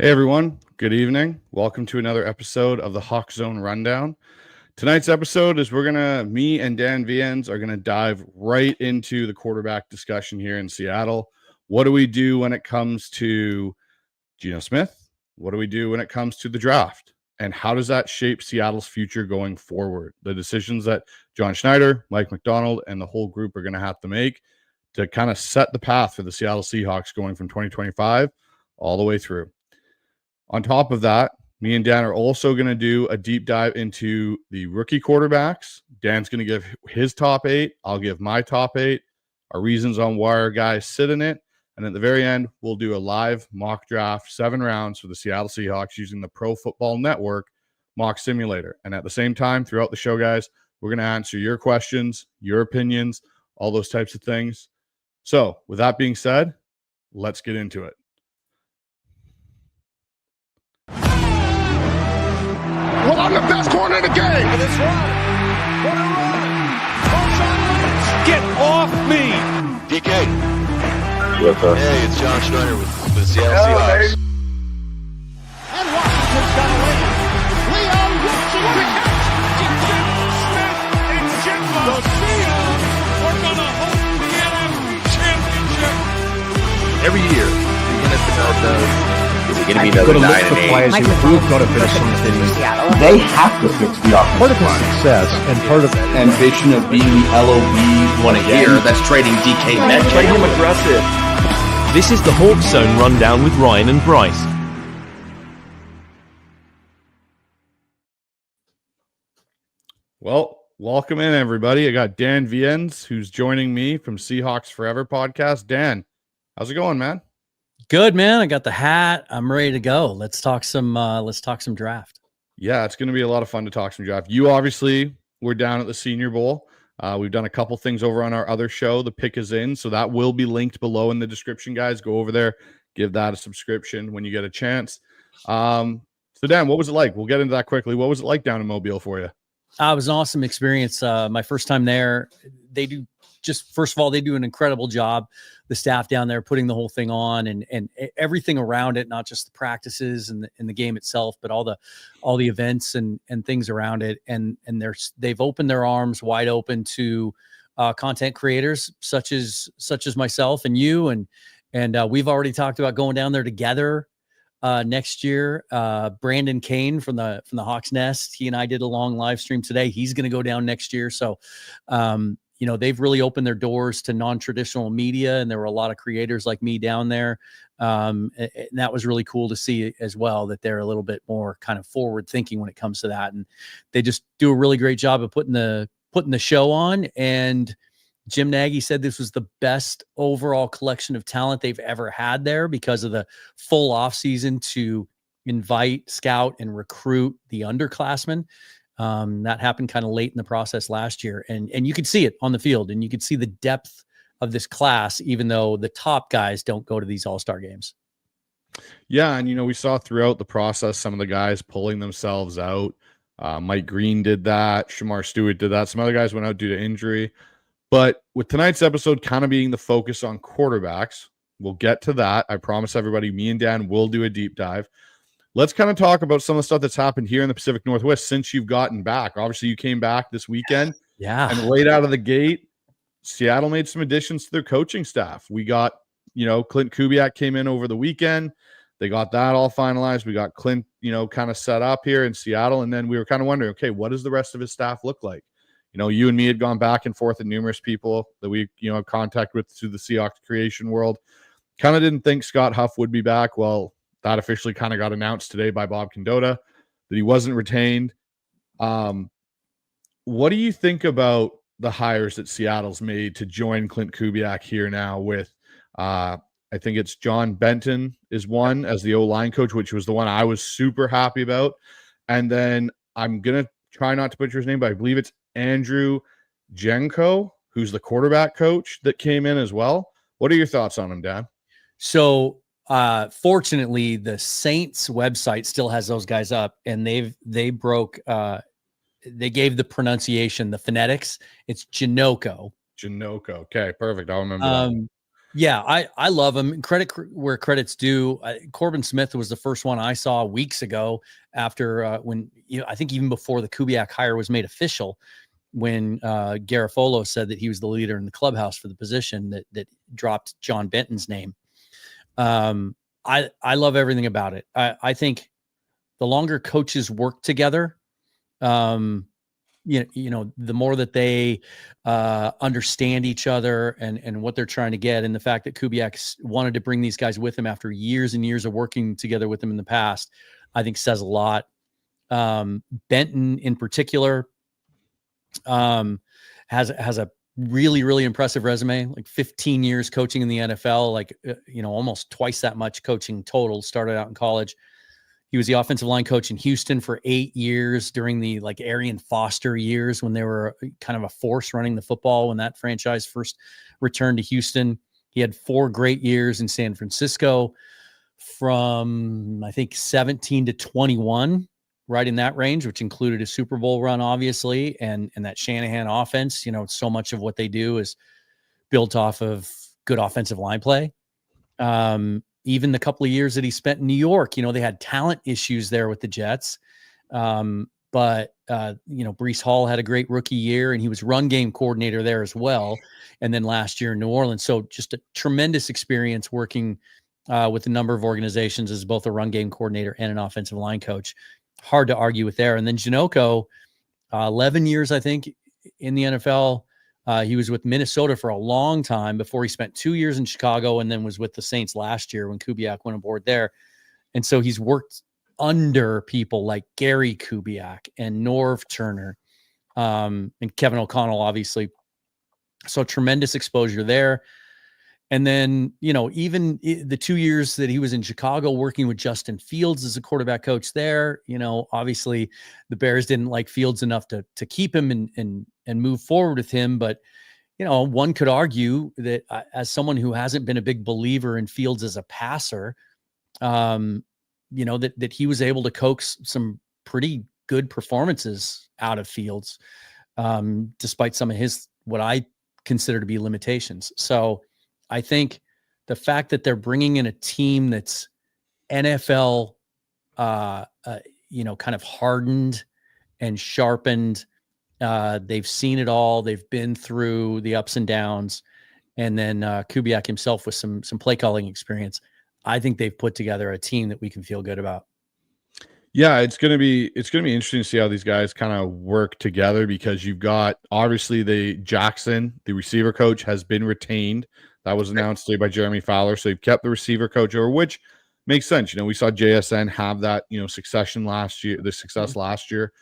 Hey everyone, good evening. Welcome to another episode of the Hawkszone Rundown. Tonight's episode is me and Dan Viens are going to dive right into the quarterback discussion here in Seattle. What do we do when it comes to Geno Smith? What do we do when it comes to the draft? And how does that shape Seattle's future going forward? The decisions that John Schneider, Mike McDonald, and the whole group are going to have to make to kind of set the path for the Seattle Seahawks going from 2025 all the way through. On top of that, me and Dan are also going to do a deep dive into the rookie quarterbacks. Dan's going to give his top 8. I'll give my top 8, our reasons on why our guys sit in it. And at the very end, we'll do a live mock draft, 7 rounds for the Seattle Seahawks using the Pro Football Network mock simulator. And at the same time, throughout the show, guys, we're going to answer your questions, your opinions, all those types of things. So with that being said, let's get into it. Well, I'm the best corner in the game. And it's run. What a run. Get off me. DK. Hey, it's John Schneider with the Seattle Seahawks. And Washington's got away. Leo Washington. Jackson, Smith, and Jimbo. The Seahawks are going to hold the NFC Championship. Every year, the NFL does. Is it going to be another 9 and 8? Players who've got to finish something. They have to fix the offensive Part of the success and part of ambition of being the LOB One a year, that's trading DK Metcalf. Play him aggressive. This is the Hawkszone Rundown with Ryan and Bryce. Well, welcome in, everybody. I got Dan Viens, who's joining me from Seahawks Forever Podcast. Dan, how's it going, man? Good, man. I got the hat. I'm ready to go. Let's talk some draft. Yeah, it's going to be a lot of fun to talk some draft. You obviously were down at the Senior Bowl. We've done a couple things over on our other show. The Pick is In, so that will be linked below in the description, guys. Go over there, give that a subscription when you get a chance. So Dan, what was it like? We'll get into that quickly. What was it like down in Mobile for you? It was an awesome experience. My first time there. First of all, they do an incredible job. The staff down there putting the whole thing on and everything around it, not just the practices and the game itself, but all the events and things around it. And they've opened their arms wide open to content creators such as myself and you. And we've already talked about going down there together next year. Brandon Kane from the Hawks Nest, he and I did a long live stream today. He's going to go down next year. So, they've really opened their doors to non-traditional media, and there were a lot of creators like me down there. And that was really cool to see as well, that they're a little bit more kind of forward thinking when it comes to that. And they just do a really great job of putting the show on. And Jim Nagy said this was the best overall collection of talent they've ever had there because of the full off season to invite, scout, and recruit the underclassmen. That happened kind of late in the process last year, and you could see it on the field, and you could see the depth of this class, even though the top guys don't go to these all-star games. Yeah, and we saw throughout the process some of the guys pulling themselves out. Mike Green did that. Shamar Stewart did that. Some other guys went out due to injury. But with tonight's episode kind of being the focus on quarterbacks, we'll get to that. I promise everybody, me and Dan will do a deep dive. Let's kind of talk about some of the stuff that's happened here in the Pacific Northwest since you've gotten back. Obviously, you came back this weekend. Yeah. And right out of the gate, Seattle made some additions to their coaching staff. We got, Clint Kubiak came in over the weekend. They got that all finalized. We got Clint, kind of set up here in Seattle. And then we were kind of wondering, okay, what does the rest of his staff look like? You and me had gone back and forth, and numerous people that we, had contact with through the Seahawks creation world. Kind of didn't think Scott Huff would be back. Well, that officially kind of got announced today by Bob Condotta that he wasn't retained. What do you think about the hires that Seattle's made to join Clint Kubiak here now with, I think it's John Benton is one as the O-line coach, which was the one I was super happy about. And then I'm going to try not to butcher his name, but I believe it's Andrew Jenko, who's the quarterback coach that came in as well. What are your thoughts on him, Dan? So, fortunately, the Saints website still has those guys up, and they broke they gave the pronunciation, the phonetics. It's Janoko. Okay, perfect. I'll remember that. Yeah, I love him. Credit where credit's due. Corbin Smith was the first one I saw weeks ago after when I think even before the Kubiak hire was made official, when Garofalo said that he was the leader in the clubhouse for the position that dropped John Benton's name. I love everything about it. I think the longer coaches work together, the more that they understand each other and what they're trying to get, and the fact that Kubiak wanted to bring these guys with him after years and years of working together with them in the past, I think says a lot. Benton in particular has a really, really impressive resume, like 15 years coaching in the NFL, like, almost twice that much coaching total. Started out in college. He was the offensive line coach in Houston for 8 years during the Arian Foster years when they were kind of a force running the football when that franchise first returned to Houston. He had 4 great years in San Francisco from, I think, 17 to 21, right in that range, which included a Super Bowl run, obviously, and that Shanahan offense. So much of what they do is built off of good offensive line play. Even the couple of years that he spent in New York, they had talent issues there with the Jets. But Breece Hall had a great rookie year, and he was run game coordinator there as well. And then last year in New Orleans. So just a tremendous experience working with a number of organizations as both a run game coordinator and an offensive line coach. Hard to argue with there. And then Janocko, 11 years, I think, in the NFL. He was with Minnesota for a long time before he spent 2 years in Chicago, and then was with the Saints last year when Kubiak went aboard there. And so he's worked under people like Gary Kubiak and Norv Turner, and Kevin O'Connell, obviously. So tremendous exposure there. And then, even the 2 years that he was in Chicago working with Justin Fields as a quarterback coach there, obviously the Bears didn't like Fields enough to keep him and move forward with him. But, one could argue that as someone who hasn't been a big believer in Fields as a passer, that he was able to coax some pretty good performances out of Fields, despite some of his, what I consider to be limitations. So I think the fact that they're bringing in a team that's NFL, kind of hardened and sharpened. They've seen it all. They've been through the ups and downs. And then Kubiak himself with some play calling experience. I think they've put together a team that we can feel good about. Yeah, it's gonna be interesting to see how these guys kind of work together, because you've got obviously Jackson, the receiver coach, has been retained. That was announced today by Jeremy Fowler. So you've kept the receiver coach over, which makes sense. We saw JSN have that, success last year.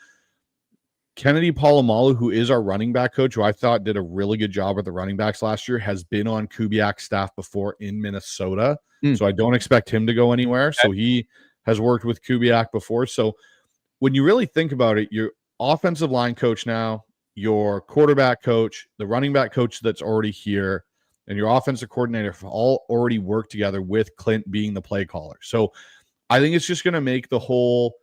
Kennedy Polamalu, who is our running back coach, who I thought did a really good job with the running backs last year, has been on Kubiak's staff before in Minnesota. So I don't expect him to go anywhere. So he has worked with Kubiak before. So when you really think about it, your offensive line coach now, your quarterback coach, the running back coach that's already here, and your offensive coordinator have all already worked together with Clint being the play caller. So I think it's just going to make the whole,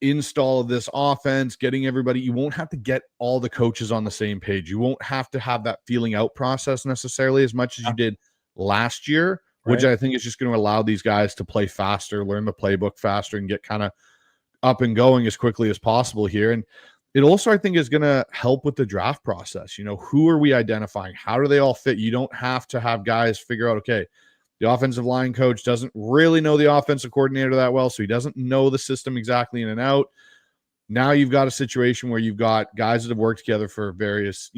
install of this offense, getting everybody, you won't have to get all the coaches on the same page. You won't have to have that feeling out process necessarily as much as you did last year, which I think is just going to allow these guys to play faster, learn the playbook faster, and get kind of up and going as quickly as possible here. And it also, I think, is going to help with the draft process. Who are we identifying? How do they all fit? You don't have to have guys figure out, okay, the offensive line coach doesn't really know the offensive coordinator that well, so he doesn't know the system exactly in and out. Now you've got a situation where you've got guys that have worked together for various,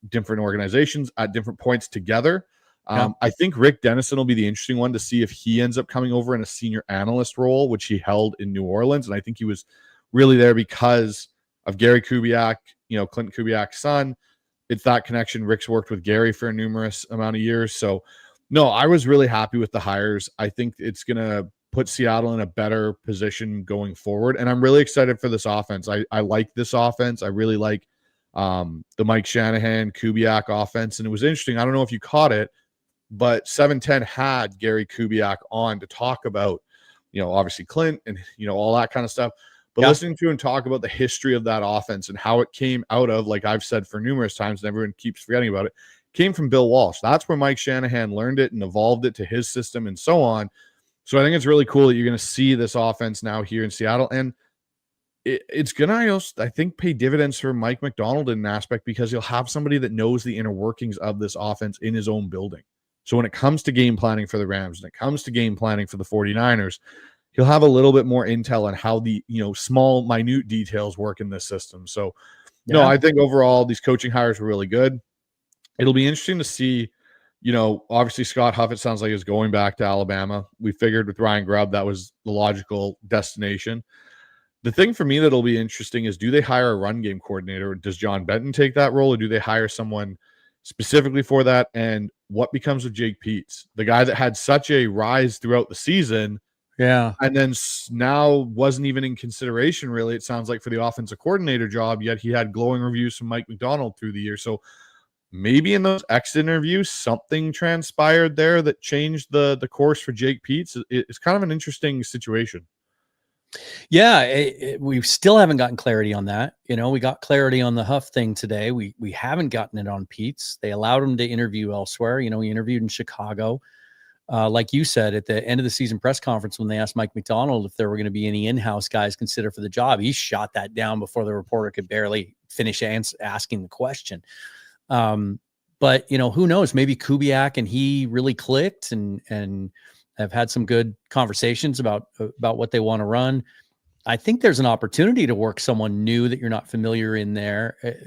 different organizations at different points together. I think Rick Dennison will be the interesting one to see if he ends up coming over in a senior analyst role, which he held in New Orleans. And I think he was really there because of Gary Kubiak, Clint Kubiak's son. It's that connection. Rick's worked with Gary for a numerous amount of years. So, no, I was really happy with the hires. I think it's going to put Seattle in a better position going forward. And I'm really excited for this offense. I like this offense. I really like the Mike Shanahan, Kubiak offense. And it was interesting. I don't know if you caught it, but 710 had Gary Kubiak on to talk about, obviously Clint and, all that kind of stuff. But listening to him talk about the history of that offense and how it came out of, like I've said for numerous times, and everyone keeps forgetting about it, came from Bill Walsh. That's where Mike Shanahan learned it and evolved it to his system and so on. So I think it's really cool that you're going to see this offense now here in Seattle. And it's going to, I think, pay dividends for Mike Macdonald in an aspect, because he'll have somebody that knows the inner workings of this offense in his own building. So when it comes to game planning for the Rams and it comes to game planning for the 49ers, he'll have a little bit more intel on how the, small, minute details work in this system. So, no, I think overall these coaching hires were really good. It'll be interesting to see, obviously Scott Huff, it sounds like, is going back to Alabama. We figured with Ryan Grubb that was the logical destination. The thing for me that'll be interesting is, do they hire a run game coordinator? Does John Benton take that role, or do they hire someone specifically for that? And what becomes of Jake Peetz, the guy that had such a rise throughout the season? Yeah. And then now wasn't even in consideration, really, it sounds like, for the offensive coordinator job, yet he had glowing reviews from Mike Macdonald through the year. So maybe in those exit interviews, something transpired there that changed the course for Jake Peetz. It's kind of an interesting situation. Yeah, we still haven't gotten clarity on that. We got clarity on the Huff thing today. We haven't gotten it on Peetz. They allowed him to interview elsewhere. He interviewed in Chicago. Like you said, at the end of the season press conference, when they asked Mike Macdonald if there were going to be any in-house guys considered for the job, he shot that down before the reporter could barely finish asking the question. But who knows? Maybe Kubiak and he really clicked and have had some good conversations about what they want to run. I think there's an opportunity to work someone new that you're not familiar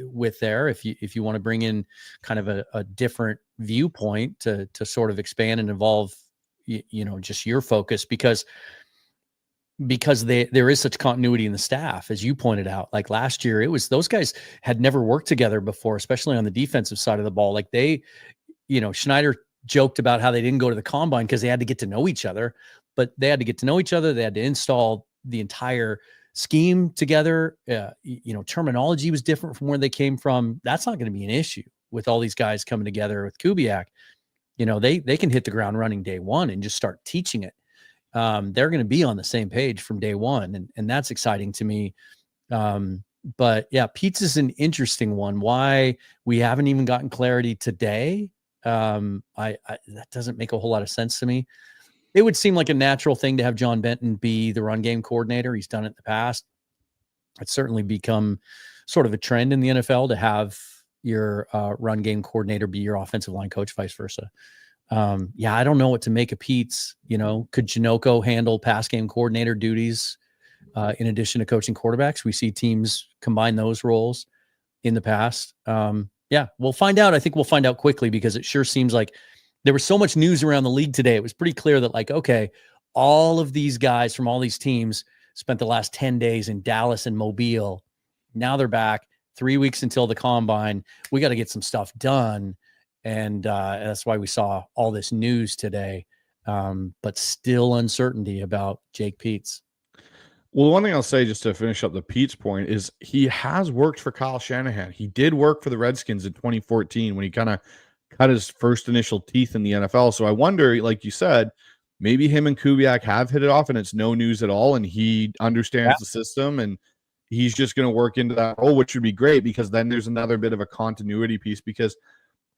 with there. If you want to bring in kind of a different viewpoint to sort of expand and evolve, just your focus, because there is such continuity in the staff, as you pointed out. Like last year, those guys had never worked together before, especially on the defensive side of the ball. Like Schneider joked about how they didn't go to the combine because they had to get to know each other, but they had to get to know each other. They had to install the entire scheme together. Terminology was different from where they came from. That's not going to be an issue with all these guys coming together with Kubiak. They can hit the ground running day one and just start teaching it. They're going to be on the same page from day one. And that's exciting to me. But yeah, Peetz is an interesting one. Why we haven't even gotten clarity today. That doesn't make a whole lot of sense to me. It would seem like a natural thing to have John Benton be the run game coordinator. He's done it in the past. It's certainly become sort of a trend in the NFL to have your run game coordinator be your offensive line coach, vice versa. I don't know what to make of Peetz. Could Janocko handle pass game coordinator duties in addition to coaching quarterbacks? We see teams combine those roles in the past. We'll find out. I think we'll find out quickly, because it sure seems like there was so much news around the league today. It was pretty clear that, okay, all of these guys from all these teams spent the last 10 days in Dallas and Mobile. Now they're back 3 weeks until the combine. We got to get some stuff done. And that's why we saw all this news today, but still uncertainty about Jake Peetz. Well, one thing I'll say, just to finish up the Peetz point, is he has worked for Kyle Shanahan. He did work for the Redskins in 2014 when he kind of cut his first initial teeth in the NFL. So I wonder, like you said, maybe him and Kubiak have hit it off and it's no news at all, and he understands the system and he's just going to work into that role, which would be great, because then there's another bit of a continuity piece, because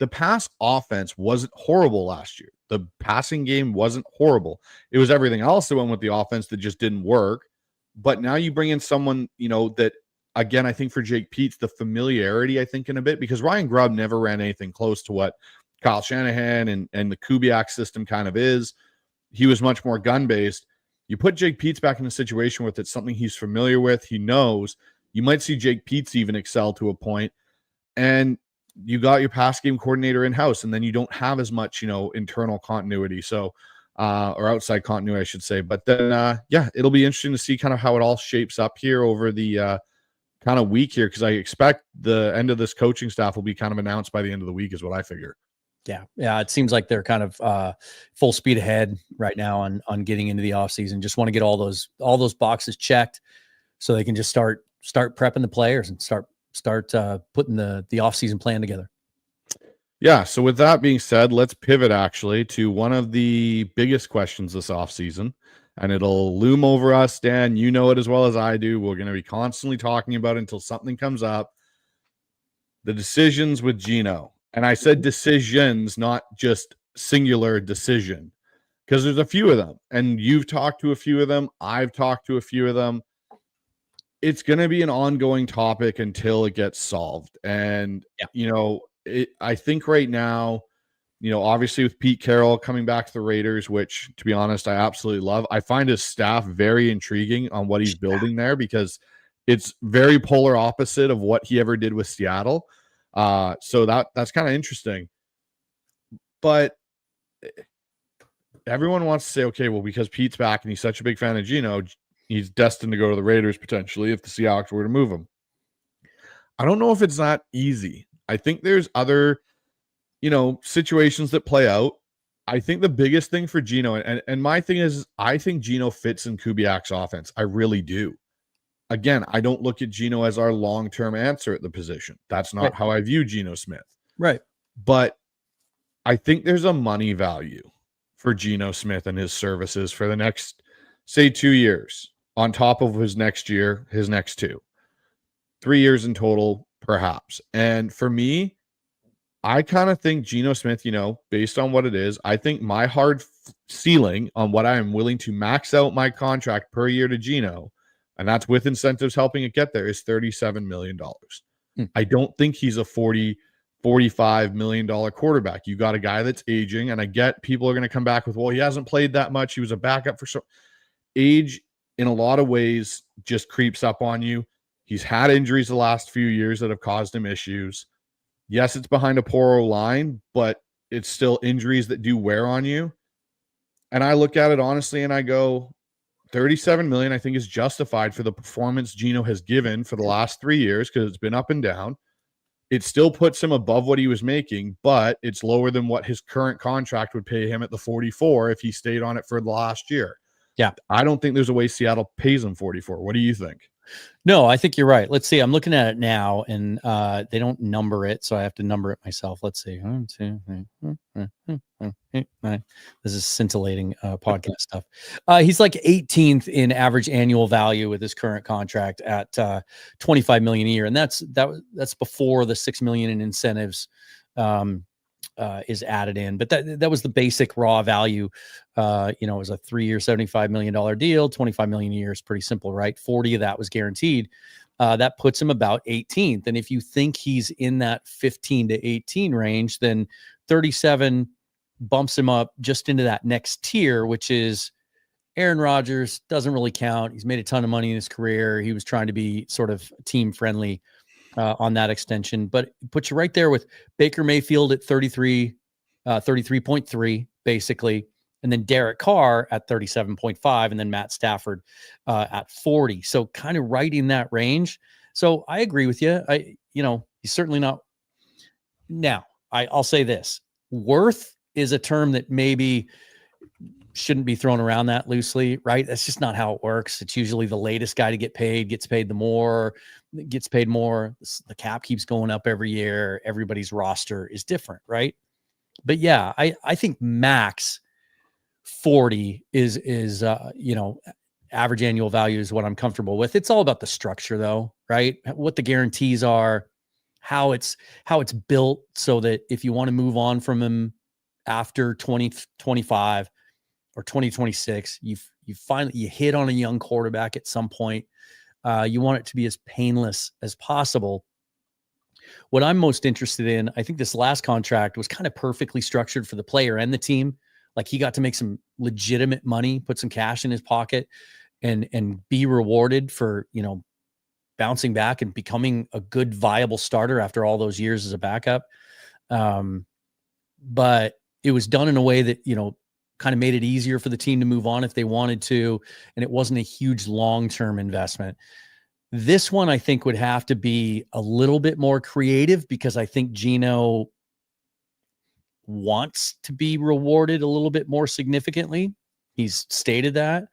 the pass offense wasn't horrible last year. The passing game wasn't horrible. It was everything else that went with the offense that just didn't work. But now you bring in someone, that, again, I think for Jake Peetz, the familiarity, I think, in a bit, because Ryan Grubb never ran anything close to what Kyle Shanahan and the Kubiak system kind of is. He was much more gun-based. You put Jake Peetz back in a situation where it's something he's familiar with, he knows. You might see Jake Peetz even excel to a point, and you got your pass game coordinator in-house, and then you don't have as much, internal continuity. So, or outside continuity, I should say. But then, it'll be interesting to see kind of how it all shapes up here over the kind of week here, because I expect the end of this coaching staff will be kind of announced by the end of the week, is what I figure. Yeah. It seems like they're kind of full speed ahead right now on getting into the offseason. Just want to get all those boxes checked so they can just start prepping the players and start putting the offseason plan together. Yeah. So with that being said, let's pivot actually to one of the biggest questions this offseason, and it'll loom over us. Dan, you know it as well as I do. We're going to be constantly talking about it until something comes up. The decisions with Geno. And I said decisions, not just singular decision, because there's a few of them, and you've talked to a few of them. I've talked to a few of them. It's going to be an ongoing topic until it gets solved. And, I think right now, obviously with Pete Carroll coming back to the Raiders, which, to be honest, I absolutely love. I find his staff very intriguing on what he's building there, because it's very polar opposite of what he ever did with Seattle. So that's kind of interesting. But everyone wants to say, okay, well, because Pete's back and he's such a big fan of Gino, he's destined to go to the Raiders potentially if the Seahawks were to move him. I don't know if it's that easy. I think there's other, situations that play out. I think the biggest thing for Gino, and my thing is, I think Gino fits in Kubiak's offense. I really do. Again, I don't look at Gino as our long-term answer at the position. That's not how I view Geno Smith. Right. But I think there's a money value for Geno Smith and his services for the next, say, 2 years, on top of his next year, his next 2. 3 years in total, perhaps. And for me, I kind of think Geno Smith, based on what it is, I think my hard ceiling on what I am willing to max out my contract per year to Geno, and that's with incentives helping it get there, is $37 million. I don't think he's a $45 million quarterback. You got a guy that's aging, and I get people are going to come back with, well, he hasn't played that much. He was a backup for age in a lot of ways just creeps up on you. He's had injuries the last few years that have caused him issues. Yes, it's behind a poor line, but it's still injuries that do wear on you. And I look at it honestly and I go, $37 million, I think, is justified for the performance Geno has given for the last 3 years, because it's been up and down. It still puts him above what he was making, but it's lower than what his current contract would pay him at the 44 if he stayed on it for the last year. Yeah. I don't think there's a way Seattle pays him 44. What do you think? No, I think you're right. Let's see. I'm looking at it now, and they don't number it, so I have to number it myself. Let's see. 1, 2, 3, 4, 5, 6, 7, 8, 9. This is scintillating podcast stuff. He's like 18th in average annual value with his current contract at $25 million a year, and that's before the $6 million in incentives is added in. But that was the basic raw value. It was a 3-year, $75 million deal. $25 million a year is pretty simple, right? 40 of that was guaranteed. That puts him about 18th. And if you think he's in that 15 to 18 range, then 37 bumps him up just into that next tier, which is Aaron Rodgers. Doesn't really count. He's made a ton of money in his career. He was trying to be sort of team friendly on that extension, but it puts you right there with Baker Mayfield at 33.3 basically. And then Derek Carr at 37.5, and then Matt Stafford at 40. So kind of right in that range. So I agree with you. He's certainly not. Now, I'll say this. Worth is a term that maybe shouldn't be thrown around that loosely, right? That's just not how it works. It's usually the latest guy to get paid gets paid more. The cap keeps going up every year. Everybody's roster is different, right? But yeah, I think max 40 is average annual value is what I'm comfortable with. It's all about the structure though, right? What the guarantees are, how it's built so that if you want to move on from him after 2025 or 2026, you finally hit on a young quarterback at some point. You want it to be as painless as possible. What I'm most interested in, I think this last contract was kind of perfectly structured for the player and the team. Like he got to make some legitimate money, put some cash in his pocket, and be rewarded for, bouncing back and becoming a good, viable starter after all those years as a backup. But it was done in a way that, kind of made it easier for the team to move on if they wanted to. And it wasn't a huge long-term investment. This one, I think, would have to be a little bit more creative, because I think Geno wants to be rewarded a little bit more significantly. He's stated that.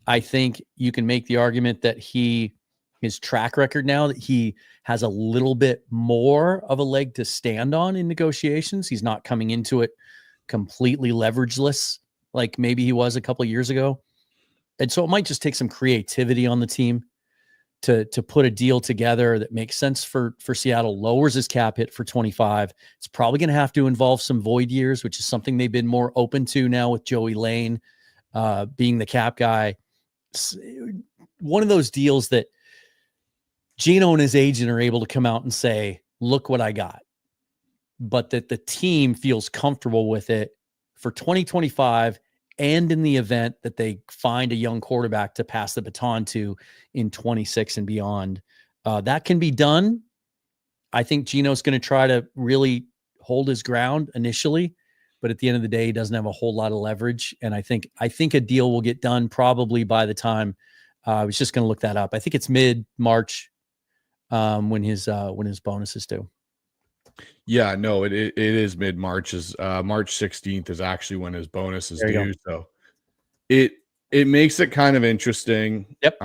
I think you can make the argument that his track record now, that he has a little bit more of a leg to stand on in negotiations. He's not coming into it completely leverageless like maybe he was a couple of years ago. And so it might just take some creativity on the team to put a deal together that makes sense for Seattle, lowers his cap hit for 25. It's probably going to have to involve some void years, which is something they've been more open to now with Joey Lane being the cap guy. It's one of those deals that Gino and his agent are able to come out and say, look what I got, but that the team feels comfortable with it for 2025. And in the event that they find a young quarterback to pass the baton to in 26 and beyond, that can be done. I think Gino's going to try to really hold his ground initially, but at the end of the day, he doesn't have a whole lot of leverage. And I think a deal will get done probably by the time I was just going to look that up. I think it's mid-March when his bonus is due. Yeah, no, it is mid-March. March 16th is actually when his bonus is due. So it makes it kind of interesting. Yep.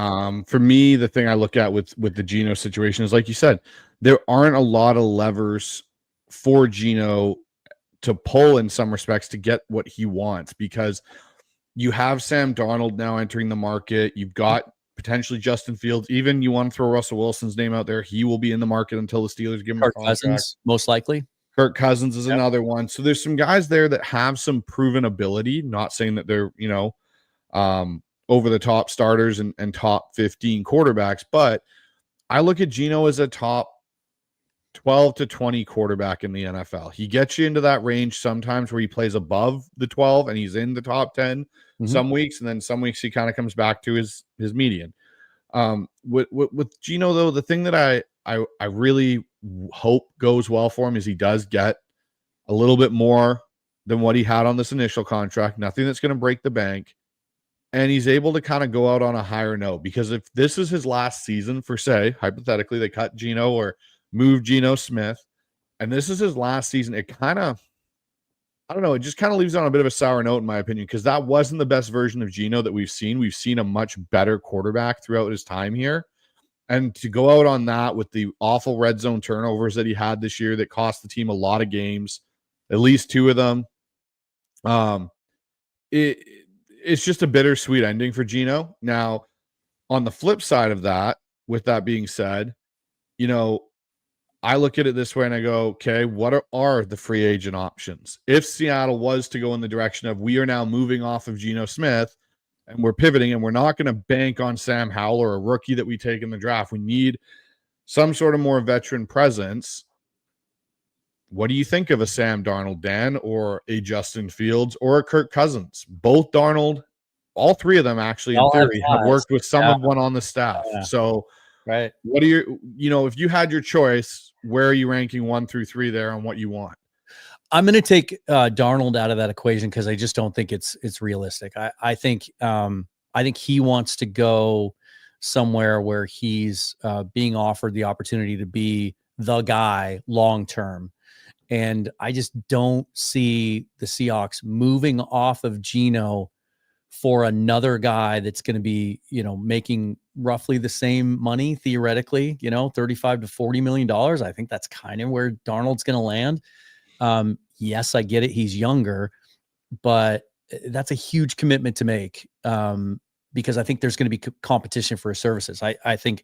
For me, the thing I look at with the Gino situation is, like you said, there aren't a lot of levers for Gino to pull in some respects to get what he wants, because you have Sam Darnold now entering the market. You've got potentially Justin Fields. Even you want to throw Russell Wilson's name out there. He will be in the market until the Steelers give him Kirk a contract. Cousins, most likely. Kirk Cousins is another one. So there's some guys there that have some proven ability. Not saying that they're, over the top starters and top 15 quarterbacks, but I look at Gino as a top 12 to 20 quarterback in the NFL. He gets you into that range sometimes where he plays above the 12 and he's in the top 10 some weeks, and then some weeks he kind of comes back to his median. With Gino, though, the thing that I really hope goes well for him is he does get a little bit more than what he had on this initial contract. Nothing that's going to break the bank. And he's able to kind of go out on a higher note, because if this is his last season, for say, hypothetically, they cut Gino or move Geno Smith, and this is his last season, it kind of, I don't know, it just kind of leaves on a bit of a sour note, in my opinion, because that wasn't the best version of Gino that we've seen. We've seen a much better quarterback throughout his time here. And to go out on that with the awful red zone turnovers that he had this year that cost the team a lot of games, at least 2 of them, it's just a bittersweet ending for Gino. Now, on the flip side of that, with that being said, I look at it this way and I go, okay, what are the free agent options? If Seattle was to go in the direction of, we are now moving off of Geno Smith and we're pivoting and we're not going to bank on Sam Howell or a rookie that we take in the draft, we need some sort of more veteran presence. What do you think of a Sam Darnold, Dan, or a Justin Fields or a Kirk Cousins? Both Darnold, all 3 of them actually, in theory, have worked with someone on the staff. Yeah. So, right. What are your, if you had your choice, where are you ranking 1 through 3 there on what you want? I'm going to take Darnold out of that equation because I just don't think it's realistic. I think he wants to go somewhere where he's being offered the opportunity to be the guy long term. And I just don't see the Seahawks moving off of Geno for another guy that's going to be, making roughly the same money, theoretically, $35 to $40 million. I think that's kind of where Darnold's going to land. Yes, I get it. He's younger, but that's a huge commitment to make, because I think there's going to be competition for his services. I think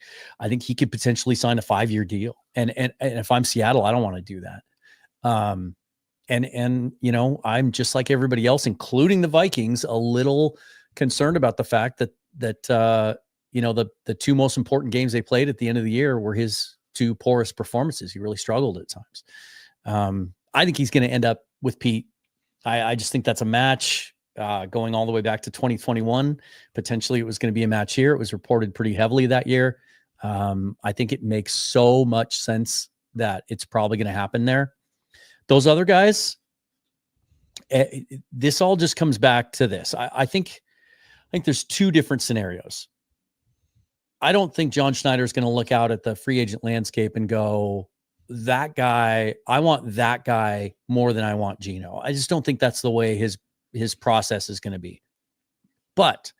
he could potentially sign a 5-year deal. And if I'm Seattle, I don't want to do that. I'm just like everybody else, including the Vikings, a little concerned about the fact that the 2 most important games they played at the end of the year were his 2 poorest performances. He really struggled at times. I think he's going to end up with Pete. I just think that's a match going all the way back to 2021. Potentially it was going to be a match here. It was reported pretty heavily that year. I think it makes so much sense that it's probably going to happen there. Those other guys, this all just comes back to this. I think there's 2 different scenarios. I don't think John Schneider is going to look out at the free agent landscape and go, that guy, I want that guy more than I want Geno. I just don't think that's the way his process is going to be. But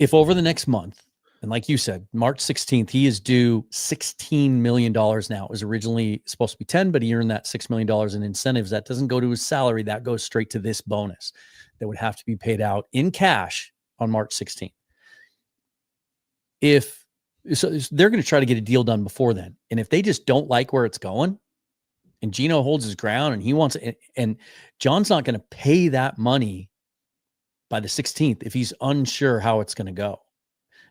if over the next month, and like you said, March 16th, he is due $16 million now. It was originally supposed to be 10, but he earned that $6 million in incentives. That doesn't go to his salary. That goes straight to this bonus that would have to be paid out in cash on March 16th. If So they're going to try to get a deal done before then. And if they just don't like where it's going and Gino holds his ground and he wants it, and John's not going to pay that money by the 16th if he's unsure how it's going to go.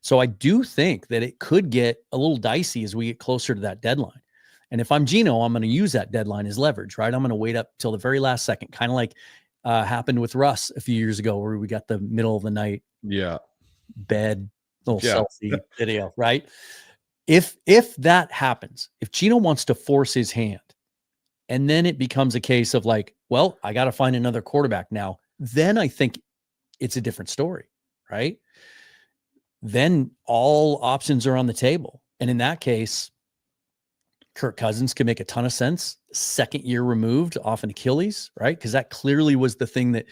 So I do think that it could get a little dicey as we get closer to that deadline. And if I'm Gino, I'm going to use that deadline as leverage, right? I'm going to wait up till the very last second, kind of like happened with Russ a few years ago where we got the middle of the night bed little selfie video, right? If that happens, if Gino wants to force his hand and then it becomes a case of like, well, I got to find another quarterback now, then I think it's a different story, right? Then all options are on the table. And in that case, Kirk Cousins can make a ton of sense. Second year removed off an Achilles, right? Because that clearly was the thing that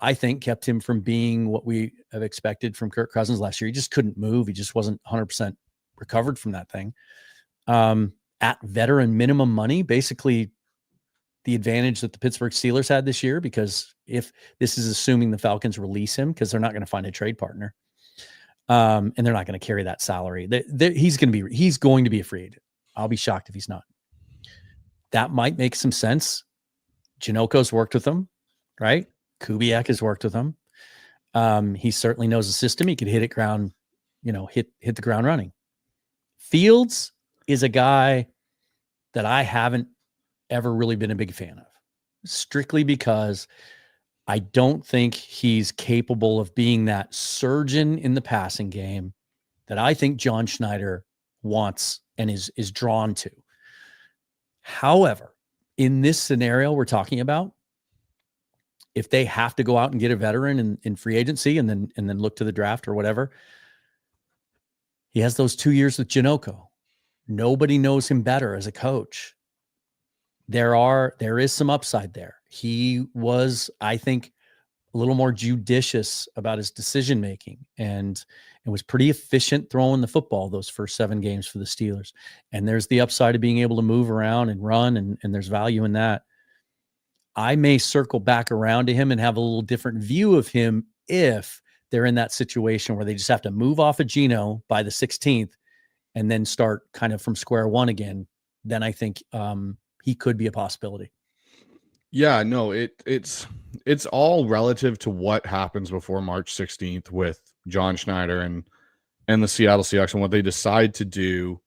I think kept him from being what we have expected from Kirk Cousins last year. He just couldn't move. He just wasn't 100% recovered from that thing. At veteran minimum money, basically the advantage that the Pittsburgh Steelers had this year, because if this is assuming the Falcons release him, because they're not going to find a trade partner, and they're not going to carry that salary. He's going to be a free agent. I'll be shocked if he's not. That might make some sense. Janoko's worked with him, right? Kubiak has worked with him. He certainly knows the system. He could hit the ground running. Fields is a guy that I haven't ever really been a big fan of, strictly because I don't think he's capable of being that surgeon in the passing game that I think John Schneider wants and is drawn to. However, in this scenario we're talking about, if they have to go out and get a veteran in free agency and then look to the draft or whatever, he has those 2 years with Janoko. Nobody knows him better as a coach. There is some upside there. He was, I think, a little more judicious about his decision making and was pretty efficient throwing the football those first 7 games for the Steelers. And there's the upside of being able to move around and run, and there's value in that. I may circle back around to him and have a little different view of him if they're in that situation where they just have to move off of Gino by the 16th and then start kind of from square one again. Then I think he could be a possibility. Yeah, no, it's all relative to what happens before March 16th with John Schneider and the Seattle Seahawks and what they decide to do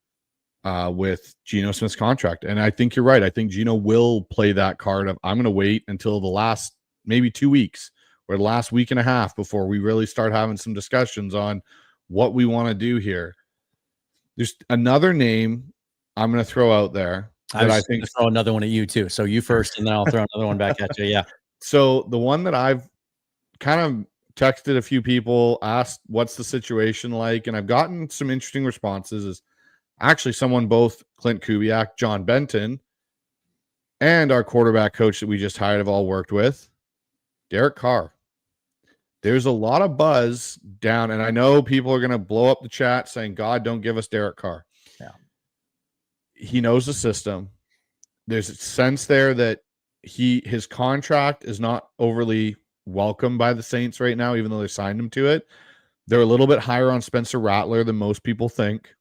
with Geno Smith's contract. And I think you're right. I think Geno will play that card of, I'm going to wait until the last maybe 2 weeks or the last week and a half before we really start having some discussions on what we want to do here. There's another name I'm going to throw out there. I think throw another one at you too. So you first, and then I'll throw another one back at you. Yeah. So the one that I've kind of texted a few people, asked what's the situation like, and I've gotten some interesting responses, is actually someone both Clint Kubiak, John Benton, and our quarterback coach that we just hired have all worked with, Derek Carr. There's a lot of buzz down, and I know people are going to blow up the chat saying, God, don't give us Derek Carr. Yeah. He knows the system. There's a sense there that his contract is not overly welcome by the Saints right now, even though they signed him to it. They're a little bit higher on Spencer Rattler than most people think.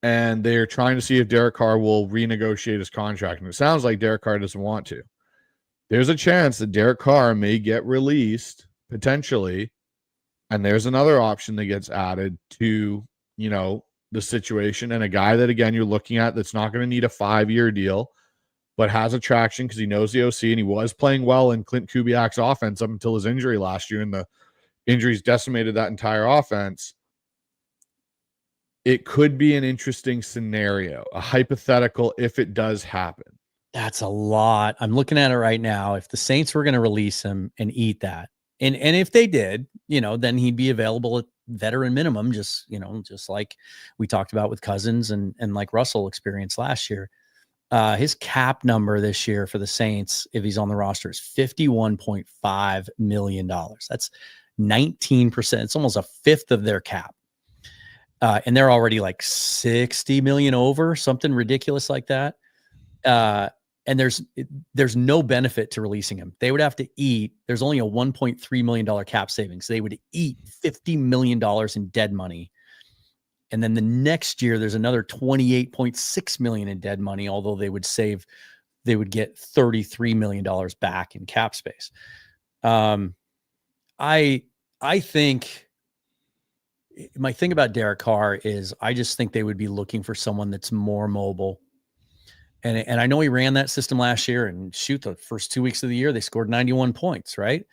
And they're trying to see if Derek Carr will renegotiate his contract. And it sounds like Derek Carr doesn't want to. There's a chance that Derek Carr may get released, potentially. And there's another option that gets added to, the situation. And a guy that, again, you're looking at that's not going to need a 5-year deal, but has attraction because he knows the OC and he was playing well in Clint Kubiak's offense up until his injury last year. And the injuries decimated that entire offense. It could be an interesting scenario, a hypothetical if it does happen. That's a lot. I'm looking at it right now. If the Saints were going to release him and eat that, and if they did, then he'd be available at veteran minimum, just like we talked about with Cousins and like Russell experienced last year. His cap number this year for the Saints, if he's on the roster, is $51.5 million. That's 19%. It's almost a fifth of their cap. And they're already like 60 million over, something ridiculous like that. And there's no benefit to releasing him. They would have to eat. There's only a $1.3 million cap savings. They would eat $50 million in dead money. And then the next year, there's another $28.6 million in dead money, although they would get $33 million back in cap space. I think my thing about Derek Carr is I just think they would be looking for someone that's more mobile. And I know he ran that system last year, and the first 2 weeks of the year, they scored 91 points, right?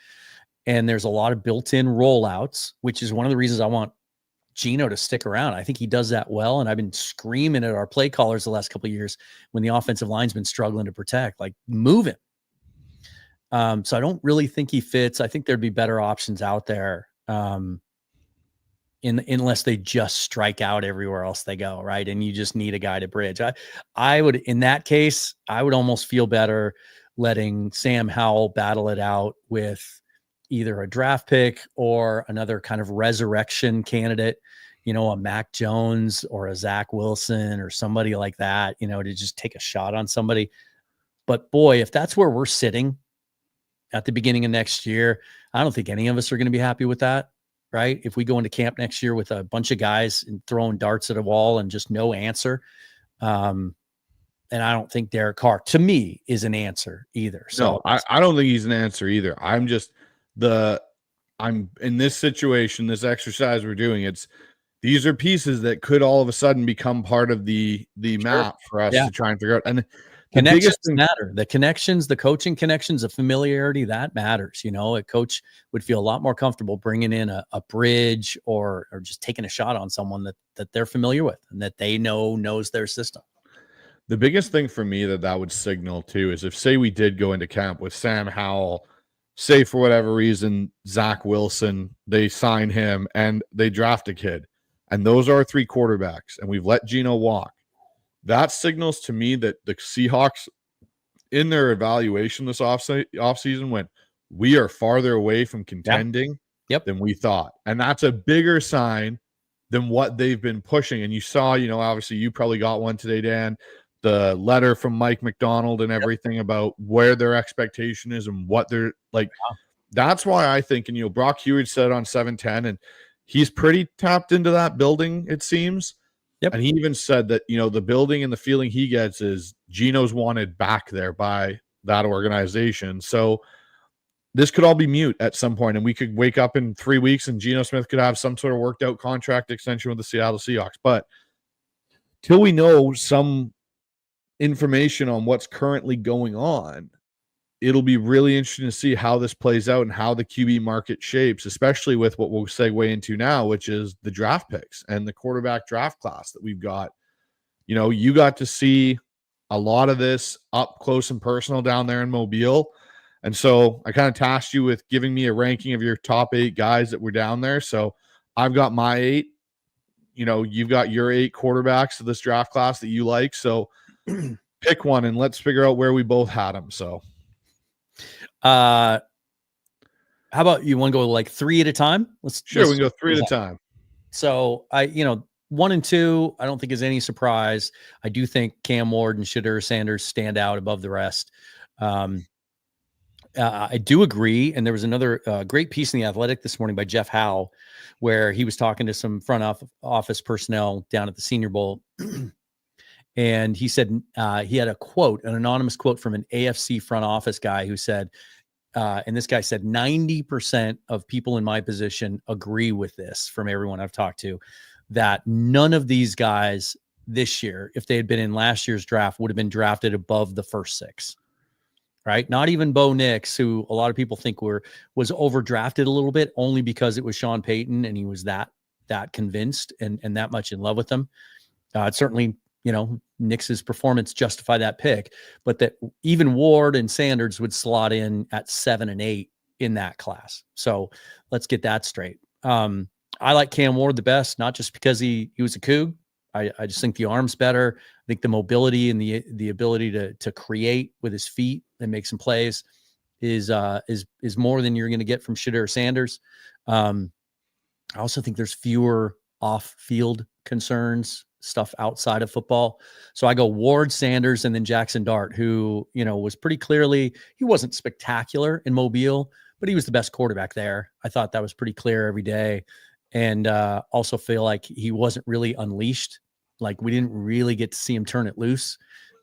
And there's a lot of built-in rollouts, which is one of the reasons I want Gino to stick around. I think he does that well. And I've been screaming at our play callers the last couple of years when the offensive line's been struggling to protect, like, move him. So I don't really think he fits. I think there'd be better options out there. Unless they just strike out everywhere else they go, right? And you just need a guy to bridge. I would, in that case, I would almost feel better letting Sam Howell battle it out with either a draft pick or another kind of resurrection candidate, a Mac Jones or a Zach Wilson or somebody like that, to just take a shot on somebody. But boy, if that's where we're sitting at the beginning of next year, I don't think any of us are going to be happy with that. Right? If we go into camp next year with a bunch of guys and throwing darts at a wall and just no answer. And I don't think Derek Carr, to me, is an answer either. So no, I don't think he's an answer either. I'm in this situation, this exercise we're doing, these are pieces that could all of a sudden become part of the map for us to try and figure out. And the connections matter. The connections, the coaching connections, the familiarity, that matters. A coach would feel a lot more comfortable bringing in a bridge or just taking a shot on someone that they're familiar with and that they knows their system. The biggest thing for me that would signal too is if, say, we did go into camp with Sam Howell, say for whatever reason, Zach Wilson, they sign him and they draft a kid, and those are 3 quarterbacks, and we've let Gino walk. That signals to me that the Seahawks, in their evaluation this offseason, went, we are farther away from contending than we thought. And that's a bigger sign than what they've been pushing. And you saw, obviously you probably got one today, Dan, the letter from Mike McDonald and everything about where their expectation is and what they're like. That's why I think, and Brock Huard said on 710, and he's pretty tapped into that building, it seems. Yep. And he even said that, the building and the feeling he gets is Gino's wanted back there by that organization. So this could all be mute at some point, and we could wake up in 3 weeks and Geno Smith could have some sort of worked out contract extension with the Seattle Seahawks. But till we know some information on what's currently going on, it'll be really interesting to see how this plays out and how the QB market shapes, especially with what we'll segue into now, which is the draft picks and the quarterback draft class that we've got. You got to see a lot of this up close and personal down there in Mobile. And so I kind of tasked you with giving me a ranking of your top 8 guys that were down there. So I've got my 8, you've got your 8 quarterbacks of this draft class that you like. So pick one and let's figure out where we both had them. So how about you want to go like 3 at a time? We can go 3 at a time. So 1 and 2, I don't think is any surprise. I do think Cam Ward and Shedeur Sanders stand out above the rest. I do agree. And there was another great piece in The Athletic this morning by Jeff Howe, where he was talking to some front office personnel down at the Senior Bowl. And he said he had an anonymous quote from an AFC front office guy who said, and this guy said, 90% of people in my position agree with this from everyone I've talked to, that none of these guys this year, if they had been in last year's draft, would have been drafted above the first 6, right? Not even Bo Nix, who a lot of people think was overdrafted a little bit only because it was Sean Payton and he was that convinced and that much in love with them. It certainly, Nix's performance justify that pick, but that even Ward and Sanders would slot in at 7 and 8 in that class. So let's get that straight. I like Cam Ward the best, not just because he was a Coug. I just think the arm's better. I think the mobility and the ability to create with his feet and make some plays is more than you're going to get from Shedeur Sanders. I also think there's fewer off-field concerns, stuff outside of football. So I go Ward, Sanders, and then Jackson Dart, who, was pretty clearly, he wasn't spectacular in Mobile, but he was the best quarterback there. I thought that was pretty clear every day. and also feel like he wasn't really unleashed. Like we didn't really get to see him turn it loose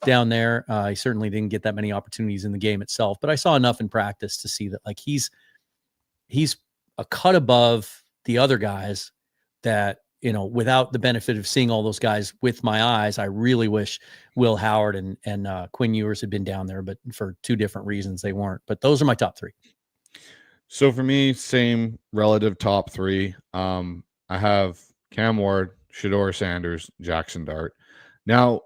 down there. He certainly didn't get that many opportunities in the game itself, but I saw enough in practice to see that like he's a cut above the other guys that, you know, without the benefit of seeing all those guys with my eyes, I really wish Will Howard and Quinn Ewers had been down there, but for two different reasons they weren't. But those are my top three. So for me, same relative top three. I have Cam Ward, Shedeur Sanders, Jackson Dart. Now,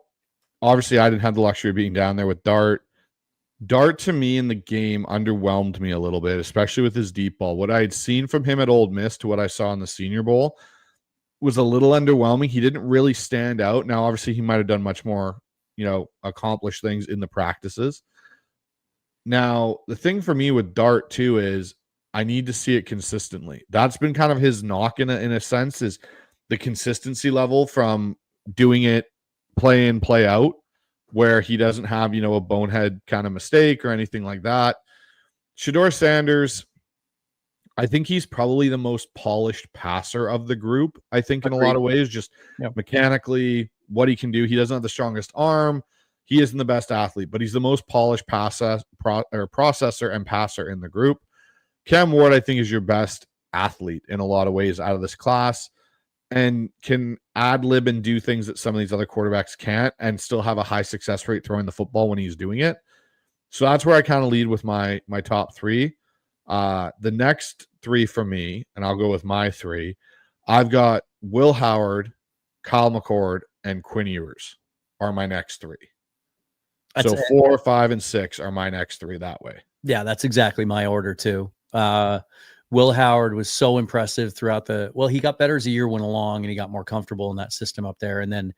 obviously, I didn't have the luxury of being down there with Dart. Dart, to me, in the game, underwhelmed me a little bit, especially with his deep ball. What I had seen from him at Ole Miss to what I saw in the Senior Bowl was a little underwhelming. He didn't really stand out. Now, obviously, he might have done much more, you know, accomplished things in the practices. Now, the thing for me with Dart, too, is I need to see it consistently. That's been kind of his knock in a sense, is the consistency level from doing it play in, play out, where he doesn't have, you know, a bonehead kind of mistake or anything like that. Shedeur Sanders, I think he's probably the most polished passer of the group. I think in a lot of ways, just mechanically, what he can do. He doesn't have the strongest arm. He isn't the best athlete, but he's the most polished processor and passer in the group. Cam Ward, I think, is your best athlete in a lot of ways out of this class, and can ad-lib and do things that some of these other quarterbacks can't, and still have a high success rate throwing the football when he's doing it. So that's where I kind of lead with my top three. The next three for me, and I'll go with my three, I've got Will Howard, Kyle McCord, and Quinn Ewers are my next three. So 4, 5, and 6 are my next three that way. Yeah, that's exactly my order too. Will Howard was so impressive throughout he got better as the year went along and he got more comfortable in that system up there. And then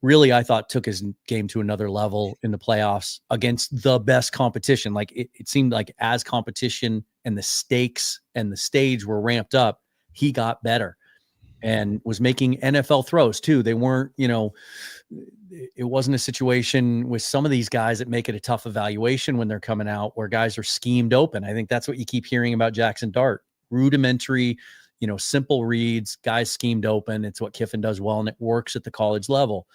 really, I thought took his game to another level in the playoffs against the best competition. Like it seemed like as competition and the stakes and the stage were ramped up, he got better and was making NFL throws too. They weren't, you know, it wasn't a situation with some of these guys that make it a tough evaluation when they're coming out where guys are schemed open. I think that's what you keep hearing about Jackson Dart. Rudimentary, you know, simple reads, guys schemed open. It's what Kiffin does well, and it works at the college level.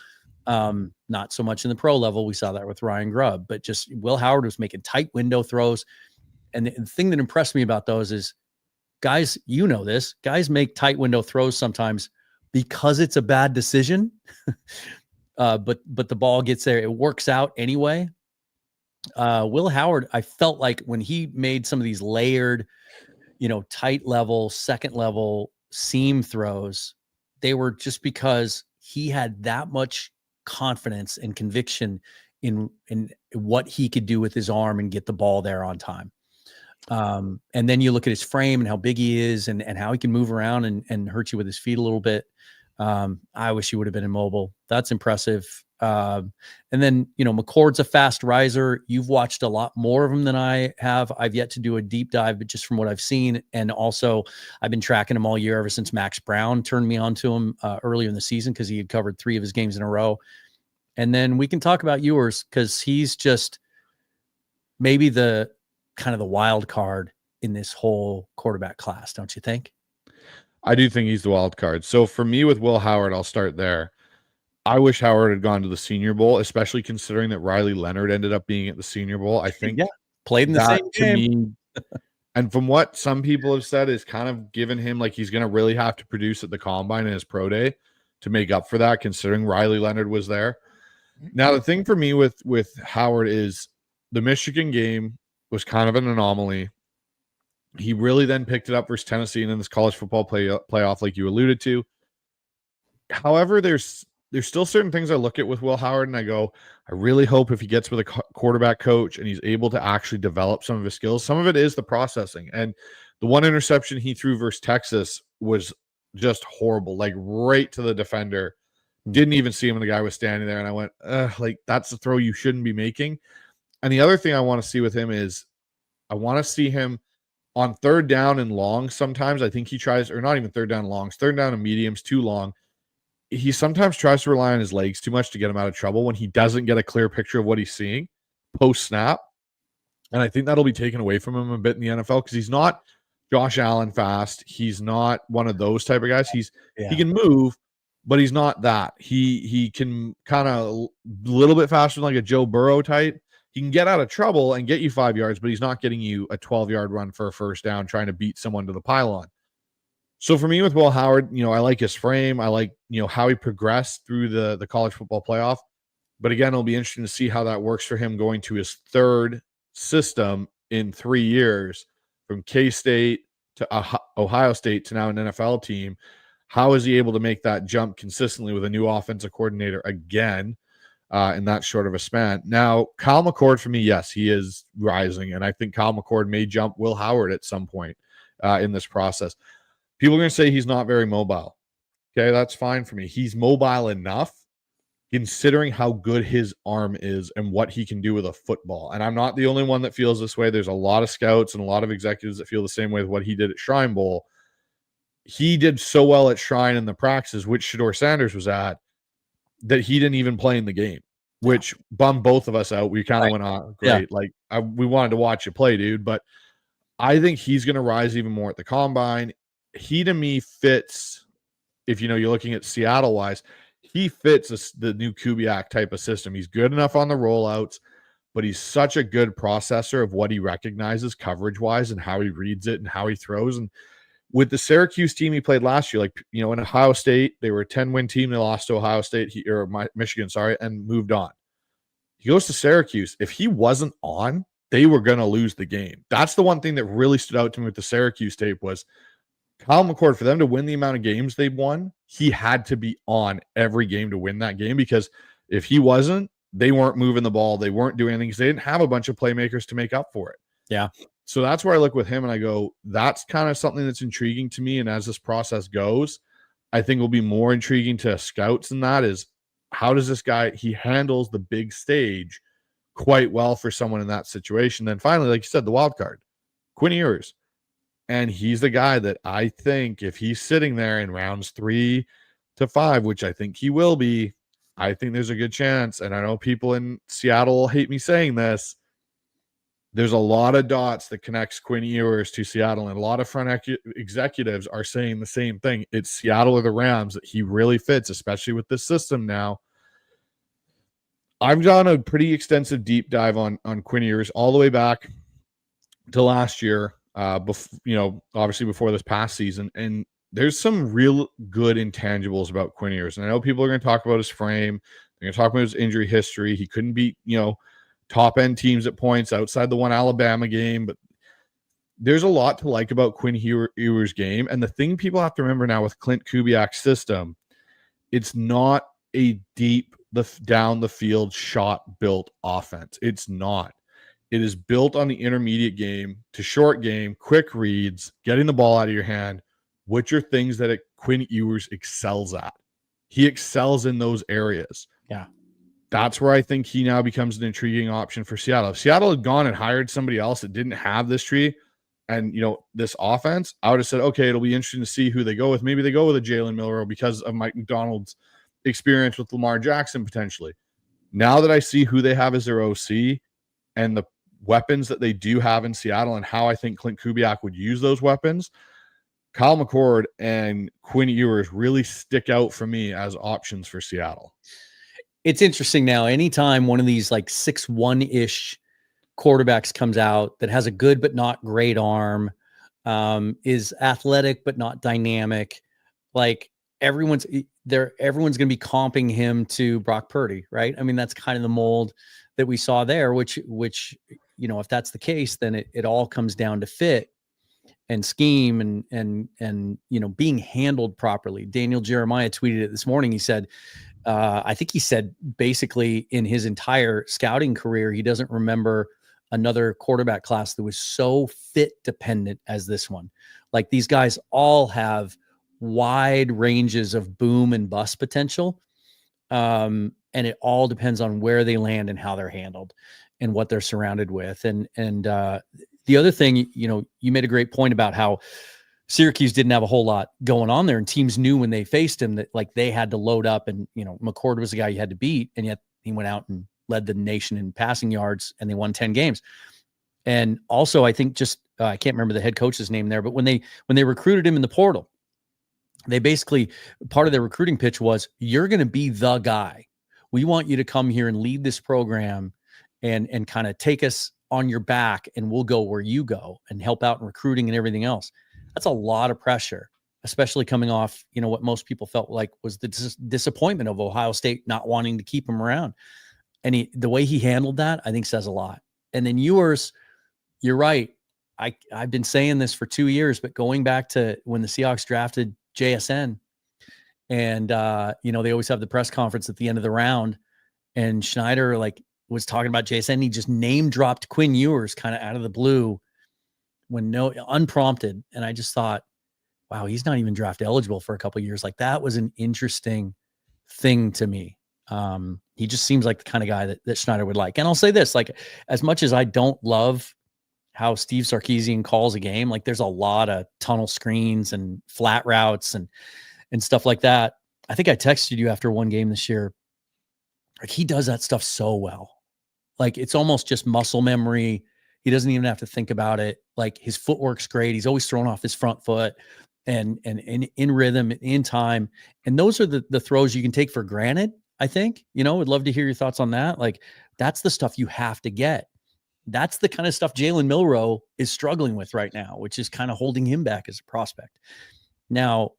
Not so much in the pro level. We saw that with Ryan Grubb, but just Will Howard was making tight window throws. And the thing that impressed me about those is guys, you know this, guys make tight window throws sometimes because it's a bad decision. But the ball gets there. It works out anyway. Will Howard, I felt like when he made some of these layered, you know, tight level, second level seam throws, they were just because he had that much confidence and conviction in what he could do with his arm and get the ball there on time. And then you look at his frame and how big he is and how he can move around and hurt you with his feet a little bit. I wish he would have been immobile. That's impressive. And then, you know, McCord's a fast riser. You've watched a lot more of him than I have. I've yet to do a deep dive, but just from what I've seen. And also I've been tracking him all year ever since Max Brown turned me on to him earlier in the season because he had covered 3 of his games in a row. And then we can talk about Ewers because he's just maybe the kind of the wild card in this whole quarterback class, don't you think? I do think he's the wild card. So for me with Will Howard, I'll start there. I wish Howard had gone to the Senior Bowl, especially considering that Riley Leonard ended up being at the Senior Bowl. I think played in the same game. And from what some people have said, is kind of given him like he's going to really have to produce at the combine and his pro day to make up for that, considering Riley Leonard was there. Now, the thing for me with Howard is the Michigan game was kind of an anomaly. He really then picked it up versus Tennessee and in this college football playoff, like you alluded to. However, there's still certain things I look at with Will Howard and I go, I really hope if he gets with a quarterback coach and he's able to actually develop some of his skills. Some of it is the processing. And the one interception he threw versus Texas was just horrible, like right to the defender. Didn't even see him when the guy was standing there. And I went, like, that's the throw you shouldn't be making. And the other thing I want to see with him is I want to see him on third down and long. Sometimes I think he tries, or not even third down and longs, third down and mediums too long. He sometimes tries to rely on his legs too much to get him out of trouble when he doesn't get a clear picture of what he's seeing post snap. And I think that'll be taken away from him a bit in the NFL because he's not Josh Allen fast. He's not one of those type of guys. He Yeah. can move, but he's not that. He can kind of a little bit faster than like a Joe Burrow type. He can get out of trouble and get you 5 yards, but he's not getting you a 12-yard run for a first down trying to beat someone to the pylon. So for me with Will Howard, I like his frame. I like, how he progressed through the college football playoff. But again, it'll be interesting to see how that works for him going to his third system in 3 years, from K-State to Ohio State to now an NFL team. How is he able to make that jump consistently with a new offensive coordinator again in that short of a span? Now, Kyle McCord, for me, yes, he is rising. And I think Kyle McCord may jump Will Howard at some point in this process. People are going to say he's not very mobile. Okay, that's fine for me. He's mobile enough considering how good his arm is and what he can do with a football. And I'm not the only one that feels this way. There's a lot of scouts and a lot of executives that feel the same way with what he did at Shrine Bowl. He did so well at Shrine in the practices, which Shedeur Sanders was at, that he didn't even play in the game, which bummed both of us out. We kind of went on great. Yeah. We wanted to watch you play, dude. But I think he's going to rise even more at the combine. He, to me, fits, if you're looking at Seattle-wise, he fits the new Kubiak type of system. He's good enough on the rollouts, but he's such a good processor of what he recognizes coverage-wise and how he reads it and how he throws. And with the Syracuse team he played last year, in Ohio State, they were a 10-win team. They lost to Ohio State, Michigan, and moved on. He goes to Syracuse. If he wasn't on, they were going to lose the game. That's the one thing that really stood out to me with the Syracuse tape was Kyle McCord, for them to win the amount of games they've won, he had to be on every game to win that game, because if he wasn't, they weren't moving the ball. They weren't doing anything because they didn't have a bunch of playmakers to make up for it. Yeah. So that's where I look with him and I go, that's kind of something that's intriguing to me. And as this process goes, I think will be more intriguing to scouts than that is how does this guy, he handles the big stage quite well for someone in that situation. Then finally, like you said, the wild card, Quinn Ewers. And he's the guy that I think if he's sitting there in rounds 3 to 5, which I think he will be, I think there's a good chance. And I know people in Seattle hate me saying this. There's a lot of dots that connects Quinn Ewers to Seattle, and a lot of front executives are saying the same thing. It's Seattle or the Rams that he really fits, especially with this system now. I've done a pretty extensive deep dive on Quinn Ewers all the way back to last year. Obviously before this past season, and there's some real good intangibles about Quinn Ewers. And I know people are going to talk about his frame. They're going to talk about his injury history. He couldn't beat, top end teams at points outside the one Alabama game, but there's a lot to like about Quinn Ewers' game. And the thing people have to remember now with Clint Kubiak's system, it's not a deep down the field shot built offense. It's not. It is built on the intermediate game to short game, quick reads, getting the ball out of your hand, which are things that Quinn Ewers excels at. He excels in those areas. Yeah. That's where I think he now becomes an intriguing option for Seattle. If Seattle had gone and hired somebody else that didn't have this tree and, this offense, I would have said, okay, it'll be interesting to see who they go with. Maybe they go with a Jalen Milroe because of Mike McDonald's experience with Lamar Jackson potentially. Now that I see who they have as their OC and the weapons that they do have in Seattle and how I think Clint Kubiak would use those weapons, Kyle McCord and Quinn Ewers really stick out for me as options for Seattle. It's interesting now. Anytime one of these 6'1" quarterbacks comes out that has a good but not great arm, is athletic but not dynamic, everyone's going to be comping him to Brock Purdy, right? I mean, that's kind of the mold that we saw there, which if that's the case, then it all comes down to fit and scheme and being handled properly. Daniel Jeremiah tweeted it this morning. He said, I think he said basically in his entire scouting career, he doesn't remember another quarterback class that was so fit dependent as this one. These guys all have wide ranges of boom and bust potential. And it all depends on where they land and how they're handled and what they're surrounded with. And the other thing, you made a great point about how Syracuse didn't have a whole lot going on there, and teams knew when they faced him that they had to load up, and McCord was the guy you had to beat, and yet he went out and led the nation in passing yards, and they won 10 games. And also, I think I can't remember the head coach's name there, but when they recruited him in the portal, they basically, part of their recruiting pitch was, you're going to be the guy. We want you to come here and lead this program and kind of take us on your back, and we'll go where you go and help out in recruiting and everything else. That's a lot of pressure, especially coming off, what most people felt like was the disappointment of Ohio State not wanting to keep him around. And the way he handled that, I think says a lot. And then Ewers, you're right. I've been saying this for 2 years, but going back to when the Seahawks drafted JSN, and they always have the press conference at the end of the round, and Schneider was talking about JSN. He just name dropped Quinn Ewers kind of out of the blue unprompted. And I just thought, wow, he's not even draft eligible for a couple of years. That was an interesting thing to me. He just seems like the kind of guy that Schneider would like. And I'll say this, as much as I don't love how Steve Sarkisian calls a game, there's a lot of tunnel screens and flat routes and stuff like that. I think I texted you after one game this year. He does that stuff so well. It's almost just muscle memory. He doesn't even have to think about it. His footwork's great. He's always throwing off his front foot and in rhythm, in time. And those are the throws you can take for granted, I think. Would love to hear your thoughts on that. That's the stuff you have to get. That's the kind of stuff Jalen Milroe is struggling with right now, which is kind of holding him back as a prospect. Now,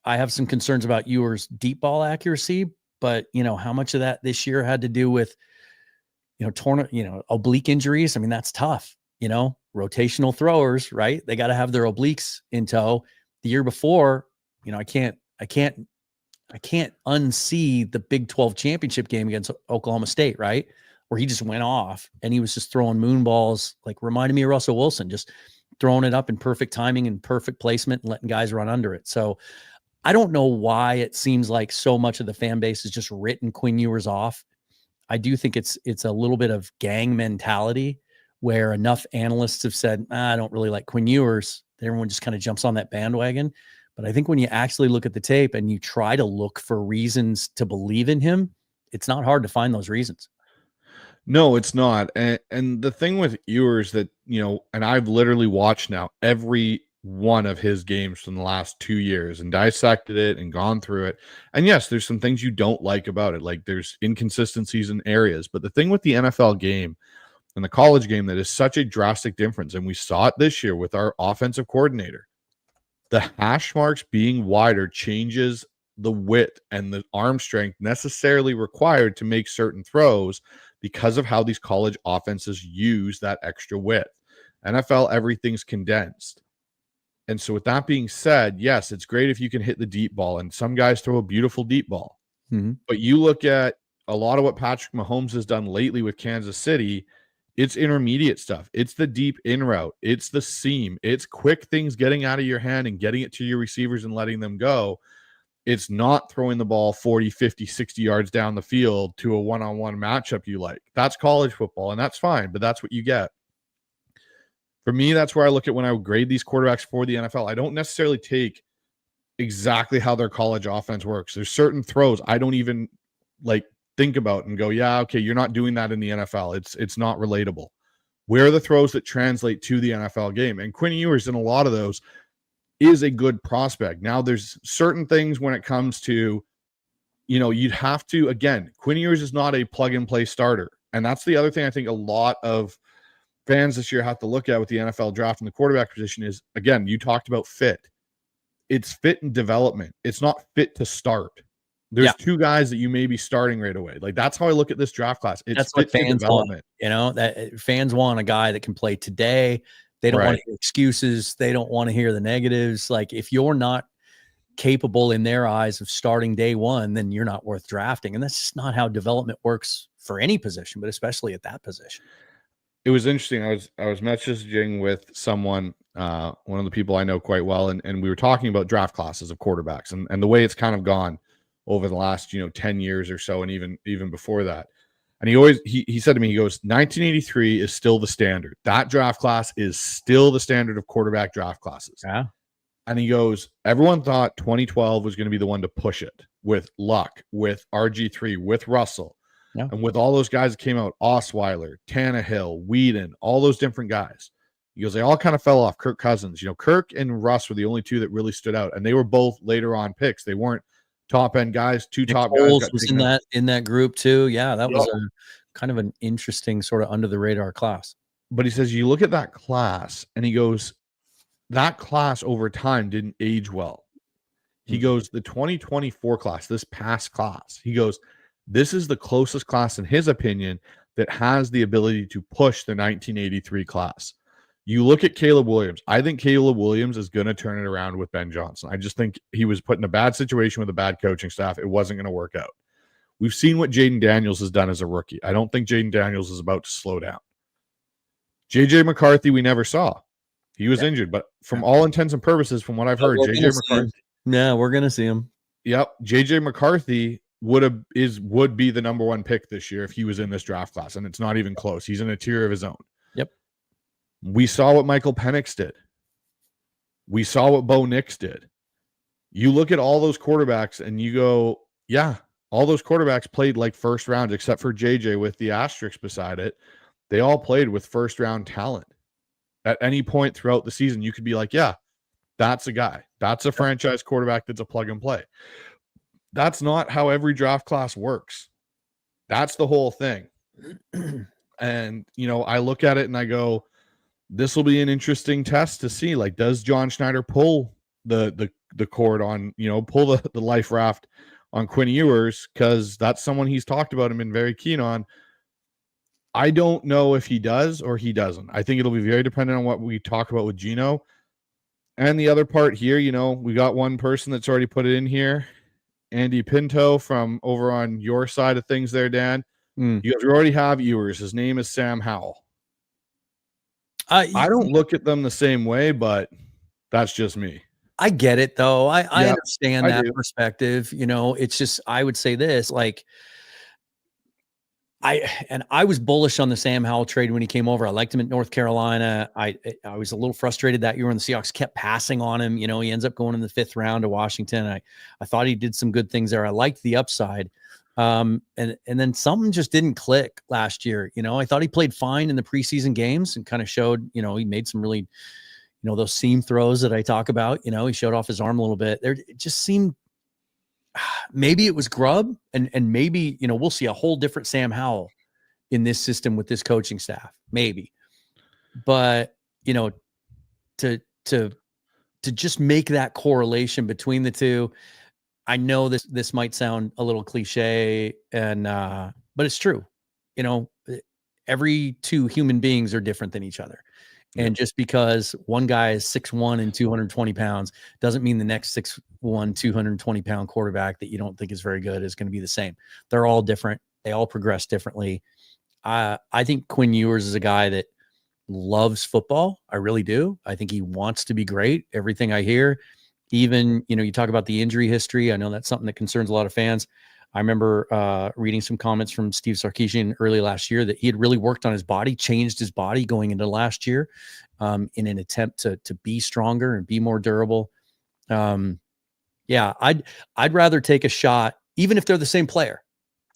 I have some concerns about Ewers' deep ball accuracy, but how much of that this year had to do with, torn, oblique injuries? I mean, that's tough, rotational throwers, right? They got to have their obliques in tow. The year before, I can't unsee the Big 12 championship game against Oklahoma State, right? Where he just went off and he was just throwing moon balls, reminded me of Russell Wilson, just throwing it up in perfect timing and perfect placement and letting guys run under it. So I don't know why it seems like so much of the fan base has just written Quinn Ewers off. I do think it's a little bit of gang mentality where enough analysts have said, I don't really like Quinn Ewers. Everyone just kind of jumps on that bandwagon. But I think when you actually look at the tape and you try to look for reasons to believe in him, it's not hard to find those reasons. No, it's not. And the thing with Ewers that, and I've literally watched now every one of his games from the last 2 years and dissected it and gone through it. And yes, there's some things you don't like about it. There's inconsistencies in areas. But the thing with the NFL game and the college game that is such a drastic difference, and we saw it this year with our offensive coordinator, the hash marks being wider changes the width and the arm strength necessarily required to make certain throws because of how these college offenses use that extra width. NFL, everything's condensed. And so with that being said, yes, it's great if you can hit the deep ball, and some guys throw a beautiful deep ball. Mm-hmm. But you look at a lot of what Patrick Mahomes has done lately with Kansas City, it's intermediate stuff. It's the deep in route. It's the seam. It's quick things getting out of your hand and getting it to your receivers and letting them go. It's not throwing the ball 40, 50, 60 yards down the field to a one-on-one matchup you like. That's college football, and that's fine, but that's what you get. For me, that's where I look at when I grade these quarterbacks for the NFL. I don't necessarily take exactly how their college offense works. There's certain throws I don't even think about and go, yeah, okay, you're not doing that in the NFL. It's not relatable. Where are the throws that translate to the NFL game? And Quinn Ewers in a lot of those is a good prospect. Now, there's certain things when it comes to, you'd have to, again, Quinn Ewers is not a plug-and-play starter. And that's the other thing I think a lot of fans this year have to look at with the NFL draft and the quarterback position is, again, you talked about fit. It's fit and development. It's not fit to start. There's two guys that you may be starting right away. That's how I look at this draft class. It's that's what fans want. That fans want a guy that can play today. They don't want to hear excuses. They don't want to hear the negatives. If you're not capable in their eyes of starting day one, then you're not worth drafting. And that's just not how development works for any position, but especially at that position. It was interesting. I was messaging with someone, one of the people I know quite well, and we were talking about draft classes of quarterbacks and the way it's kind of gone over the last 10 years or so, and even before that. And he said to me, he goes, 1983 is still the standard. That draft class is still the standard of quarterback draft classes. Yeah. And he goes, everyone thought 2012 was going to be the one to push it with Luck, with RG3, with Russell. Yeah. And with all those guys that came out, Osweiler, Tannehill, Whedon, all those different guys, he goes, they all kind of fell off. Kirk Cousins, Kirk and Russ were the only two that really stood out, and they were both later on picks. They weren't top end guys. Two top Foles guys was in that group too. Yeah, that was a kind of an interesting sort of under the radar class. But he says you look at that class, and he goes, that class over time didn't age well. He goes, the 2024 class, this past class, he goes, this is the closest class in his opinion that has the ability to push the 1983 class. You look at Caleb Williams. I think Caleb Williams is going to turn it around with Ben Johnson. I just think he was put in a bad situation with a bad coaching staff. It wasn't going to work out. We've seen what Jaden Daniels has done as a rookie. I don't think Jaden Daniels is about to slow down. JJ McCarthy, we never saw. He was injured, but from all intents and purposes, from what I've heard, JJ McCarthy. Yeah, we're going to see him. Yep. JJ McCarthy would be the number one pick this year if he was in this draft class, and it's not even close. He's in a tier of his own. Yep. We saw what Michael Penix did. We saw what Bo Nix did. You look at all those quarterbacks and you go, yeah, all those quarterbacks played like first round, except for JJ with the asterisk beside it. They all played with first round talent. At any point throughout the season, you could be like, yeah, that's a guy. That's a franchise quarterback that's a plug and play. That's not how every draft class works. That's the whole thing. And, I look at it and I go, this will be an interesting test to see. Like, does John Schneider pull the cord on, pull the life raft on Quinn Ewers? Because that's someone he's talked about and been very keen on. I don't know if he does or he doesn't. I think it'll be very dependent on what we talk about with Gino. And the other part here, we got one person that's already put it in here. Andy Pinto from over on your side of things there, Dan. You guys already have Ewers. His name is Sam Howell. I don't look at them the same way, but that's just me. I get it, though. I understand that perspective. It's just, I would say this, like, I was bullish on the Sam Howell trade when he came over. I liked him at North Carolina. I was a little frustrated that year when the Seahawks kept passing on him. He ends up going in the 5th round to Washington. I thought he did some good things there. I liked the upside. And then something just didn't click last year. I thought he played fine in the preseason games and kind of showed, he made some really, those seam throws that I talk about. He showed off his arm a little bit there. It just seemed, maybe it was grub, and maybe, we'll see a whole different Sam Howell in this system with this coaching staff, maybe. But, to just make that correlation between the two, I know this might sound a little cliche, and but it's true. Every two human beings are different than each other. And just because one guy is 6'1" and 220 pounds doesn't mean the next 6'1", 220-pound quarterback that you don't think is very good is going to be the same. They're all different. They all progress differently. I think Quinn Ewers is a guy that loves football. I really do. I think he wants to be great. Everything I hear, even, you talk about the injury history. I know that's something that concerns a lot of fans. I remember reading some comments from Steve Sarkisian early last year that he had really worked on his body, changed his body going into last year in an attempt to be stronger and be more durable. I'd rather take a shot, even if they're the same player.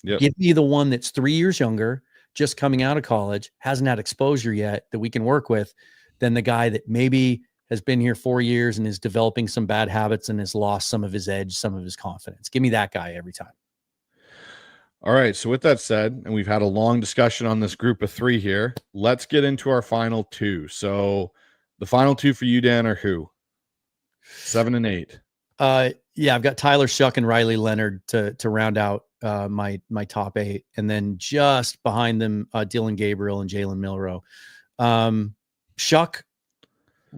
Yep. Give me the one that's 3 years younger, just coming out of college, hasn't had exposure yet that we can work with, than the guy that maybe has been here 4 years and is developing some bad habits and has lost some of his edge, some of his confidence. Give me that guy every time. All right. So with that said, and we've had a long discussion on this group of 3 here, let's get into our final 2. So the final 2 for you, Dan, are who? 7 and 8. I've got Tyler Shuck and Riley Leonard to round out my top 8. And then just behind them, Dylan Gabriel and Jalen Milroe. Shuck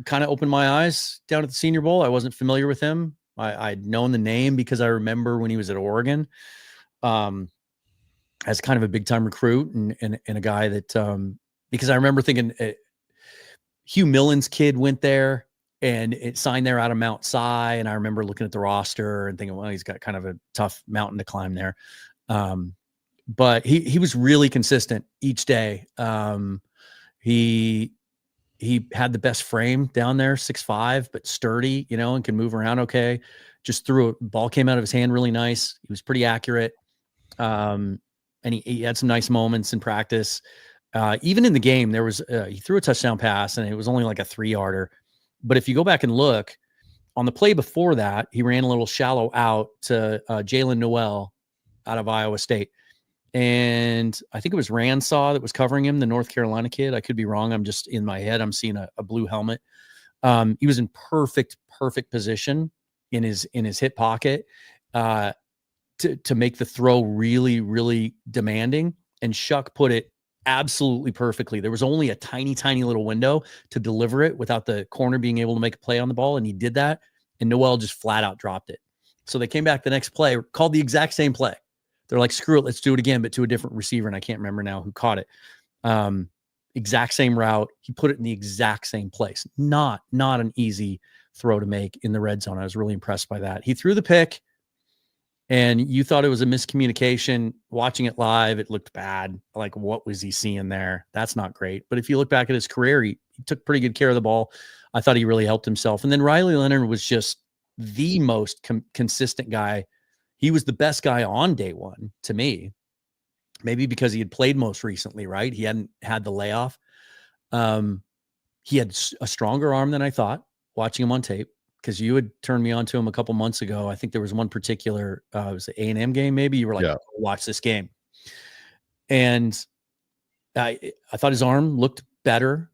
kind of opened my eyes down at the Senior Bowl. I wasn't familiar with him. I'd known the name because I remember when he was at Oregon. As kind of a big time recruit and a guy that, because I remember thinking Hugh Millen's kid went there and it signed there out of Mount Si. And I remember looking at the roster and thinking, well, he's got kind of a tough mountain to climb there. But he was really consistent each day. He had the best frame down there, 6'5", but sturdy, and can move around okay. Just threw a ball, came out of his hand really nice. He was pretty accurate. and he had some nice moments in practice. Even in the game, there was he threw a touchdown pass, and it was only like a 3-yarder. But if you go back and look on the play before that, he ran a little shallow out to Jalen Noel out of Iowa State. And I think it was Ransaw that was covering him, the North Carolina kid. I could be wrong. I'm just in my head. I'm seeing a blue helmet. He was in perfect position in his hip pocket to make the throw really, really demanding. And Shuck put it absolutely perfectly. There was only a tiny little window to deliver it without the corner being able to make a play on the ball. And he did that. And Noel just flat out dropped it. So they came back the next play, called the exact same play. They're like, screw it, let's do it again, but to a different receiver. And I can't remember now who caught it. Exact same route. He put it in the exact same place. Not an easy throw to make in the red zone. I was really impressed by that. He threw the pick, and you thought it was a miscommunication. Watching it live, it looked bad. Like, what was he seeing there? That's not great. But if you look back at his career, he took pretty good care of the ball. I thought he really helped himself. And then Riley Leonard was just the most consistent guy. He was the best guy on day one to me, maybe because he had played most recently, right? He hadn't had the layoff. He had a stronger arm than I thought watching him on tape, because you had turned me on to him a couple months ago. I think there was one particular, it was the A&M game. Maybe you were like, watch this game. And I thought his arm looked better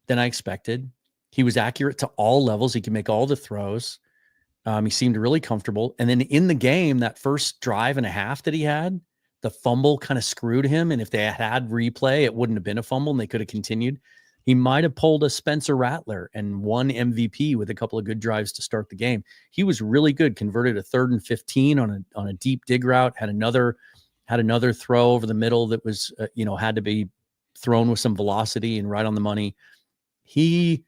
than I expected. He was accurate to all levels. He could make all the throws. He seemed really comfortable. And then in the game, that first drive and a half that he had, the fumble kind of screwed him. And if they had replay, it wouldn't have been a fumble and they could have continued. He might have pulled a Spencer Rattler and won MVP with a couple of good drives to start the game. He was really good. Converted a 3rd and 15 on a deep dig route. Had another throw over the middle that was had to be thrown with some velocity and right on the money. He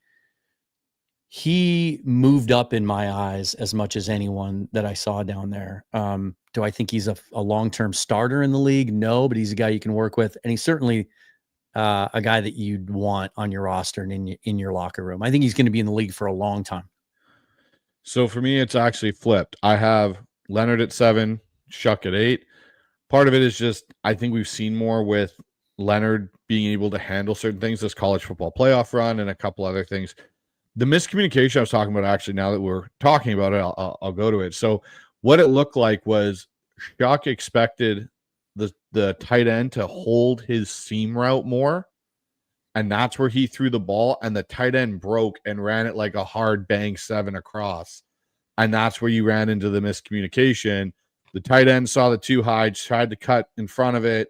moved up in my eyes as much as anyone that I saw down there. Do I think he's a long-term starter in the league? No, but he's a guy you can work with. And he's certainly a guy that you'd want on your roster and in your locker room. I think he's going to be in the league for a long time. So for me, it's actually flipped. I have Leonard at 7, Shuck at 8. Part of it is just, I think we've seen more with Leonard being able to handle certain things, this college football playoff run and a couple other things. The miscommunication I was talking about, actually, now that we're talking about it, I'll go to it. So what it looked like was Shuck expected the tight end to hold his seam route more, and that's where he threw the ball, and the tight end broke and ran it like a hard bang 7 across, and that's where you ran into the miscommunication. The tight end saw the too high, tried to cut in front of it.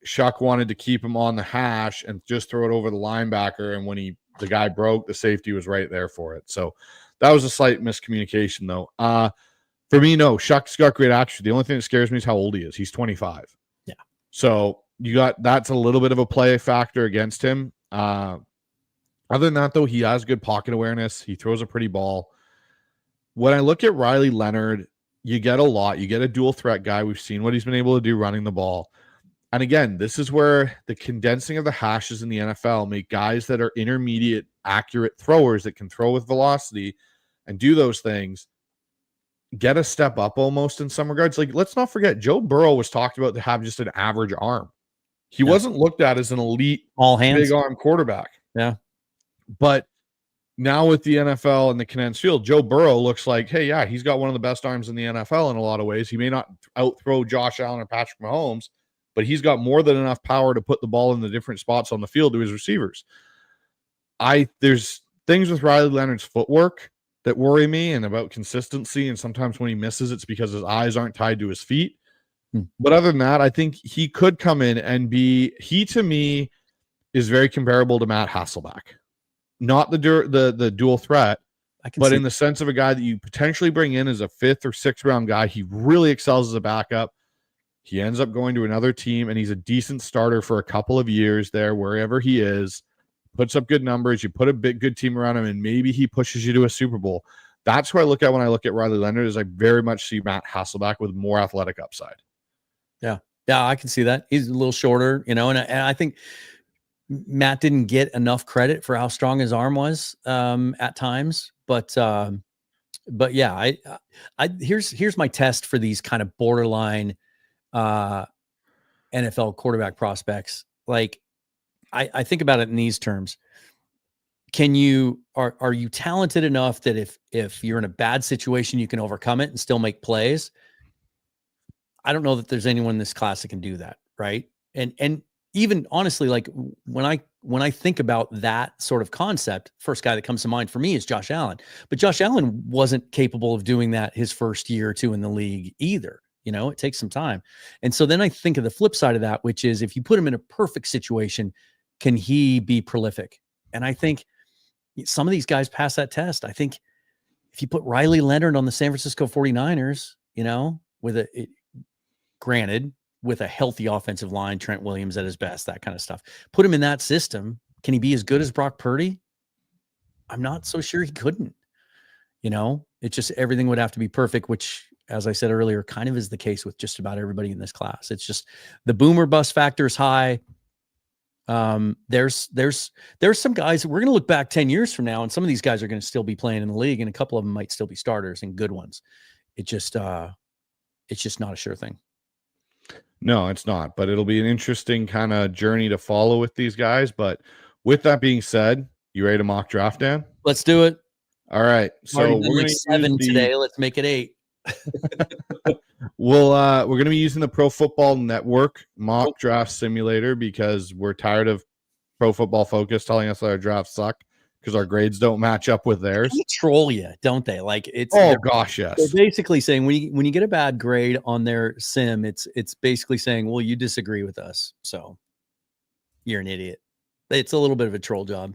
Shuck wanted to keep him on the hash and just throw it over the linebacker, and when the guy broke, the safety was right there for it. So that was a slight miscommunication, though. For me, no, Shuck's got great attributes. The only thing that scares me is how old he is. He's 25. Yeah. So that's a little bit of a play factor against him. Other than that, though, he has good pocket awareness. He throws a pretty ball. When I look at Riley Leonard, you get a lot. You get a dual threat guy. We've seen what he's been able to do running the ball. And again, this is where the condensing of the hashes in the NFL make guys that are intermediate, accurate throwers that can throw with velocity and do those things get a step up almost in some regards. Like, let's not forget, Joe Burrow was talked about to have just an average arm. He wasn't looked at as an elite, all hands, big arm quarterback. Yeah. But now with the NFL and the condensed field, Joe Burrow looks like, hey, yeah, he's got one of the best arms in the NFL in a lot of ways. He may not outthrow Josh Allen or Patrick Mahomes, but he's got more than enough power to put the ball in the different spots on the field to his receivers. There's things with Riley Leonard's footwork that worry me, and about consistency. And sometimes when he misses, it's because his eyes aren't tied to his feet. But other than that, I think he could come in and he to me is very comparable to Matt Hasselbeck. Not the dual threat, but in the sense of a guy that you potentially bring in as a 5th or 6th round guy. He really excels as a backup. He ends up going to another team, and he's a decent starter for a couple of years there, wherever he is. Puts up good numbers. You put a good team around him, and maybe he pushes you to a Super Bowl. That's who I look at when I look at Riley Leonard, is I very much see Matt Hasselbeck with more athletic upside. Yeah, I can see that. He's a little shorter, and I think Matt didn't get enough credit for how strong his arm was at times. But yeah, here's my test for these kind of borderline NFL quarterback prospects. Like, I think about it in these terms. Are you talented enough that if you're in a bad situation, you can overcome it and still make plays? I don't know that there's anyone in this class that can do that. Right. And even honestly, like when I think about that sort of concept, first guy that comes to mind for me is Josh Allen, but Josh Allen wasn't capable of doing that his first year or two in the league either. You know, it takes some time. And so then I think of the flip side of that, which is if you put him in a perfect situation, can he be prolific? And I think some of these guys pass that test. I think if you put Riley Leonard on the San Francisco 49ers, you know, granted, with a healthy offensive line, Trent Williams at his best, that kind of stuff, put him in that system. Can he be as good as Brock Purdy? I'm not so sure he couldn't. You know, it just, everything would have to be perfect, which, as I said earlier, kind of is the case with just about everybody in this class. It's just the boomer bust factor is high. There's some guys we're going to look back 10 years from now, and some of these guys are going to still be playing in the league, and a couple of them might still be starters and good ones. It's just not a sure thing. No, it's not, but it'll be an interesting kind of journey to follow with these guys. But with that being said, you ready to mock draft, Dan? Let's do it. All right. So we're going to 7 today. Let's make it 8. We're going to be using the Pro Football Network mock draft simulator because we're tired of Pro Football Focus telling us that our drafts suck because our grades don't match up with theirs. They troll you, don't they? Like it's gosh, yes. They're basically saying when you get a bad grade on their sim, it's basically saying, well, you disagree with us, so you're an idiot. It's a little bit of a troll job.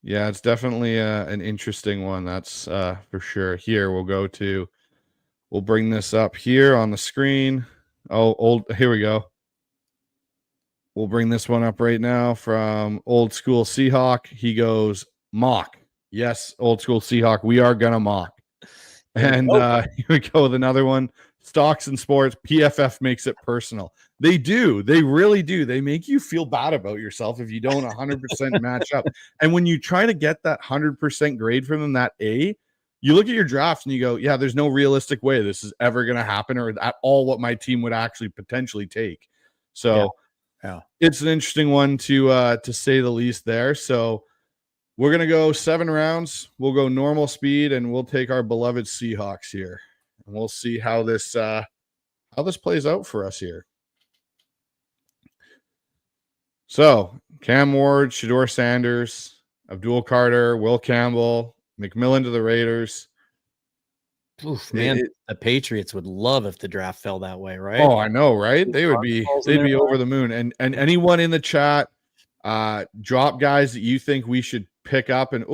Yeah, it's definitely an interesting one. That's for sure. Here we'll bring this up here on the screen. Here we go. We'll bring this one up right now from Old School Seahawk. He goes, mock. Yes, Old School Seahawk, we are going to mock. And here we go with another one. Stocks and sports, PFF makes it personal. They do. They really do. They make you feel bad about yourself if you don't 100% match up. And when you try to get that 100% grade from them, that A, you look at your drafts and you go, yeah, there's no realistic way this is ever going to happen or at all what my team would actually potentially take. So yeah. It's an interesting one to say the least there. So we're going to go 7 rounds. We'll go normal speed and we'll take our beloved Seahawks here. And we'll see how this plays out for us here. So Cam Ward, Shedeur Sanders, Abdul Carter, Will Campbell, McMillan to the Raiders. Oof, man, the Patriots would love if the draft fell that way, right? Oh, I know, right? They'd be over the moon. And anyone in the chat, drop guys that you think we should pick up. And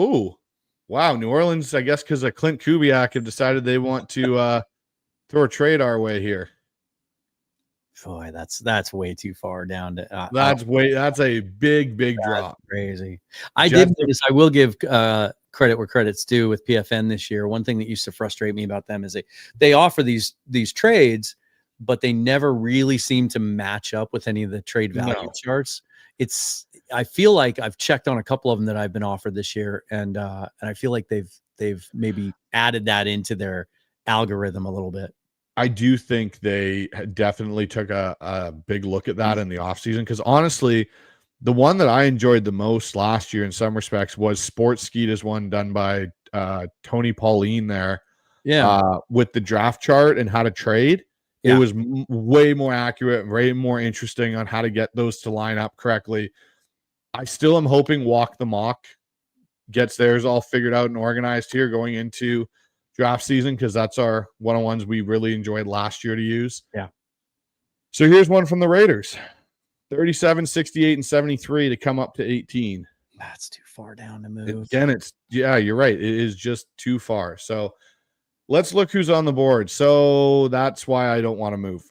wow, New Orleans, I guess because of Clint Kubiak have decided they want to throw a trade our way here. Boy, that's way too far down to that's a big drop. Crazy. I did notice, I will give credit where credit's due with PFN this year. One thing that used to frustrate me about them is they offer these trades, but they never really seem to match up with any of the trade value charts. I feel like I've checked on a couple of them that I've been offered this year, and I feel like they've maybe added that into their algorithm a little bit. I do think they definitely took a big look at that in the offseason because honestly, the one that I enjoyed the most last year in some respects was Sports Skeeta's one done by Tony Pauline there. Yeah. With the draft chart and how to trade. Yeah. It was way more accurate, way more interesting on how to get those to line up correctly. I still am hoping Walk the Mock gets theirs all figured out and organized here going into draft season because that's our one-on-ones we really enjoyed last year to use. Yeah. So here's one from the Raiders. 37, 68, and 73 to come up to 18. That's too far down to move. Again, you're right. It is just too far. So let's look who's on the board. So that's why I don't want to move.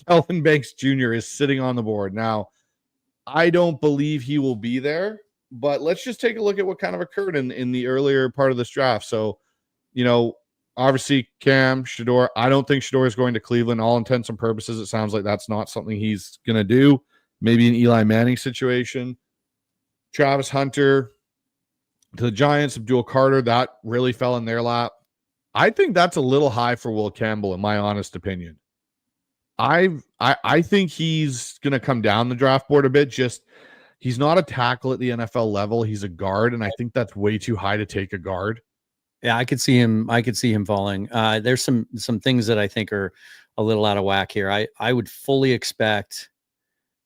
Kelvin Banks Jr. is sitting on the board. Now, I don't believe he will be there, but let's just take a look at what kind of occurred in the earlier part of this draft. So, obviously Cam, Shedeur. I don't think Shedeur is going to Cleveland. All intents and purposes, it sounds like that's not something he's going to do. Maybe an Eli Manning situation. Travis Hunter to the Giants, Abdul Carter, that really fell in their lap. I think that's a little high for Will Campbell, in my honest opinion. I think he's going to come down the draft board a bit. Just he's not a tackle at the NFL level. He's a guard, and I think that's way too high to take a guard. Yeah, I could see him falling. There's some things that I think are a little out of whack here. I would fully expect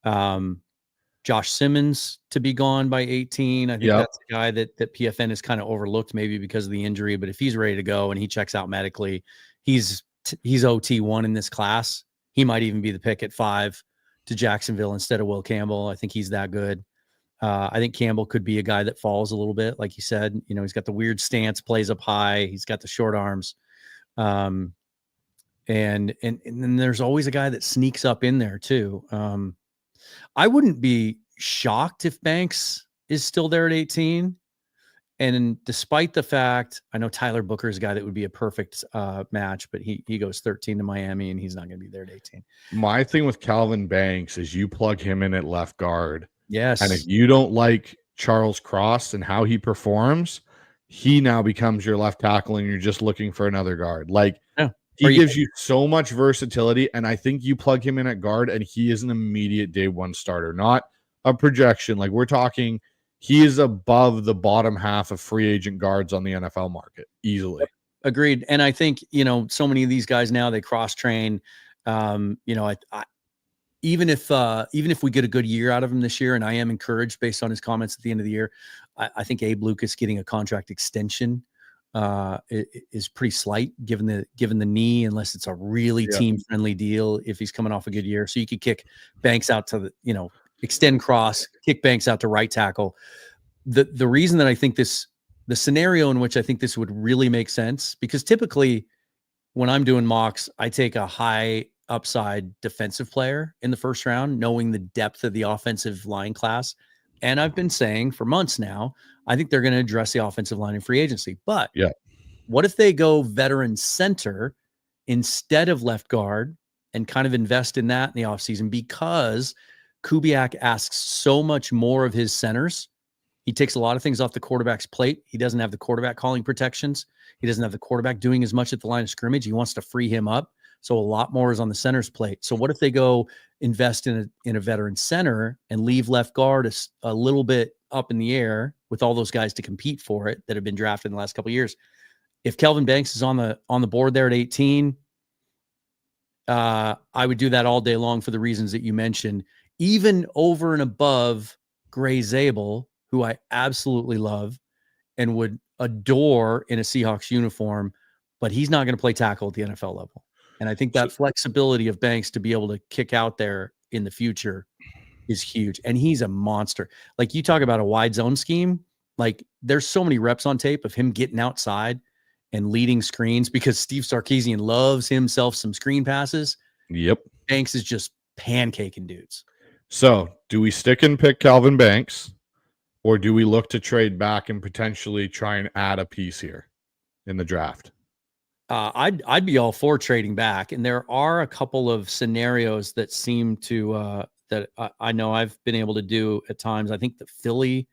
Josh Simmons to be gone by 18. I think that's a guy that PFN has kind of overlooked maybe because of the injury, but if he's ready to go and he checks out medically, he's OT1 in this class. He might even be the pick at 5 to Jacksonville instead of Will Campbell. I think he's that good. I think Campbell could be a guy that falls a little bit, like you said. You know, he's got the weird stance, plays up high. He's got the short arms. And then there's always a guy that sneaks up in there too. I wouldn't be shocked if Banks is still there at 18. And despite the fact, I know Tyler Booker is a guy that would be a perfect match, but he goes 13 to Miami and he's not going to be there at 18. My thing with Calvin Banks is you plug him in at left guard. Yes. And if you don't like Charles Cross and how he performs, he now becomes your left tackle and you're just looking for another guard. Like he gives you so much versatility, and I think you plug him in at guard and he is an immediate day one starter, not a projection. Like we're talking, he is above the bottom half of free agent guards on the NFL market easily. Agreed. And I think, so many of these guys now, they cross train. Even if we get a good year out of him this year, and I am encouraged based on his comments at the end of the year, I think Abe Lucas getting a contract extension is pretty slight given the knee, unless it's a really team friendly deal. If he's coming off a good year, so you could kick Banks out to extend Cross, kick Banks out to right tackle. The reason that I think the scenario in which I think this would really make sense, because typically when I'm doing mocks, I take a high upside defensive player in the first round, knowing the depth of the offensive line class. And I've been saying for months now, I think they're going to address the offensive line in free agency. But what if they go veteran center instead of left guard and kind of invest in that in the offseason? Because Kubiak asks so much more of his centers. He takes a lot of things off the quarterback's plate. He doesn't have the quarterback calling protections. He doesn't have the quarterback doing as much at the line of scrimmage. He wants to free him up. So a lot more is on the center's plate. So what if they go invest in a veteran center and leave left guard a little bit up in the air with all those guys to compete for it that have been drafted in the last couple of years? If Kelvin Banks is on the board there at 18, I would do that all day long for the reasons that you mentioned, even over and above Gray Zabel, who I absolutely love and would adore in a Seahawks uniform, but he's not going to play tackle at the NFL level. And I think that flexibility of Banks to be able to kick out there in the future is huge. And he's a monster. Like you talk about a wide zone scheme, like there's so many reps on tape of him getting outside and leading screens because Steve Sarkisian loves himself some screen passes. Yep. Banks is just pancaking dudes. So do we stick and pick Calvin Banks, or do we look to trade back and potentially try and add a piece here in the draft? I'd be all for trading back, and there are a couple of scenarios that seem to that I know I've been able to do at times. I think the Philly,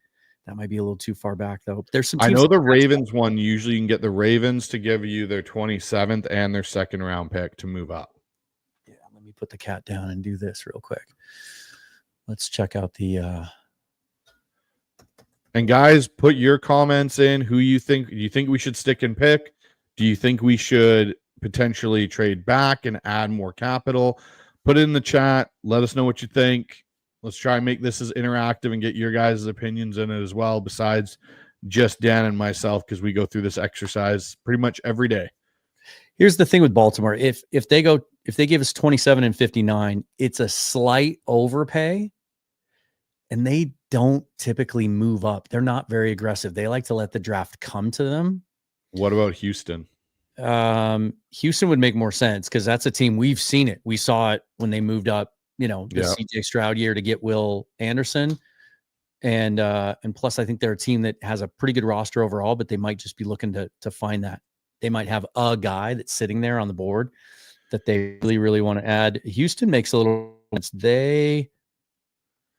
that might be a little too far back though. There's some. I know the Ravens one. Usually, you can get the Ravens to give you their 27th and their second round pick to move up. Yeah, let me put the cat down and do this real quick. Let's check out the. And guys, put your comments in. Who you think? Do you think we should stick and pick? Do you think we should potentially trade back and add more capital? Put it in the chat. Let us know what you think. Let's try and make this as interactive and get your guys' opinions in it as well, besides just Dan and myself, because we go through this exercise pretty much every day. Here's the thing with Baltimore. If they give us 27 and 59, it's a slight overpay, and they don't typically move up. They're not very aggressive. They like to let the draft come to them. What about Houston? Houston would make more sense because that's a team we've seen it. We saw it when they moved up, the CJ Stroud year to get Will Anderson. And plus I think they're a team that has a pretty good roster overall, but they might just be looking to find that. They might have a guy that's sitting there on the board that they really, really want to add. Houston makes a little sense.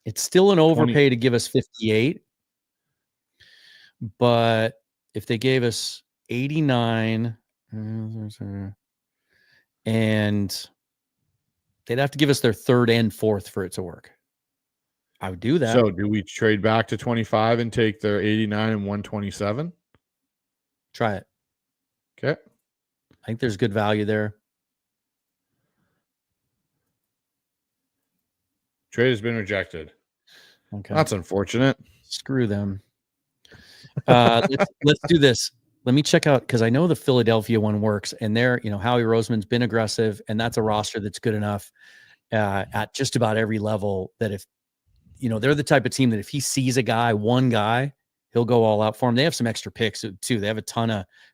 It's still an overpay to give us 58, but if they gave us 89 and they'd have to give us their third and fourth for it to work. I would do that. So do we trade back to 25 and take their 89 and 127? Try it. Okay. I think there's good value there. Trade has been rejected. Okay. That's unfortunate. Screw them. Let's do this. Let me check out, because I know the Philadelphia one works, and there, Howie Roseman's been aggressive, and that's a roster that's good enough at just about every level that if, they're the type of team that if he sees one guy, he'll go all out for him. They have some extra picks too. They have they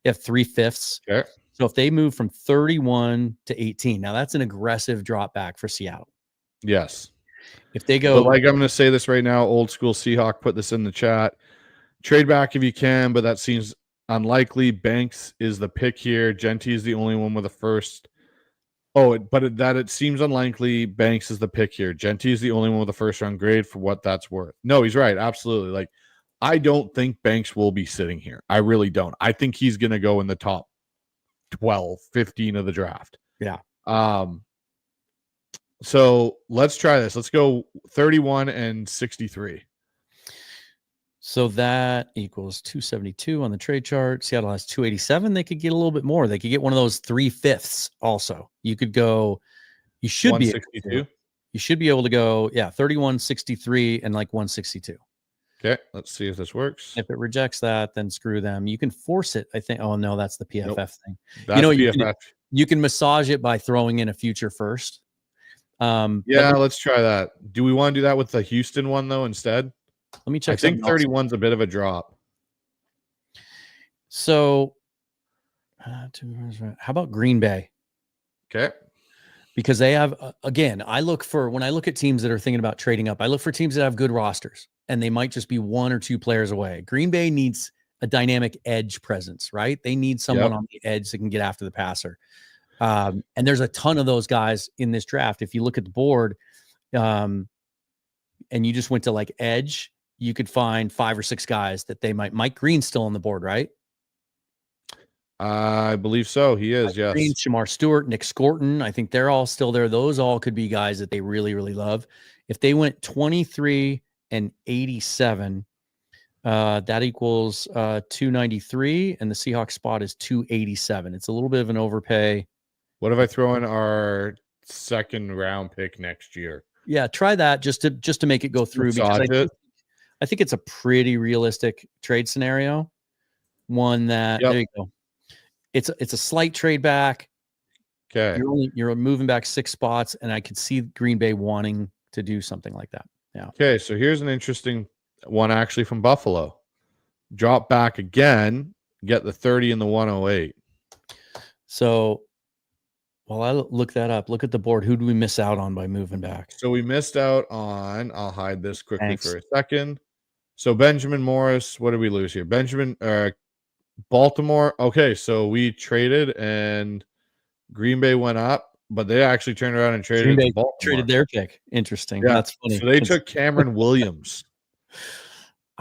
have 3/5. Okay. So if they move from 31 to 18, now that's an aggressive drop back for Seattle. Yes. If they go, but I'm going to say this right now, old school Seahawk, put this in the chat. Trade back if you can, but that seems unlikely. Banks is the pick here. Genty is the only one with a first. It seems unlikely. Banks is the pick here. Genty is the only one with a first round grade for what that's worth. No, he's right. Absolutely. Like, I don't think Banks will be sitting here. I really don't. I think he's going to go in the top 12, 15 of the draft. Yeah. So let's try this. Let's go 31 and 63. So that equals 272 on the trade chart. Seattle has 287. They could get a little bit more. They could get one of those 3/5 also. You could go, you should be 162. You should be able to go, 31, 63, and like 162. Okay, let's see if this works. If it rejects that, then screw them. You can force it, I think. Oh, no, that's the PFF thing. That's PFF. You can massage it by throwing in a future first. Let's try that. Do we want to do that with the Houston one, though, instead? Let me check. I think 31's a bit of a drop. So, how about Green Bay? Okay. Because they have, when I look at teams that are thinking about trading up, I look for teams that have good rosters, and they might just be one or two players away. Green Bay needs a dynamic edge presence, right? They need someone on the edge that can get after the passer. And there's a ton of those guys in this draft. If you look at the board, and you just went to like edge, you could find 5 or 6 guys that they might. Mike Green's still on the board, right? I believe so. He is, Mike yes. Green, Shamar Stewart, Nick Scorton. I think they're all still there. Those all could be guys that they really, really love. If they went 23 and 87, that equals 293, and the Seahawks spot is 287. It's a little bit of an overpay. What if I throw in our second round pick next year? Yeah, try that just to make it go through, because I think it's a pretty realistic trade scenario. One that there you go. It's a slight trade back. Okay. You're moving back 6 spots, and I could see Green Bay wanting to do something like that. Yeah. Okay, so here's an interesting one actually from Buffalo. Drop back again, get the 30 and the 108. So while I look that up, look at the board. Who do we miss out on by moving back? So we missed out on, I'll hide this quickly for a second. So Benjamin Morris, what did we lose here? Baltimore. Okay, so we traded and Green Bay went up, but they actually turned around and traded Green Bay Baltimore. Traded their pick. Interesting. Yeah, that's funny. So they took Cameron Williams.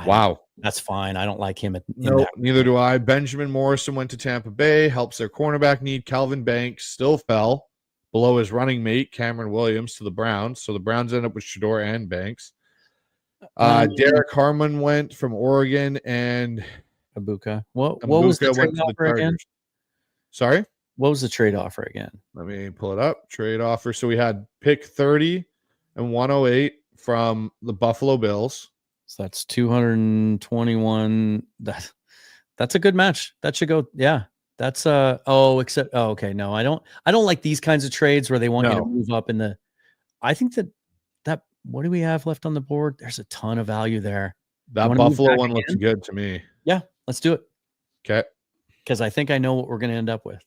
Wow. That's fine. I don't like him. No, neither do I. Benjamin Morrison went to Tampa Bay, helps their cornerback need. Calvin Banks still fell below his running mate, Cameron Williams, to the Browns. So the Browns ended up with Shador and Banks. Derek Harmon went from Oregon, and Abuka. What was the trade offer again? Sorry? What was the trade offer again? Let me pull it up. Trade offer. So we had pick 30 and 108 from the Buffalo Bills. So that's 221. That's a good match. That should go. Yeah. That's okay. No, I don't like these kinds of trades where they want you to move up in the. I think that what do we have left on the board? There's a ton of value there. That Buffalo one looks good to me. Yeah, let's do it. Okay. Because I think I know what we're going to end up with.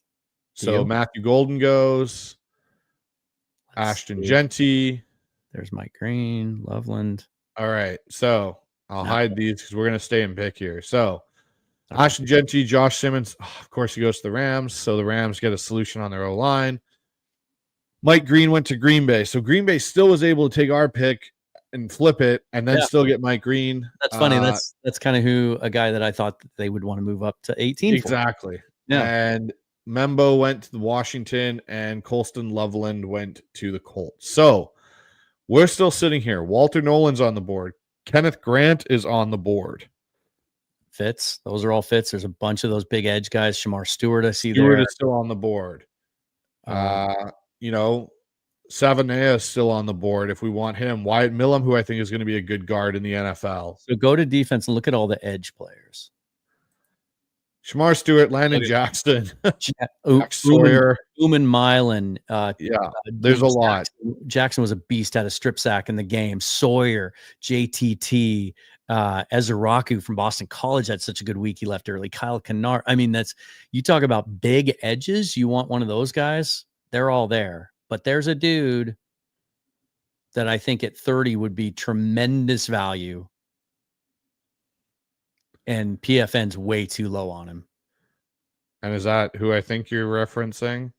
So Matthew Golden goes. Ashton Genty. There's Mike Green, Loveland. All right. So I'll hide these because we're going to stay in pick here. So Ashton Genty, Josh Simmons. Of course, he goes to the Rams. So the Rams get a solution on their O-line. Mike Green went to Green Bay. So Green Bay still was able to take our pick and flip it and then still get Mike Green. That's funny. That's kind of a guy that I thought that they would want to move up to 18. Exactly. Yeah. And Membo went to the Washington, and Colston Loveland went to the Colts. So we're still sitting here. Walter Nolan's on the board. Kenneth Grant is on the board. Fits. Those are all fits. There's a bunch of those big edge guys. Shamar Stewart, I see Stewart there. is still on the board. Savanea is still on the board if we want him. Wyatt Millam, who I think is going to be a good guard in the NFL. So go to defense and look at all the edge players. Shamar Stewart, Landon Jackson, Sawyer, Uman Milan. There's a lot. Jackson was a beast, had a strip sack in the game. Sawyer, JTT, Ezraku from Boston College had such a good week. He left early. Kyle Kennard. I mean, you talk about big edges. You want one of those guys. They're all there. But there's a dude that I think at 30 would be tremendous value. And PFN's way too low on him. And is that who I think you're referencing?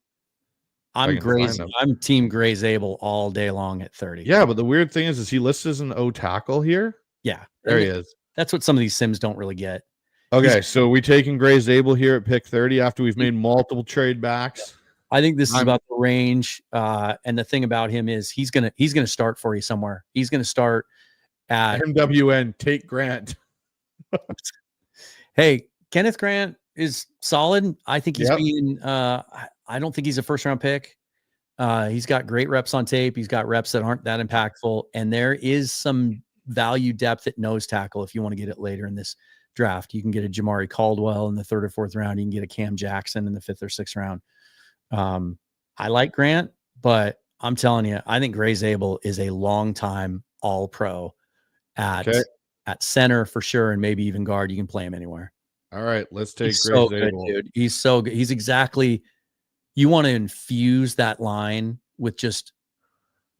I'm Team Gray Zabel all day long at 30. Yeah, but the weird thing is he listed as an O tackle here? Yeah. There he is. That's what some of these sims don't really get. Okay, so we taking Gray Zabel here at pick 30 after we've made multiple trade backs. I think this is about the range. And the thing about him is he's gonna start for you somewhere. He's gonna start at MWN, take Grant. Hey, Kenneth Grant is solid. I think he's being I don't think he's a first round pick. He's got great reps on tape. He's got reps that aren't that impactful. And there is some value depth at nose tackle if you want to get it later in this draft. You can get a Jamari Caldwell in the 3rd or 4th round. You can get a Cam Jackson in the 5th or 6th round. I like Grant, but I'm telling you, I think Gray Zabel is a long time all pro at center for sure. And maybe even guard. You can play him anywhere. All right. Let's take Gray Zabel. Dude. He's so good. He's exactly, you want to infuse that line with just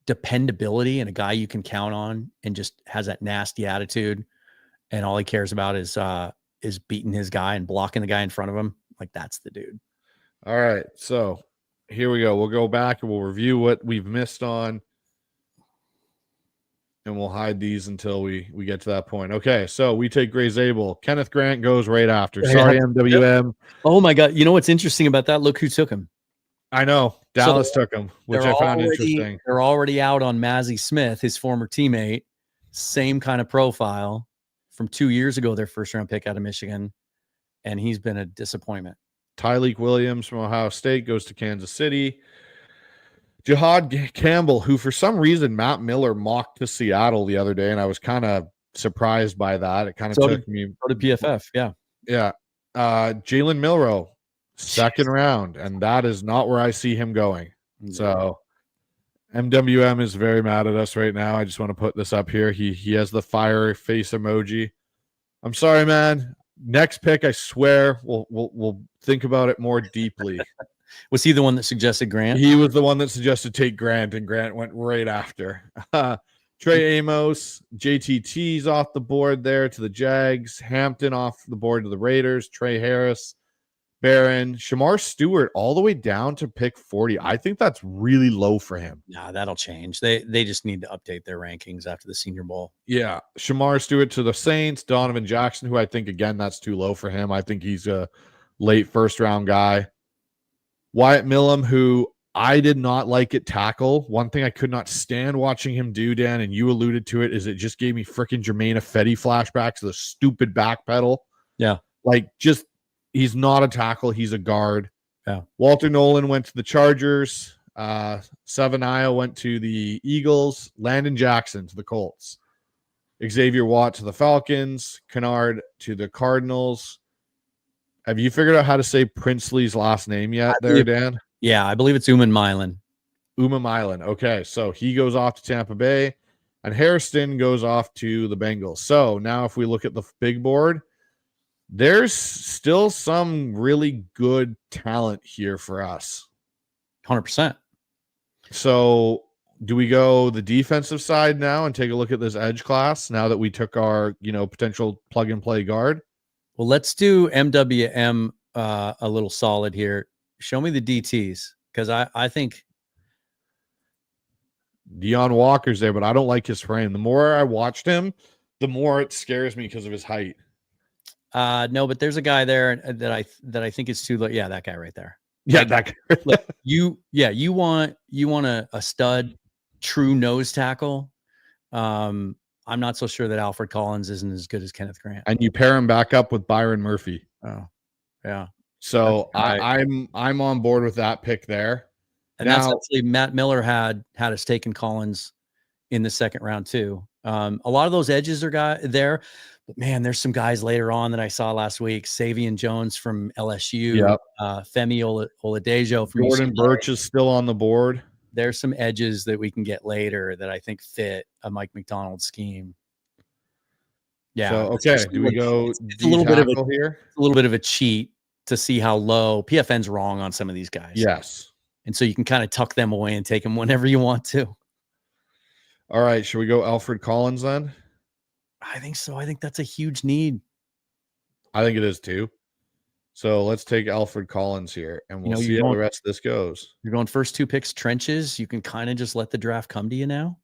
dependability and a guy you can count on and just has that nasty attitude. And all he cares about is beating his guy and blocking the guy in front of him. Like that's the dude. All right. So here we go. We'll go back and we'll review what we've missed on. And we'll hide these until we get to that point. Okay. So we take Gray Zabel. Kenneth Grant goes right after. Sorry, MWM. Oh my God. You know what's interesting about that? Look who took him. I know. Dallas took him, which I found interesting. They're already out on Mazzie Smith, his former teammate. Same kind of profile from 2 years ago, their 1st round pick out of Michigan. And he's been a disappointment. Tyleek Williams from Ohio State goes to Kansas City. Jihad Campbell, who for some reason Matt Miller mocked to Seattle the other day, and I was kind of surprised by that. It kind of took me. So did PFF, yeah. Yeah. Jalen Milroe, 2nd round, and that is not where I see him going. So MWM is very mad at us right now. I just want to put this up here. He has the fire face emoji. I'm sorry, man. Next pick, I swear, we'll think about it more deeply. Was he the one that suggested Grant? He was the one that suggested take Grant, and Grant went right after. Trey Amos, JTT's off the board there to the Jags. Hampton off the board to the Raiders. Trey Harris, Barron, Shamar Stewart all the way down to pick 40. I think that's really low for him. Nah, that'll change. They just need to update their rankings after the Senior Bowl. Yeah. Shamar Stewart to the Saints. Donovan Jackson, who I think, again, that's too low for him. I think he's a late 1st round guy. Wyatt Millam, who I did not like at tackle. One thing I could not stand watching him do, Dan, and you alluded to it, is it just gave me freaking Jermaine Ifedi flashbacks of the stupid back pedal. Yeah. Like, just, he's not a tackle. He's a guard. Yeah. Walter Nolan went to the Chargers. Savanaya went to the Eagles. Landon Jackson to the Colts. Xavier Watt to the Falcons. Kennard to the Cardinals. Have you figured out how to say Princely's last name yet Dan? Yeah, I believe it's Uman Milan. Uman Milan. Okay, so he goes off to Tampa Bay, and Hairston goes off to the Bengals. So now if we look at the big board, there's still some really good talent here for us. 100%. So do we go the defensive side now and take a look at this edge class now that we took our, potential plug and play guard? Well, let's do MWM a little solid here. Show me the DTs, because I think Deion Walker's there, but I don't like his frame. The more I watched him, the more it scares me because of his height. No, but there's a guy there that I think is too low. Yeah, that guy right there. Yeah, Like, that look, you want a stud, true nose tackle. I'm not so sure that Alfred Collins isn't as good as Kenneth Grant. and you pair him back up with Byron Murphy. Oh, yeah. So Right. I'm on board with that pick there. And that's actually Matt Miller had us taking Collins in the second round too. A lot of those edges are there, but man, there's some guys later on that I saw last week. Savion Jones from LSU, Femi Oladejo from Jordan UCLA. Birch is still on the board. There's some edges that we can get later that I think fit a Mike McDonald scheme. Yeah. So, okay. Do we go it's a little bit of here? A little bit of a cheat to see how low PFN's wrong on some of these guys. Yes. And so you can kind of tuck them away and take them whenever you want to. All right. Should we go Alfred Collins then? I think so. I think that's a huge need. I think it is too. So let's take Alfred Collins here, and we'll see how the rest of this goes. You're going first 2 picks, trenches. You can kind of just let the draft come to you now.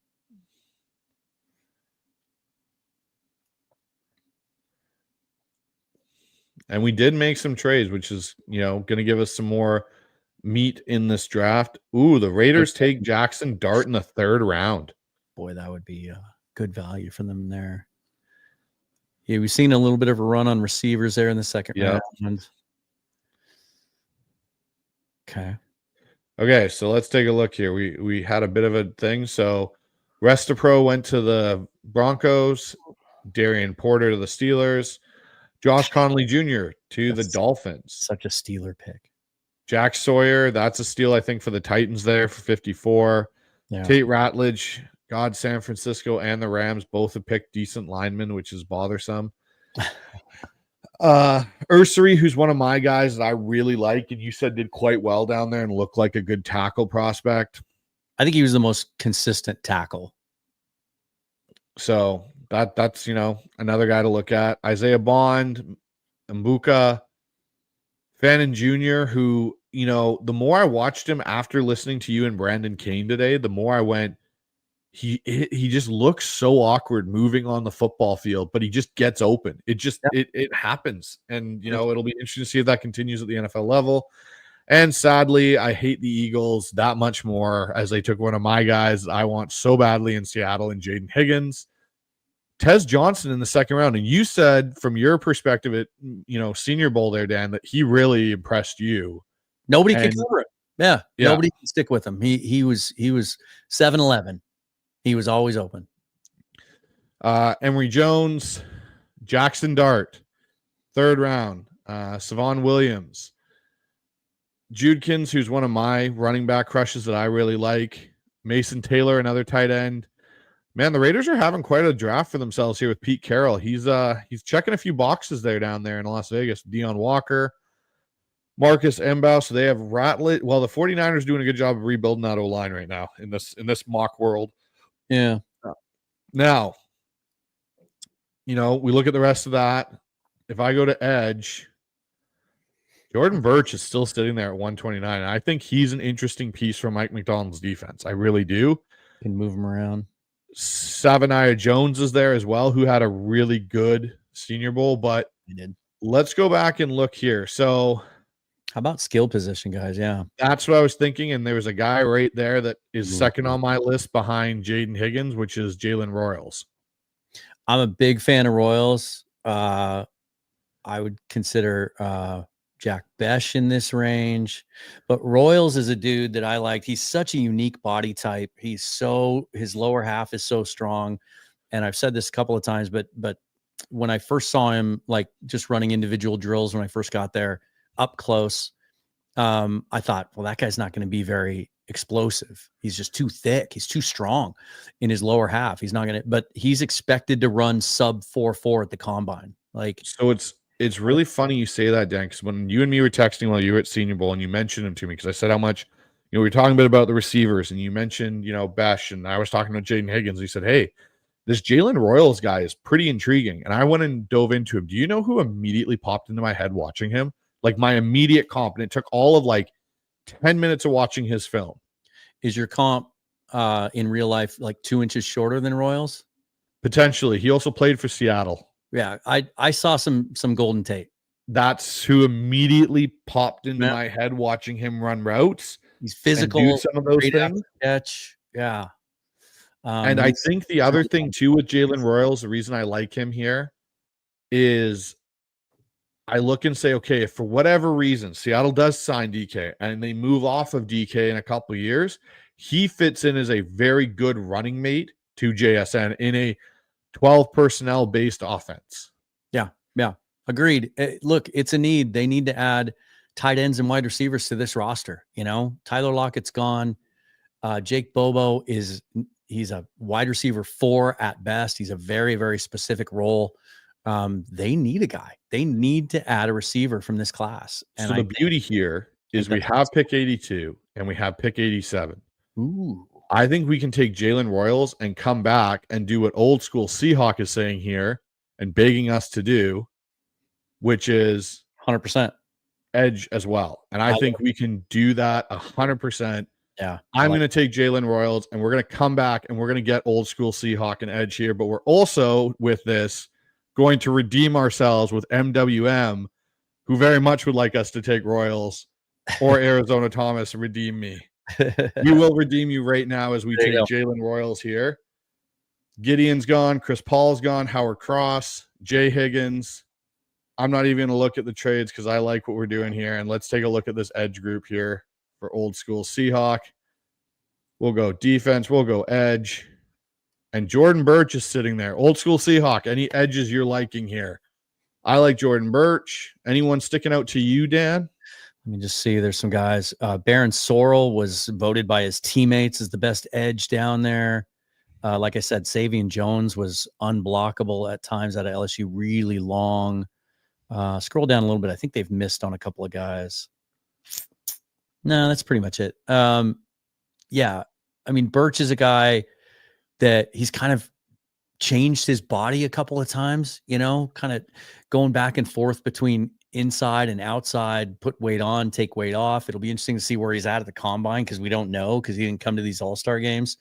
And we did make some trades, which is, going to give us some more meat in this draft. Ooh, the Raiders take Jackson Dart in the 3rd round. Boy, that would be good value for them there. Yeah, we've seen a little bit of a run on receivers there in the 2nd round. Okay, so let's take a look here. We had a bit of a thing. So Restapro went to the Broncos, Darian Porter to the Steelers, Josh Conley Jr. to the Dolphins. Such a Steeler pick. Jack Sawyer, that's a steal, I think, for the Titans there for 54. Yeah. Tate Ratledge, San Francisco and the Rams both have picked decent linemen, which is bothersome. Ursary, who's one of my guys that I really like, and you said did quite well down there and looked like a good tackle prospect. I think he was the most consistent tackle. So that's another guy to look at. Isaiah Bond, Mbuka, Fannin Jr., who, the more I watched him after listening to you and Brandon Kane today, the more I went, he just looks so awkward moving on the football field, but he just gets open. It just it happens. And it'll be interesting to see if that continues at the NFL level. And sadly, I hate the Eagles that much more as they took one of my guys I want so badly in Seattle and Jaden Higgins. Tez Johnson in the 2nd round. And you said from your perspective at Senior Bowl there, Dan, that he really impressed you. Nobody can cover it. Yeah. Nobody can stick with him. He was 7-11. He was always open. Emory Jones, Jackson Dart, 3rd round. Savon Williams, Judkins, who's one of my running back crushes that I really like. Mason Taylor, another tight end. Man, the Raiders are having quite a draft for themselves here with Pete Carroll. He's checking a few boxes down there in Las Vegas. Deion Walker, Marcus Embaugh. So they have Ratlet. Well, the 49ers doing a good job of rebuilding that O-line right now in this mock world. Yeah. Now, we look at the rest of that. If I go to edge, Jordan Birch is still sitting there at 129. And I think he's an interesting piece for Mike McDonald's defense. I really do. Can move him around. Savaniah Jones is there as well, who had a really good Senior Bowl. But let's go back and look here. So how about skill position guys? Yeah. That's what I was thinking. And there was a guy right there that is 2nd on my list behind Jaden Higgins, which is Jalen Royals. I'm a big fan of Royals. I would consider Jack Besh in this range, but Royals is a dude that I liked. He's such a unique body type. His lower half is so strong. And I've said this a couple of times, but when I first saw him, like just running individual drills, when I first got there up close, I thought, well, that guy's not going to be very explosive. He's just too thick. He's too strong in his lower half. He's not going to, but he's expected to run sub 4.4 at the combine. So it's really funny you say that, Dan, because when you and me were texting while you were at Senior Bowl and you mentioned him to me, because I said how much, we were talking a bit about the receivers and you mentioned, Besh, and I was talking to Jaden Higgins. He said, hey, this Jalen Royals guy is pretty intriguing. And I went and dove into him. Do you know who immediately popped into my head watching him? Like my immediate comp, and it took all of 10 minutes of watching his film. Is your comp in real life 2 inches shorter than Royals? Potentially. He also played for Seattle. Yeah, I saw some Golden Tate. that's who immediately popped into Yeah. my head watching him run routes. He's And physical. do some of those great after things. catch. Yeah. And I think the other thing too with Jalen Royals, the reason I like him here is I look and say, okay, if for whatever reason Seattle does sign DK and they move off of DK in a couple of years, he fits in as a very good running mate to JSN in a 12 personnel based offense. Yeah. Agreed. Look, it's a need. They need to add tight ends and wide receivers to this roster. You know, Tyler Lockett's gone. Jake Bobo he's a wide receiver 4 at best. He's a very, very specific role. They need a guy. They need to add a receiver from this class. And so the beauty here is we have pick 82 and we have pick 87. Ooh. I think we can take Jalen Royals and come back and do what old school Seahawk is saying here and begging us to do, which is 100% edge as well. And I think we can do that 100%. Yeah. I'm going to take Jalen Royals and we're going to come back and we're going to get old school Seahawk and edge here. But we're also with this going to redeem ourselves with MWM, who very much would like us to take Royals or Arizona Thomas and redeem me. We will redeem you right now as we take Jalen Royals here. Gideon's gone. Chris Paul's gone. Howard Cross, Jay Higgins. I'm not even going to look at the trades because I like what we're doing here. And let's take a look at this edge group here for old school Seahawk. We'll go defense. We'll go edge. And Jordan Birch is sitting there. Old school Seahawk. Any edges you're liking here? I like Jordan Birch. Anyone sticking out to you, Dan? Let me just see. There's some guys. Baron Sorrell was voted by his teammates as the best edge down there. Like I said, Savion Jones was unblockable at times out of LSU, really long. Scroll down a little bit. I think they've missed on a couple of guys. No, that's pretty much it. Yeah. I mean, Birch is a guy that he's kind of changed his body a couple of times, you know, kind of going back and forth between inside and outside, put weight on, take weight off. It'll be interesting to see where he's at the combine because we don't know because he didn't come to these all-star games.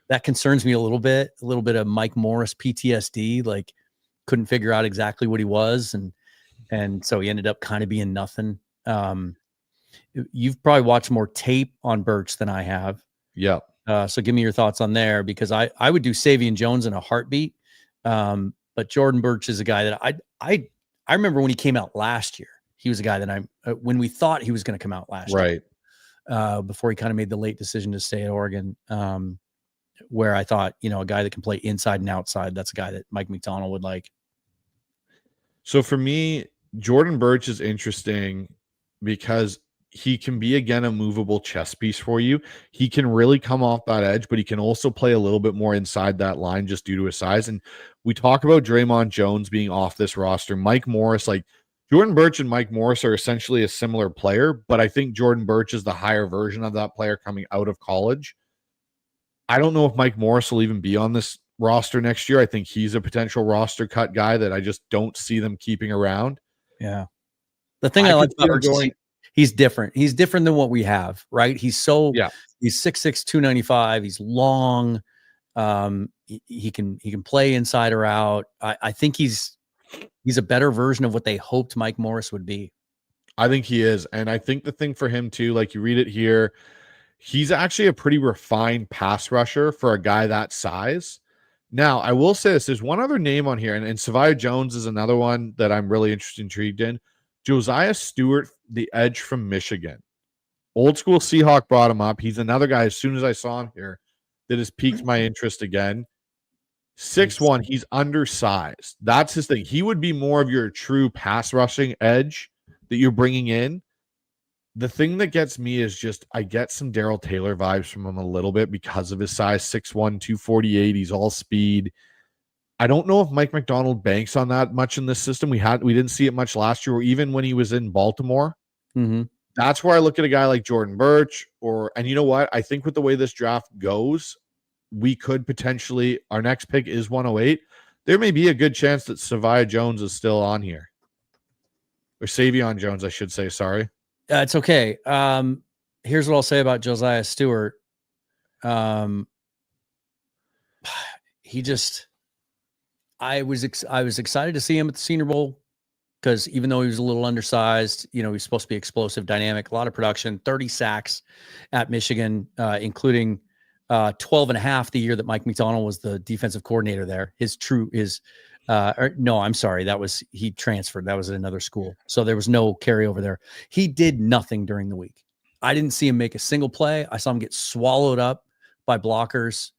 That concerns me a little bit of Mike Morris PTSD, like couldn't figure out exactly what he was. And so he ended up kind of being nothing. You've probably watched more tape on Birch than I have. Yeah. So give me your thoughts on there because I would do Savion Jones in a heartbeat. But Jordan Birch is a guy that I remember when he came out last year, he was a guy that when we thought he was going to come out last year, before he kind of made the late decision to stay at Oregon, where I thought, you know, a guy that can play inside and outside, that's a guy that Mike McDonald would like. So for me, Jordan Birch is interesting because he can be, again, a movable chess piece for you. He can really come off that edge, but he can also play a little bit more inside that line just due to his size. And we talk about Draymond Jones being off this roster. Mike Morris, like Jordan Birch and Mike Morris are essentially a similar player, but I think Jordan Birch is the higher version of that player coming out of college. I don't know if Mike Morris will even be on this roster next year. I think he's a potential roster cut guy that I just don't see them keeping around. Yeah. The thing I like about Birch is he's different. He's different than what we have, right? He's 6'6", 295. He's long. He can play inside or out. I think he's a better version of what they hoped Mike Morris would be. I think he is. And I think the thing for him too, like you read it here, he's actually a pretty refined pass rusher for a guy that size. Now, I will say this. There's one other name on here, and Savia Jones is another one that I'm really intrigued in. Josiah Stewart, the edge from Michigan. Old school Seahawk brought him up. He's another guy, as soon as I saw him here, that has piqued my interest again. 6'1", he's undersized. That's his thing. He would be more of your true pass rushing edge that you're bringing in. The thing that gets me is just I get some Darrell Taylor vibes from him a little bit because of his size, 6'1", 248. He's all speed. I don't know if Mike McDonald banks on that much in this system. We didn't see it much last year or even when he was in Baltimore. Mm-hmm. That's where I look at a guy like Jordan Birch and you know what? I think with the way this draft goes, we could potentially, our next pick is 108. There may be a good chance that Savia Jones is still on here. Or Savion Jones, I should say. Sorry. It's okay. Here's what I'll say about Josiah Stewart. I was excited to see him at the Senior Bowl because even though he was a little undersized, he's supposed to be explosive, dynamic, a lot of production, 30 sacks at Michigan, including 12 and a half the year that Mike McDonald was the defensive coordinator there. He transferred. That was at another school. So there was no carryover there. He did nothing during the week. I didn't see him make a single play. I saw him get swallowed up by blockers.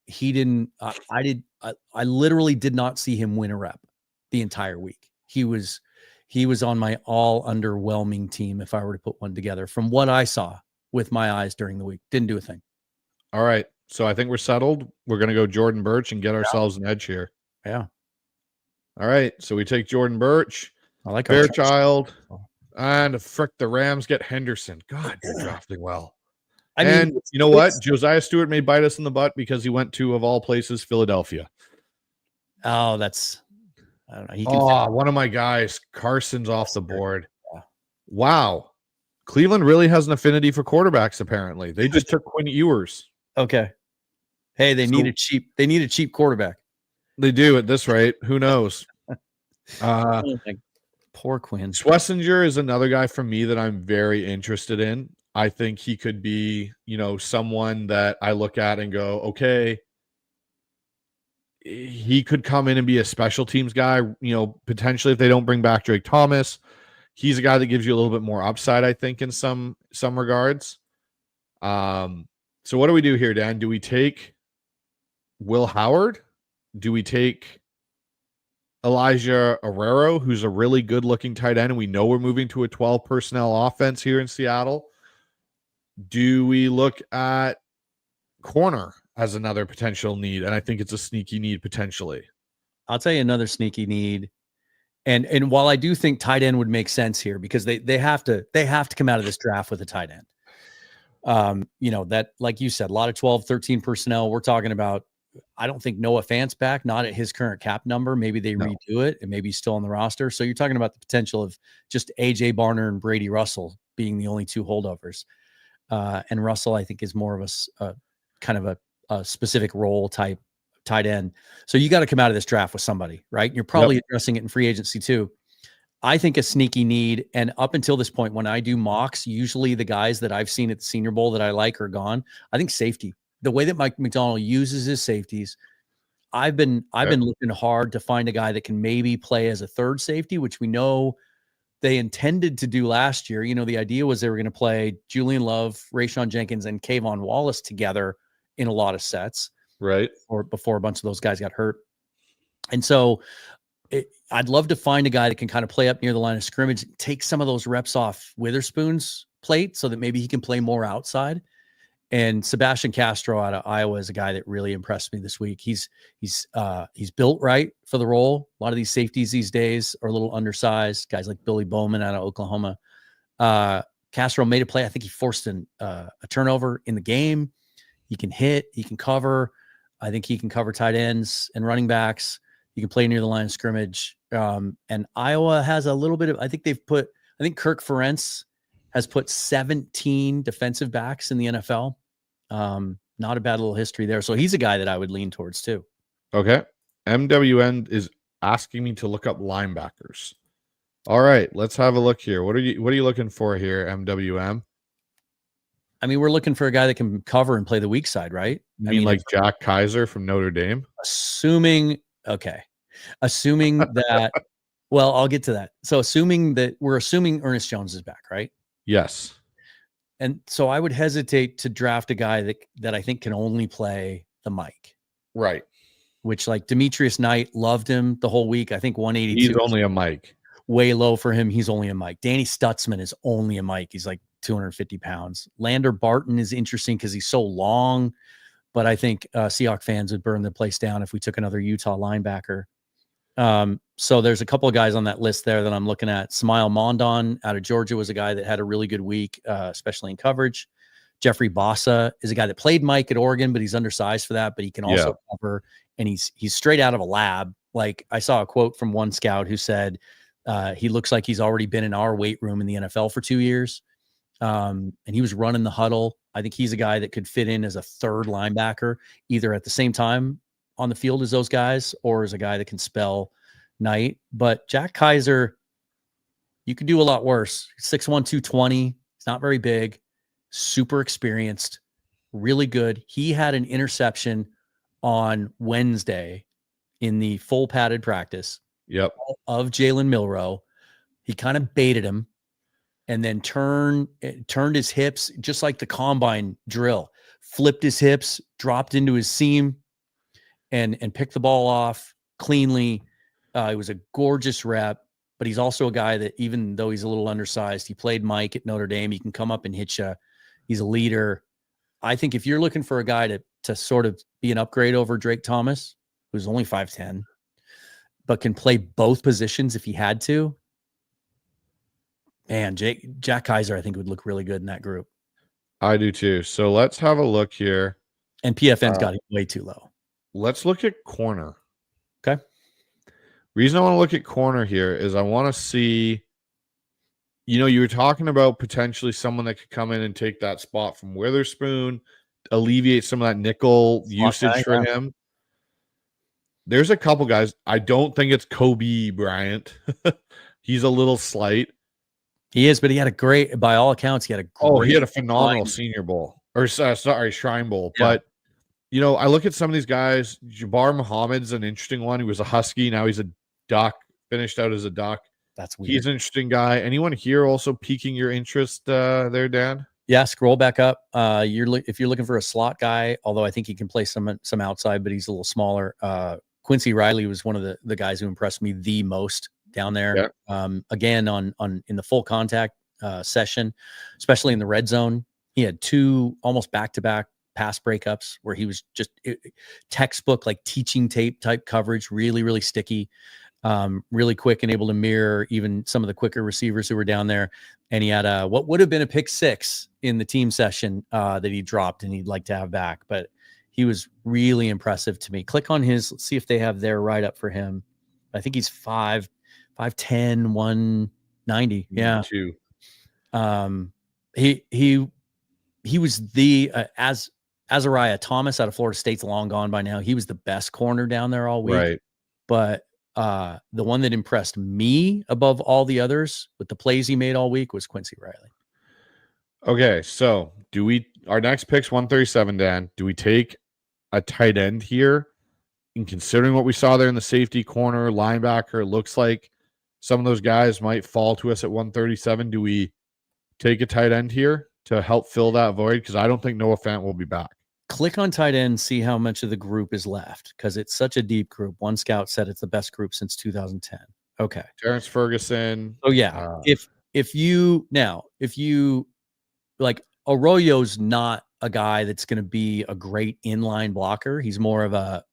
He didn't, I literally did not see him win a rep the entire week. He was on my all underwhelming team. If I were to put one together from what I saw with my eyes during the week, didn't do a thing. All right. So I think we're settled. We're going to go Jordan Birch and get ourselves an edge here. Yeah. All right. So we take Jordan Birch. I like Fairchild. And the Rams get Henderson. God, you're drafting well. I mean, you know what? Josiah Stewart may bite us in the butt because he went to, of all places, Philadelphia. Oh, I don't know. One of my guys, Carson's off the board. Yeah. Wow. Cleveland really has an affinity for quarterbacks, apparently. They just took Quinn Ewers. Okay. Hey, they need a cheap quarterback. They do at this rate. Who knows? Poor Quinn. Schlesinger is another guy for me that I'm very interested in. I think he could be, someone that I look at and go, okay, he could come in and be a special teams guy, potentially if they don't bring back Drake Thomas. He's a guy that gives you a little bit more upside, I think, in some regards. So what do we do here, Dan? Do we take Will Howard? Do we take Elijah Arrero, who's a really good-looking tight end, and we know we're moving to a 12 personnel offense here in Seattle? Do we look at corner as another potential need? And I think it's a sneaky need potentially. I'll tell you another sneaky need. And while I do think tight end would make sense here because they have to come out of this draft with a tight end. That, like you said, a lot of 12, 13 personnel. We're talking about, I don't think Noah Fant's back, not at his current cap number. Maybe they redo it and maybe he's still on the roster. So you're talking about the potential of just AJ Barner and Brady Russell being the only two holdovers. And Russell, I think, is more of a kind of a specific role type tight end. So you got to come out of this draft with somebody, right? You're probably addressing it in free agency too. I think a sneaky need, and up until this point, when I do mocks, usually the guys that I've seen at the Senior Bowl that I like are gone. I think safety, the way that Mike McDonald uses his safeties, I've been looking hard to find a guy that can maybe play as a third safety, which we know they intended to do last year. The idea was they were going to play Julian Love, Rayshon Jenkins, and Kayvon Wallace together in a lot of sets. Right. Or before a bunch of those guys got hurt. And so I'd love to find a guy that can kind of play up near the line of scrimmage, take some of those reps off Witherspoon's plate so that maybe he can play more outside. And Sebastian Castro out of Iowa is a guy that really impressed me this week. He's built right for the role. A lot of these safeties these days are a little undersized. Guys like Billy Bowman out of Oklahoma. Castro made a play. I think he forced a turnover in the game. He can hit. He can cover. I think he can cover tight ends and running backs. He can play near the line of scrimmage. And Iowa has a little bit of, I think Kirk Ferentz has put 17 defensive backs in the NFL. Not a bad little history there. So he's a guy that I would lean towards too. Okay. MWN is asking me to look up linebackers. All right, let's have a look here. What are you looking for here, MWM? I mean, we're looking for a guy that can cover and play the weak side, right? I mean like Jack Kaiser from Notre Dame? Assuming that, well, I'll get to that. So we're assuming Ernest Jones is back, right? Yes. And so I would hesitate to draft a guy that I think can only play the mic. Right. Which, like, Demetrius Knight, loved him the whole week. I think 182. He's only a mic. Way low for him. He's only a mic. Danny Stutzman is only a mic. He's like 250 pounds. Lander Barton is interesting because he's so long, but I think Seahawks fans would burn the place down if we took another Utah linebacker. So there's a couple of guys on that list there that I'm looking at. Smile Mondon out of Georgia was a guy that had a really good week, especially in coverage. Jeffrey Bossa is a guy that played Mike at Oregon, but he's undersized for that, but he can also cover, and he's straight out of a lab. Like, I saw a quote from one scout who said, he looks like he's already been in our weight room in the NFL for 2 years. And he was running the huddle. I think he's a guy that could fit in as a third linebacker, either at the same time on the field as those guys, or as a guy that can spell night, but Jack Kaiser, you could do a lot worse. 6'1", 220. He's not very big, super experienced, really good. He had an interception on Wednesday in the full padded practice of Jalen Milroe. He kind of baited him and then turned his hips, just like the combine drill, flipped his hips, dropped into his seam and picked the ball off cleanly. It was a gorgeous rep, but he's also a guy that, even though he's a little undersized, he played Mike at Notre Dame. He can come up and hit you. He's a leader. I think if you're looking for a guy to sort of be an upgrade over Drake Thomas, who's only 5'10", but can play both positions if he had to, man, Jack Kaiser, I think, would look really good in that group. I do too. So let's have a look here. And PFN's got him way too low. Let's look at corner. Okay. Reason I want to look at corner here is I want to see, you were talking about potentially someone that could come in and take that spot from Witherspoon, alleviate some of that nickel usage for him. There's a couple guys. I don't think it's Kobe Bryant. He's a little slight. He is, but he had by all accounts, he had a phenomenal Senior Bowl Shrine Bowl. Yeah. But, I look at some of these guys. Jabbar Muhammad's an interesting one. He was a Husky. Now he's a Duck, finished out as a Duck. That's weird. He's an interesting guy. Anyone here also piquing your interest there, Dan? Yeah, scroll back up. If you're looking for a slot guy, although I think he can play some outside, but he's a little smaller. Quincy Riley was one of the guys who impressed me the most down there. Yeah. Again, in the full contact session, especially in the red zone, he had 2 almost back-to-back pass breakups where he was just textbook, like teaching tape type coverage, really, really sticky, really quick and able to mirror even some of the quicker receivers who were down there. And he had what would have been a pick 6 in the team session that he dropped and he'd like to have back. But he was really impressive to me. Click on his, let's see if they have their write-up for him. I think he's 5'10", 190. Yeah. He was the Azariah Thomas out of Florida State's long gone by now. He was the best corner down there all week. Right. But the one that impressed me above all the others with the plays he made all week was Quincy Riley. Okay, so our next pick's 137, Dan. Do we take a tight end here? And considering what we saw there in the safety corner, linebacker, it looks like some of those guys might fall to us at 137. Do we take a tight end here to help fill that void? Because I don't think Noah Fant will be back. Click on tight end, see how much of the group is left, because it's such a deep group. One scout said it's the best group since 2010. Okay. Terrence Ferguson. Oh yeah. If you like, Arroyo's not a guy that's going to be a great inline blocker. He's more of a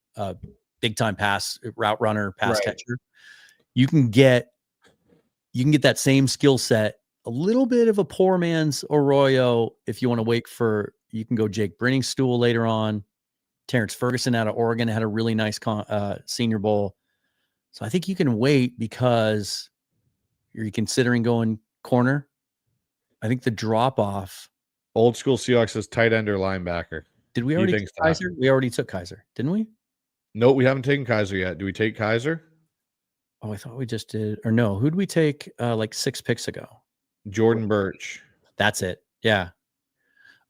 big time route runner, pass catcher. You can get that same skill set, a little bit of a poor man's Arroyo. If you want to wait for, you can go Jake Brenningstool later on. Terrence Ferguson out of Oregon had a really nice Senior Bowl. So I think you can wait because you're considering going corner. I think the drop off. Old school Seahawks is tight end or linebacker. Did we already take Kaiser? We already took Kaiser, didn't we? No, we haven't taken Kaiser yet. Do we take Kaiser? Oh, I thought we just did. Or no, who did we take like 6 picks ago? Jordan Birch. That's it. Yeah.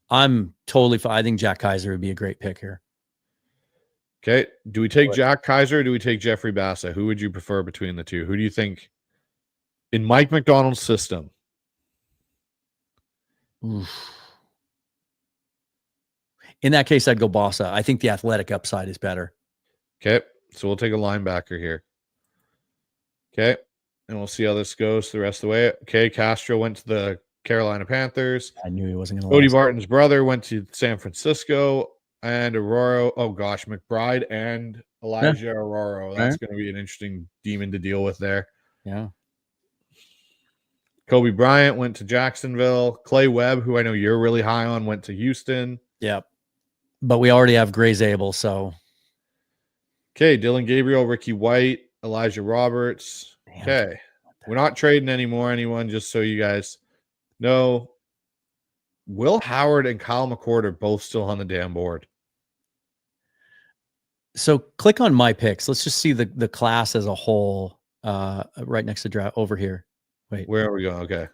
I'm totally fine. I think Jack Kaiser would be a great pick here. Okay. Do we take Jack Kaiser or do we take Jeffrey Bassa? Who would you prefer between the two? Who do you think in Mike McDonald's system? Oof. In that case, I'd go Bassa. I think the athletic upside is better. Okay. So we'll take a linebacker here. Okay. And we'll see how this goes the rest of the way. Okay. Castro went to the Carolina Panthers. I knew he wasn't going to. Cody Barton's brother went to San Francisco. And Aurora. Oh, gosh. McBride and Elijah Aurora. That's going to be an interesting demon to deal with there. Yeah. Kobe Bryant went to Jacksonville. Clay Webb, who I know you're really high on, went to Houston. Yep. But we already have Gray Zabel, so. Okay, Dylan Gabriel, Ricky White, Elijah Roberts. Damn. Okay. We're not trading anymore, anyone, just so you guys know. Will Howard and Kyle McCord are both still on the damn board. So click on my picks. Let's just see the class as a whole. right next to draft over here. Wait, Where are we going? Okay.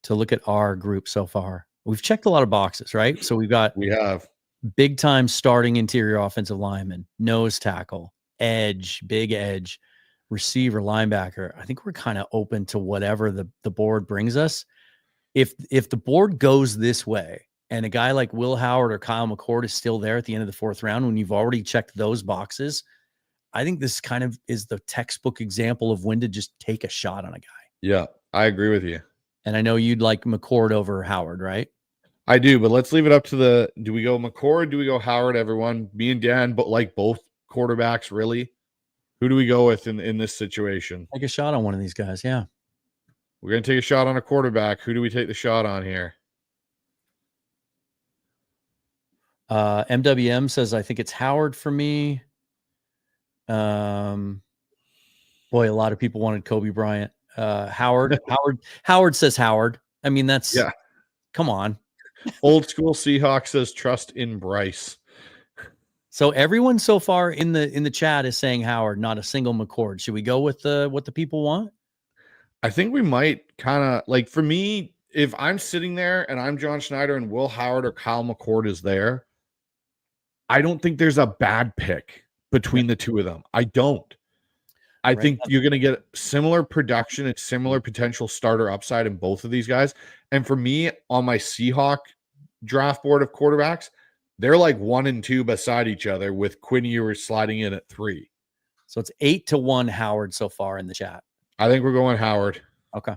To look at our group so far. We've checked a lot of boxes, right? So we have big time starting interior offensive lineman, nose tackle, edge, big edge, receiver, linebacker. I think we're kind of open to whatever the board brings us. If the board goes this way and a guy like Will Howard or Kyle McCord is still there at the end of the 4th round, when you've already checked those boxes, I think this kind of is the textbook example of when to just take a shot on a guy. Yeah, I agree with you. And I know you'd like McCord over Howard, right? I do, but let's leave it up to do we go McCord? Do we go Howard? Everyone, me and Dan, but like both quarterbacks, really? Who do we go with in this situation? Take a shot on one of these guys, yeah. We're going to take a shot on a quarterback. Who do we take the shot on here? MWM says, I think it's Howard for me. Boy, a lot of people wanted Kobe Bryant. Howard says Howard. I mean, come on. Old school Seahawks says trust in Bryce. So everyone so far in the chat is saying Howard, not a single McCord. Should we go with what the people want? I think we might kind of like, for me, if I'm sitting there and I'm John Schneider and Will Howard or Kyle McCord is there, I don't think there's a bad pick between the two of them. I don't. I think you're going to get similar production and similar potential starter upside in both of these guys. And for me, on my Seahawk draft board of quarterbacks, they're like 1 and 2 beside each other, with Quinn Ewers sliding in at 3. So it's 8-1 Howard so far in the chat. I think we're going Howard. Okay.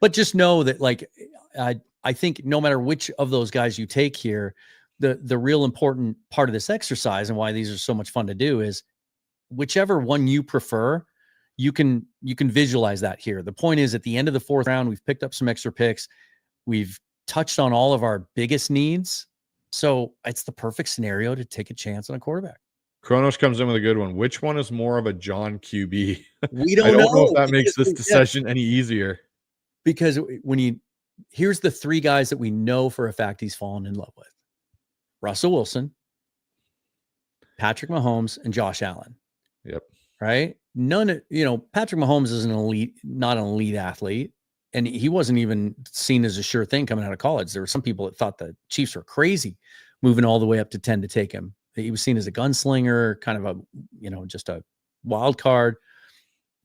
But just know that, like, I think no matter which of those guys you take here, the real important part of this exercise and why these are so much fun to do is whichever one you prefer, you can visualize that here. The point is, at the end of the 4th round, we've picked up some extra picks. We've touched on all of our biggest needs. So it's the perfect scenario to take a chance on a quarterback. Kronos comes in with a good one. Which one is more of a John QB? We don't I don't know if that because makes this decision any easier. Because here's the 3 guys that we know for a fact he's fallen in love with: Russell Wilson, Patrick Mahomes, and Josh Allen. Yep. Right? Patrick Mahomes is not an elite athlete, and he wasn't even seen as a sure thing coming out of college. There were some people that thought the Chiefs were crazy moving all the way up to 10 to take him. He was seen as a gunslinger, kind of just a wild card.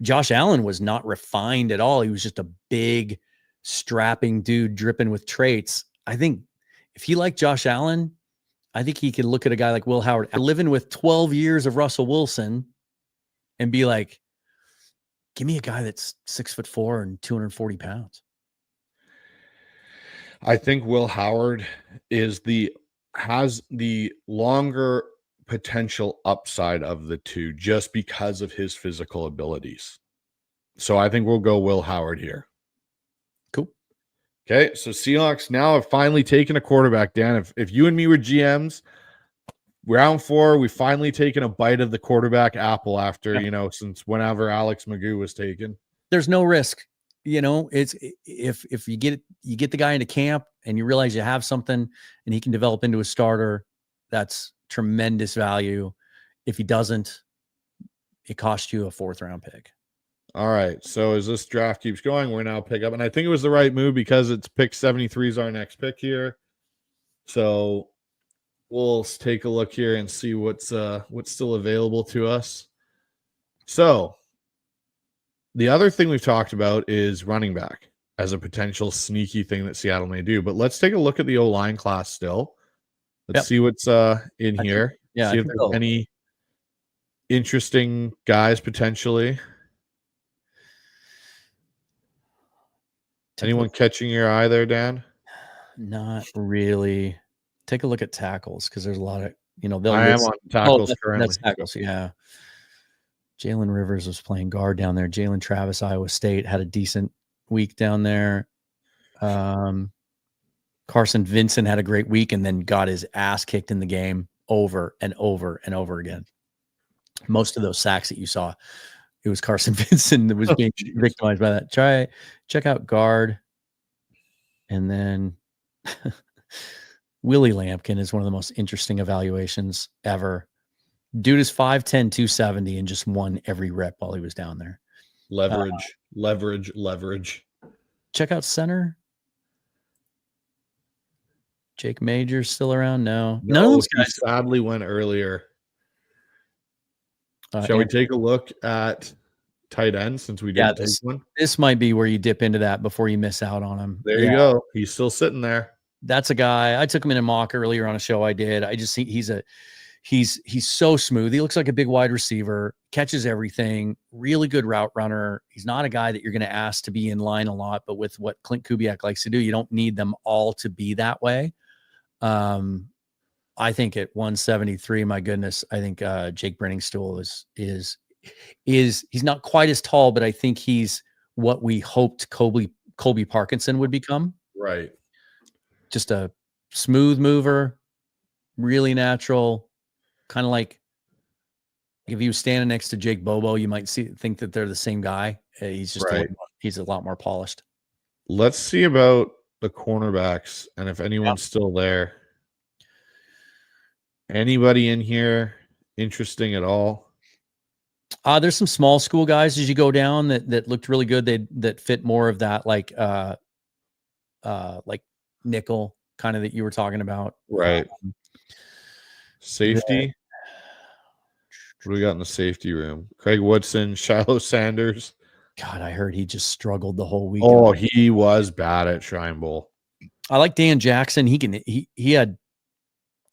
Josh Allen was not refined at all. He was just a big, strapping dude dripping with traits. I think if he liked Josh Allen, I think he could look at a guy like Will Howard, living with 12 years of Russell Wilson, and be like, give me a guy that's 6'4" and 240 pounds. I think Will Howard has the longer potential upside of the two, just because of his physical abilities. So I think we'll go Will Howard here. Cool. Okay, so Seahawks now have finally taken a quarterback. Dan, if you and me were GMs, round 4, we've finally taken a bite of the quarterback apple after, since whenever Alex Magoo was taken. There's no risk. It's if you get the guy into camp and you realize you have something and he can develop into a starter, that's tremendous value. If he doesn't, it costs you a 4th round pick. All right. So as this draft keeps going, we're now pick up, and I think it was the right move because it's pick 73 is our next pick here. So we'll take a look here and see what's still available to us. So the other thing we've talked about is running back as a potential sneaky thing that Seattle may do. But let's take a look at the O-line class still. Let's see what's in here. See if there's any interesting guys potentially. Anyone catching your eye there, Dan? Not really. Take a look at tackles, because there's a lot of, I am on tackles currently. That's tackles, yeah. Jalen Rivers was playing guard down there. Jalen Travis, Iowa State, had a decent week down there. Carson Vincent had a great week and then got his ass kicked in the game over and over and over again. Most of those sacks that you saw, it was Carson Vincent that was being victimized by that. Check out guard. And then Willie Lampkin is one of the most interesting evaluations ever. Dude is 5'10", 270 and just won every rep while he was down there. Leverage. Check out center. Jake Major's still around? No. None of those he guys. sadly went earlier. Shall we take a look at tight end since we didn't take one? This might be where you dip into that before you miss out on him. There you go. He's still sitting there. That's a guy. I took him in a mock earlier on a show I did. I just think he's so smooth. He looks like a big wide receiver, catches everything, really good route runner. He's not a guy that you're going to ask to be in line a lot, but with what Clint Kubiak likes to do, you don't need them all to be that way. I think at 173, my goodness, I think Jake Brenningstool is he's not quite as tall, but I think he's what we hoped Colby Parkinson would become. Right. Just a smooth mover, really natural, kind of like if he was standing next to Jake Bobo, you might think that they're the same guy. He's just he's a lot more polished. Let's see about the cornerbacks and if anyone's still there. Anybody in here interesting at all? There's some small school guys as you go down that looked really good. That fit more of that like nickel kind of that you were talking about. Right. Safety. What do we got in the safety room? Craig Woodson, Shiloh Sanders. God, I heard he just struggled the whole week. Oh, he was bad at Shrine Bowl. I like Dan Jackson. He had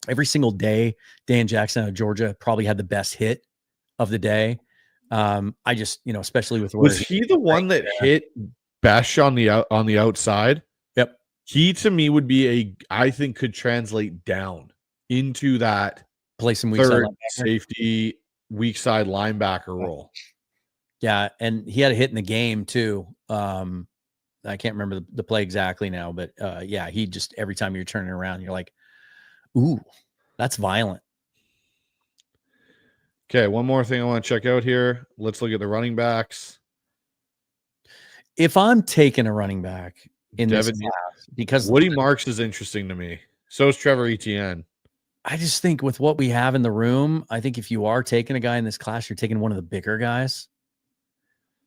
every single day. Dan Jackson out of Georgia probably had the best hit of the day. I just, especially with was he the one that hit Besh on the outside? Yep. He to me would be I think could translate down into that play some weak third safety weak side linebacker role. Yeah, and he had a hit in the game too. I can't remember the play exactly now, but yeah, he just every time you're turning around, you're like, ooh, that's violent. Okay, one more thing I want to check out here. Let's look at the running backs. If I'm taking a running back in this class, because Woody Marks is interesting to me. So is Trevor Etienne. I just think with what we have in the room, I think if you are taking a guy in this class, you're taking one of the bigger guys.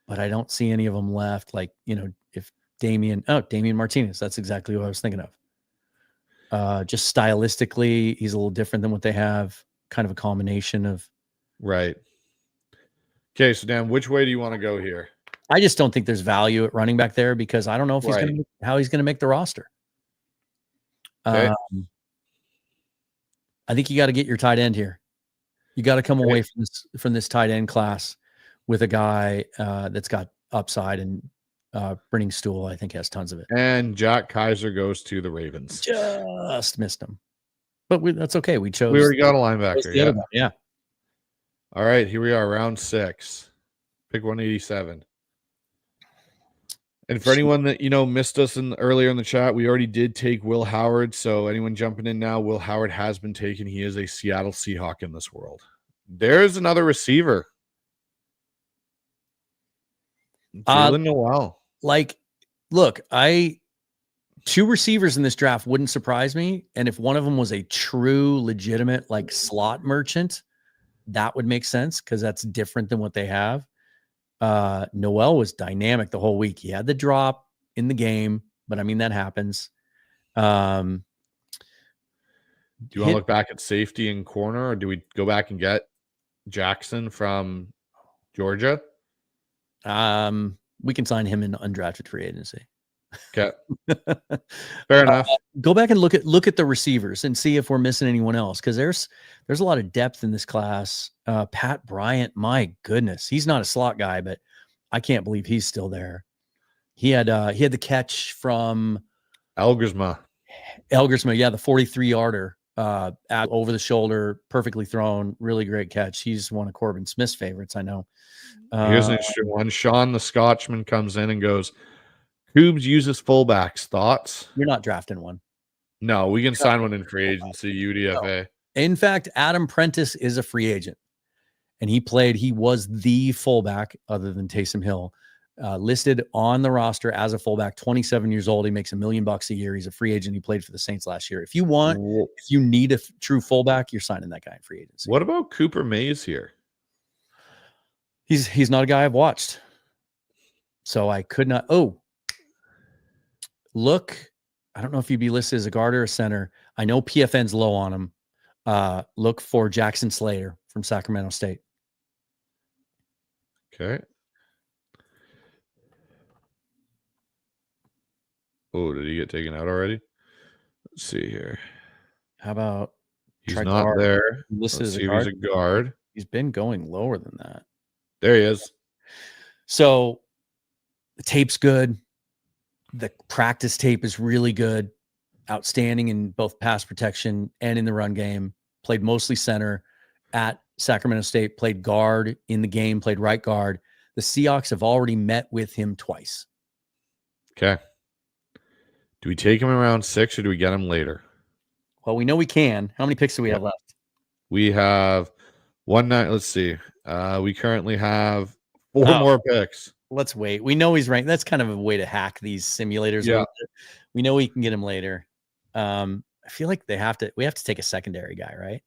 But I don't see any of them left. Like, if Damian Martinez, that's exactly what I was thinking of. Just stylistically, he's a little different than what they have. Kind of a combination of. Right. Okay, so Dan, which way do you want to go here? I just don't think there's value at running back there because I don't know if how he's going to make the roster. Okay. I think you got to get your tight end here. You got to come away from this tight end class with a guy that's got upside, and Brenningstool, I think, has tons of it. And Jack Kaiser goes to the Ravens. Just missed him. But that's okay. We already got a linebacker. Yeah. All right, here we are, round 6. Pick 187. And for anyone that, missed us earlier in the chat, we already did take Will Howard. So anyone jumping in now, Will Howard has been taken. He is a Seattle Seahawk in this world. There's another receiver. Jalen Noel. Look, 2 receivers in this draft wouldn't surprise me. And if one of them was a true, legitimate, slot merchant, that would make sense because that's different than what they have. Noel was dynamic the whole week. He had the drop in the game, but I mean, that happens. Do you want to look back at safety and corner, or do we go back and get Jackson from Georgia? We can sign him in undrafted free agency. Okay. Fair enough. Go back and look at the receivers and see if we're missing anyone else. Cause there's a lot of depth in this class. Pat Bryant, my goodness, he's not a slot guy, but I can't believe he's still there. He had the catch from Elgersma. Yeah. The 43-yarder, over the shoulder, perfectly thrown, really great catch. He's one of Corbin Smith's favorites. I know. Here's an interesting one. Sean the Scotchman comes in and goes, Coobs uses fullbacks. Thoughts? You're not drafting one. No, we can sign one in free agency, UDFA. No. In fact, Adam Prentice is a free agent. And he was the fullback other than Taysom Hill, listed on the roster as a fullback, 27 years old. He makes $1 million a year. He's a free agent. He played for the Saints last year. If you need a true fullback, you're signing that guy in free agency. What about Cooper Mays here? He's not a guy I've watched. So I could not. Oh, look. I don't know if he'd be listed as a guard or a center. I know PFN's low on him. Look for Jackson Slater from Sacramento State. Okay. Oh, did he get taken out already? Let's see here. How about He's try not guard? there. Listed Let's as a see if guard. he's a guard. He's been going lower than that. There he is. So the tape's good. The practice tape is really good. Outstanding in both pass protection and in the run game. Played mostly center at Sacramento State. Played guard in the game. Played right guard. The Seahawks have already met with him twice. Okay. Do we take him in round 6 or do we get him later? Well, we know we can. How many picks do we have left? We have one night. Let's see. We currently have 4 more picks. Let's wait. We know he's ranked. That's kind of a way to hack these simulators. Yeah. We know we can get him later. I feel like we have to take a secondary guy, right?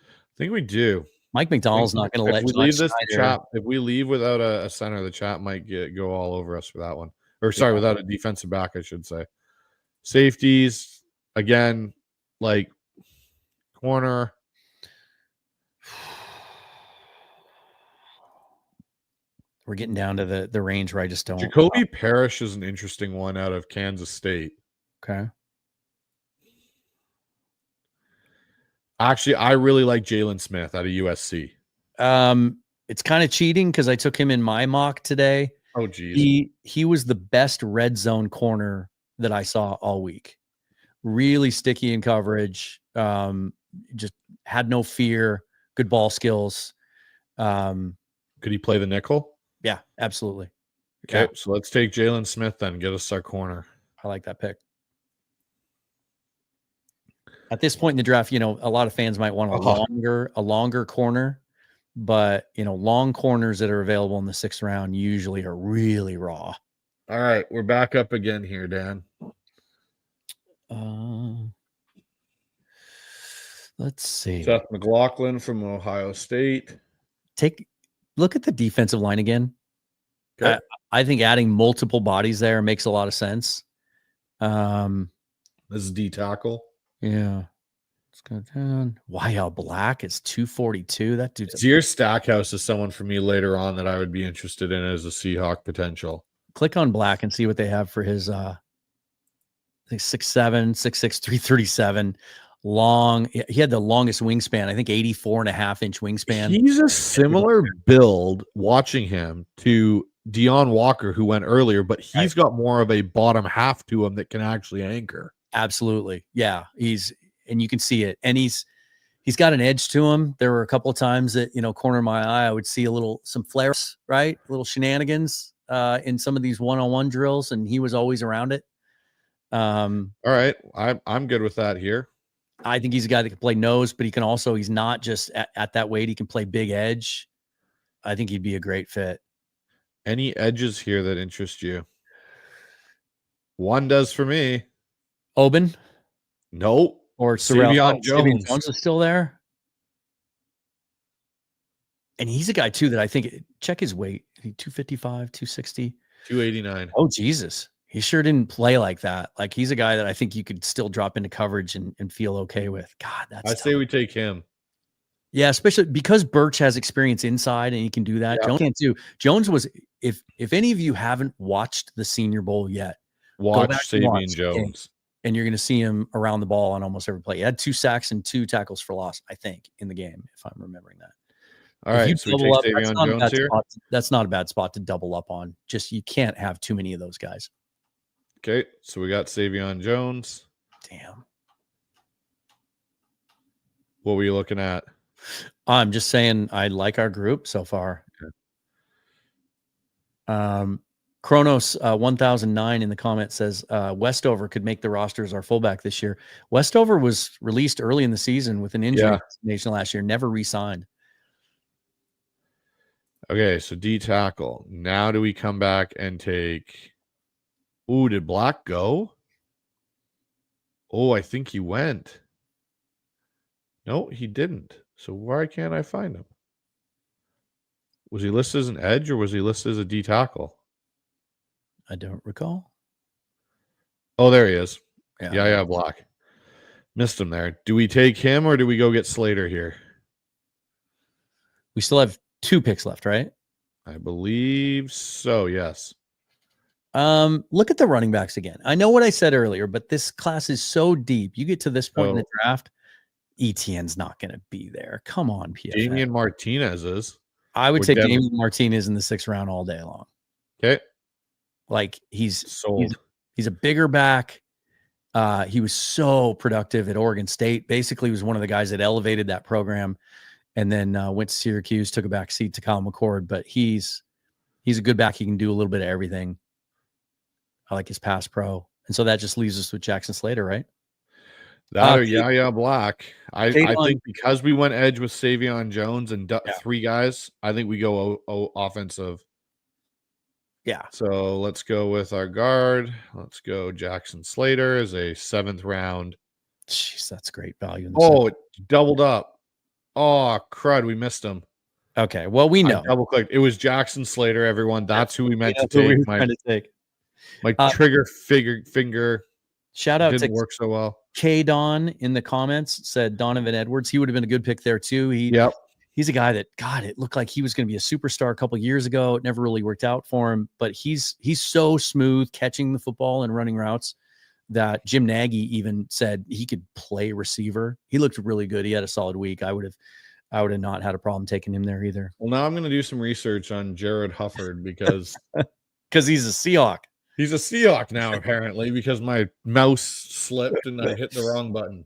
I think we do. Mike McDonald's not going to let we Josh leave this Schneider- chat. If we leave without a center, the chat might go all over us for that one. Or sorry, without a defensive back, I should say. Safeties, again, like corner. We're getting down to the range where I just don't. Jacoby Parrish is an interesting one out of Kansas State. Okay. Actually, I really like Jalen Smith out of USC. It's kind of cheating because I took him in my mock today. Oh, geez. He was the best red zone corner that I saw all week. Really sticky in coverage. Just had no fear. Good ball skills. Could he play the nickel? Yeah, absolutely. Okay, Yeah. so let's take Jalen Smith then. Get us our corner. I like that pick. At this point in the draft, a lot of fans might want a longer corner, but long corners that are available in the 6th round usually are really raw. All right, we're back up again here, Dan. Let's see. Seth McLaughlin from Ohio State. Look at the defensive line again. Okay. I think adding multiple bodies there makes a lot of sense. This is D tackle. Yeah. Let's go down. Wyatt Black is 242. That dude's Zier Stackhouse is someone for me later on that I would be interested in as a Seahawk potential. Click on Black and see what they have for his I think 6'7", 6'6", 337. Long. He had the longest wingspan. I think 84.5-inch wingspan. He's a similar build watching him to Deion Walker, who went earlier, but he's got more of a bottom half to him that can actually anchor. Absolutely. Yeah. And you can see it. And he's got an edge to him. There were a couple of times that, corner of my eye, I would see some flares, right? Little shenanigans in some of these one-on-one drills, and he was always around it. All right. I'm good with that here. I think he's a guy that can play nose, but he's not just at that weight. He can play big edge. I think he'd be a great fit. Any edges here that interest you? One does for me. Oben? Nope. Or Savion Jones. Savion Jones is still there. And he's a guy, too, that I think, check his weight. 255, 260. 289. Oh, Jesus. He sure didn't play like that. Like, he's a guy that I think you could still drop into coverage and feel okay with. God, that's I say we take him. Yeah, especially because Birch has experience inside and he can do that. Yeah. Jones can't do. Jones was, if any of you haven't watched the Senior Bowl yet, Watch and watch Savion Jones. and you're going to see him around the ball on almost every play. He had 2 sacks and 2 tackles for loss, I think, in the game, if I'm remembering that. All right, so we take Savion Jones here. That's not a bad spot to double up on. Just you can't have too many of those guys. Okay, so we got Savion Jones. Damn. What were you looking at? I'm just saying I like our group so far. Okay. Kronos 1009 in the comment says Westover could make the roster as our fullback this year. Westover was released early in the season with an injury destination last year, never re-signed. Okay, so D tackle. Now do we come back and take... Ooh, did Black go? Oh, I think he went. No, he didn't. So why can't I find him? Was he listed as an edge or was he listed as a D tackle? I don't recall. Oh, there he is. Yeah. Yeah, Black. Missed him there. Do we take him or do we go get Slater here? We still have 2 picks left, right? I believe so, yes. Look at the running backs again. I know what I said earlier, but this class is so deep. You get to this point in the draft, ETN's not going to be there. Come on, PFF. Damian Martinez is. I would take Damian Martinez in the 6th round all day long. Okay. Like he's sold. He's a bigger back. He was so productive at Oregon State. Basically, was one of the guys that elevated that program, and then went to Syracuse, took a back seat to Kyle McCord. But he's a good back. He can do a little bit of everything. I like his pass pro, and so that just leaves us with Jackson Slater, right? Black. I think because we went edge with Savion Jones and 3 guys, I think we go offensive. Yeah. So let's go with our guard. Let's go Jackson Slater as a 7th round. Jeez, that's great value. It doubled up. Oh, crud. We missed him. Okay. Well, we know. Double clicked. It was Jackson Slater, everyone. That's who we meant to take. My trigger finger. Shout out didn't to work so well. K Don in the comments said Donovan Edwards. He would have been a good pick there too. He's a guy that, God, it looked like he was going to be a superstar a couple years ago. It never really worked out for him, but he's so smooth catching the football and running routes that Jim Nagy even said he could play receiver. He looked really good. He had a solid week. I would have not had a problem taking him there either. Well, now I'm going to do some research on Jared Hufford because he's a Seahawk. He's a Seahawk now, apparently, because my mouse slipped and I hit the wrong button.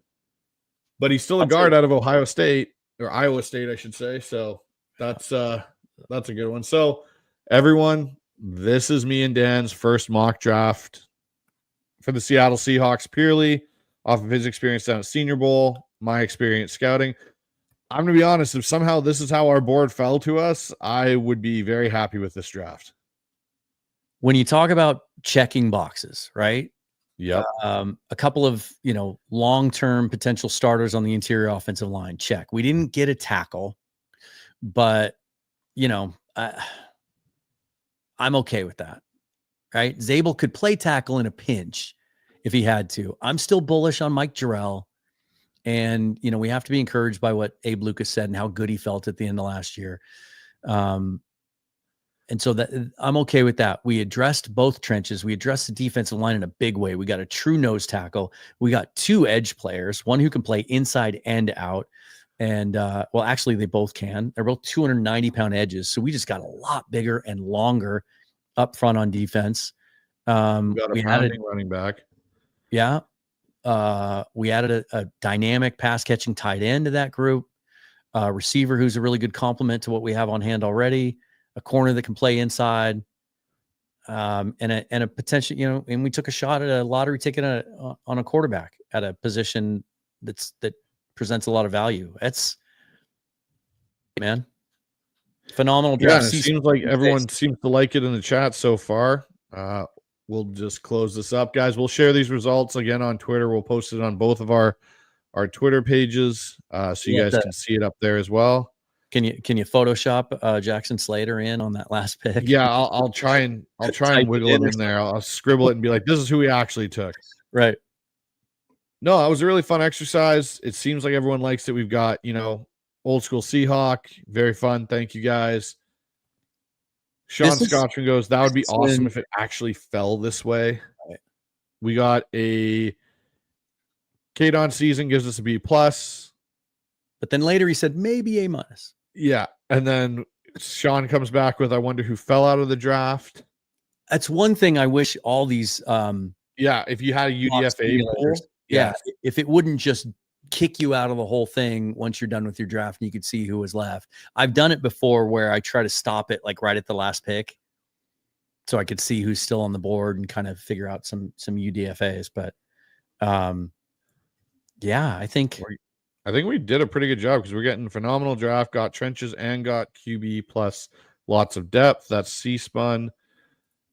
But he's still a guard out of Ohio State. Or Iowa State, I should say. So that's a good one. So everyone, this is me and Dan's first mock draft for the Seattle Seahawks, purely off of his experience down at Senior Bowl, my experience scouting. I'm going to be honest, if somehow this is how our board fell to us, I would be very happy with this draft. When you talk about checking boxes, right? Yep. A couple of, long-term potential starters on the interior offensive line. Check. We didn't get a tackle, but, I'm okay with that. Right. Zabel could play tackle in a pinch if he had to. I'm still bullish on Mike Jarrell. And, we have to be encouraged by what Abe Lucas said and how good he felt at the end of last year. And so that I'm okay with that. We addressed both trenches. We addressed the defensive line in a big way. We got a true nose tackle. We got 2 edge players, one who can play inside and out. And actually they both can. They're both 290-pound edges. So we just got a lot bigger and longer up front on defense. We added running back. Yeah. We added a dynamic pass catching tight end to that group. Receiver who's a really good complement to what we have on hand already. A corner that can play inside, and a potential, and we took a shot at a lottery ticket on a quarterback at a position that presents a lot of value. That's phenomenal draft. Yeah, it seems like everyone seems to like it in the chat so far. We'll just close this up, guys. We'll share these results again on Twitter. We'll post it on both of our Twitter pages, so you guys can see it up there as well. Can you Photoshop Jackson Slater in on that last pick? Yeah, I'll try and wiggle it in there. I'll scribble it and be like, "This is who we actually took." Right. No, it was a really fun exercise. It seems like everyone likes it. We've got old school Seahawk, very fun. Thank you guys. Sean Scotchman goes, "That would be awesome if it actually fell this way." Right. We got a K-Don season gives us a B+. But then later he said maybe A-. Yeah. And then Sean comes back with, "I wonder who fell out of the draft." That's one thing I wish all these if you had a UDFA pool. Yeah. If it wouldn't just kick you out of the whole thing once you're done with your draft and you could see who was left. I've done it before where I try to stop it like right at the last pick so I could see who's still on the board and kind of figure out some UDFAs. But I think we did a pretty good job because we're getting phenomenal draft, got trenches and got QB plus lots of depth. That's C-Spun.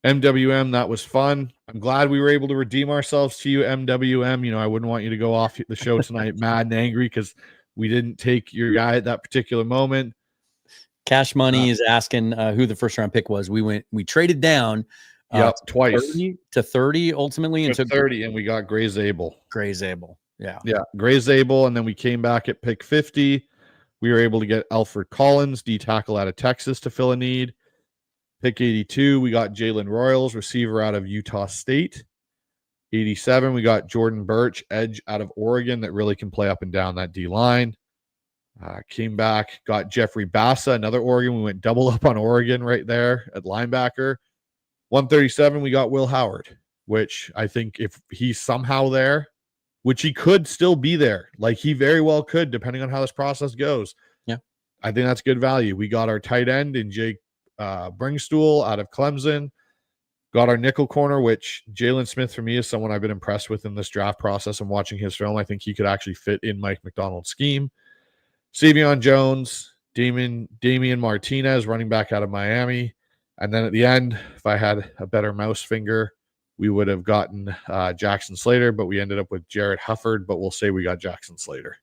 MWM, that was fun. I'm glad we were able to redeem ourselves to you, MWM. I wouldn't want you to go off the show tonight mad and angry because we didn't take your guy at that particular moment. Cash Money is asking who the first round pick was. We traded down Yep, twice 30 to 30 ultimately, and to took 30, and we got Gray Zabel. Yeah. Gray Zabel, and then we came back at pick 50. We were able to get Alfred Collins, D tackle out of Texas, to fill a need. Pick 82, we got Jalen Royals, receiver out of Utah State. 87, we got Jordan Birch, edge out of Oregon, that really can play up and down that D line. Came back, got Jeffrey Bassa, another Oregon. We went double up on Oregon right there at linebacker. 137, we got Will Howard, which I think if he's somehow there, which he could still be there, like he very well could, depending on how this process goes. Yeah, I think that's good value. We got our tight end in Jake Bringstool out of Clemson. Got our nickel corner, which Jalen Smith for me is someone I've been impressed with in this draft process. I'm watching his film. I think he could actually fit in Mike McDonald's scheme. Savion Jones, Damian Martinez, running back out of Miami. And then at the end, if I had a better mouse finger, we would have gotten Jackson Slater, but we ended up with Jarrett Hufford, but we'll say we got Jackson Slater.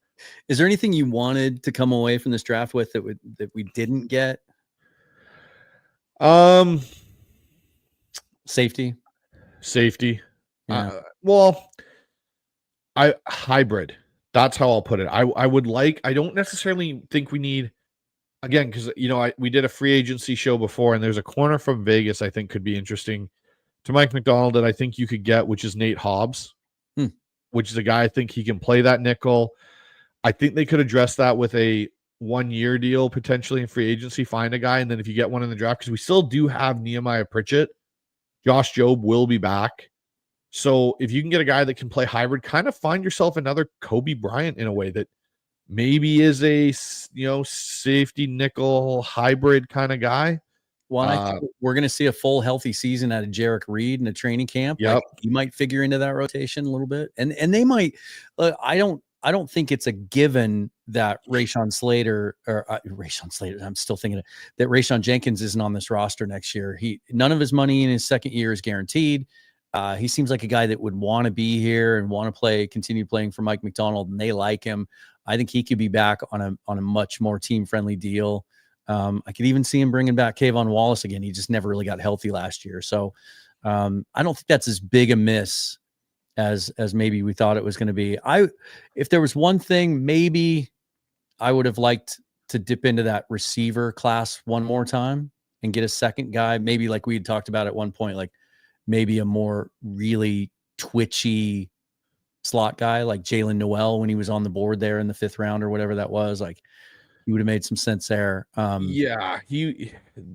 Is there anything you wanted to come away from this draft with that we didn't get? Safety. Yeah. Hybrid. That's how I'll put it. I don't necessarily think we need, again, because we did a free agency show before, and there's a corner from Vegas I think could be interesting to Mike McDonald that I think you could get, which is Nate Hobbs, which is a guy I think he can play that nickel. I think they could address that with a 1-year deal potentially in free agency, find a guy, and then if you get one in the draft, because we still do have Nehemiah Pritchett, Josh Jobe will be back. So if you can get a guy that can play hybrid, kind of find yourself another Kobe Bryant in a way that maybe is a safety nickel hybrid kind of guy. Well, I think we're going to see a full healthy season out of Jarek Reed in a training camp. Yep. Like, you might figure into that rotation a little bit, and they might. I don't think it's a given that Rashawn Slater. I'm still thinking that Rashawn Jenkins isn't on this roster next year. None of his money in his second year is guaranteed. He seems like a guy that would want to be here and want to continue playing for Mike McDonald, and they like him. I think he could be back on a much more team friendly deal. I could even see him bringing back Kayvon Wallace again. He just never really got healthy last year. So I don't think that's as big a miss as maybe we thought it was going to be. If there was one thing, maybe I would have liked to dip into that receiver class one more time and get a second guy. Maybe like we had talked about at one point, like maybe a more really twitchy slot guy like Jalen Noel when he was on the board there in the 5th round or whatever that was. Like, he would have made some sense there. He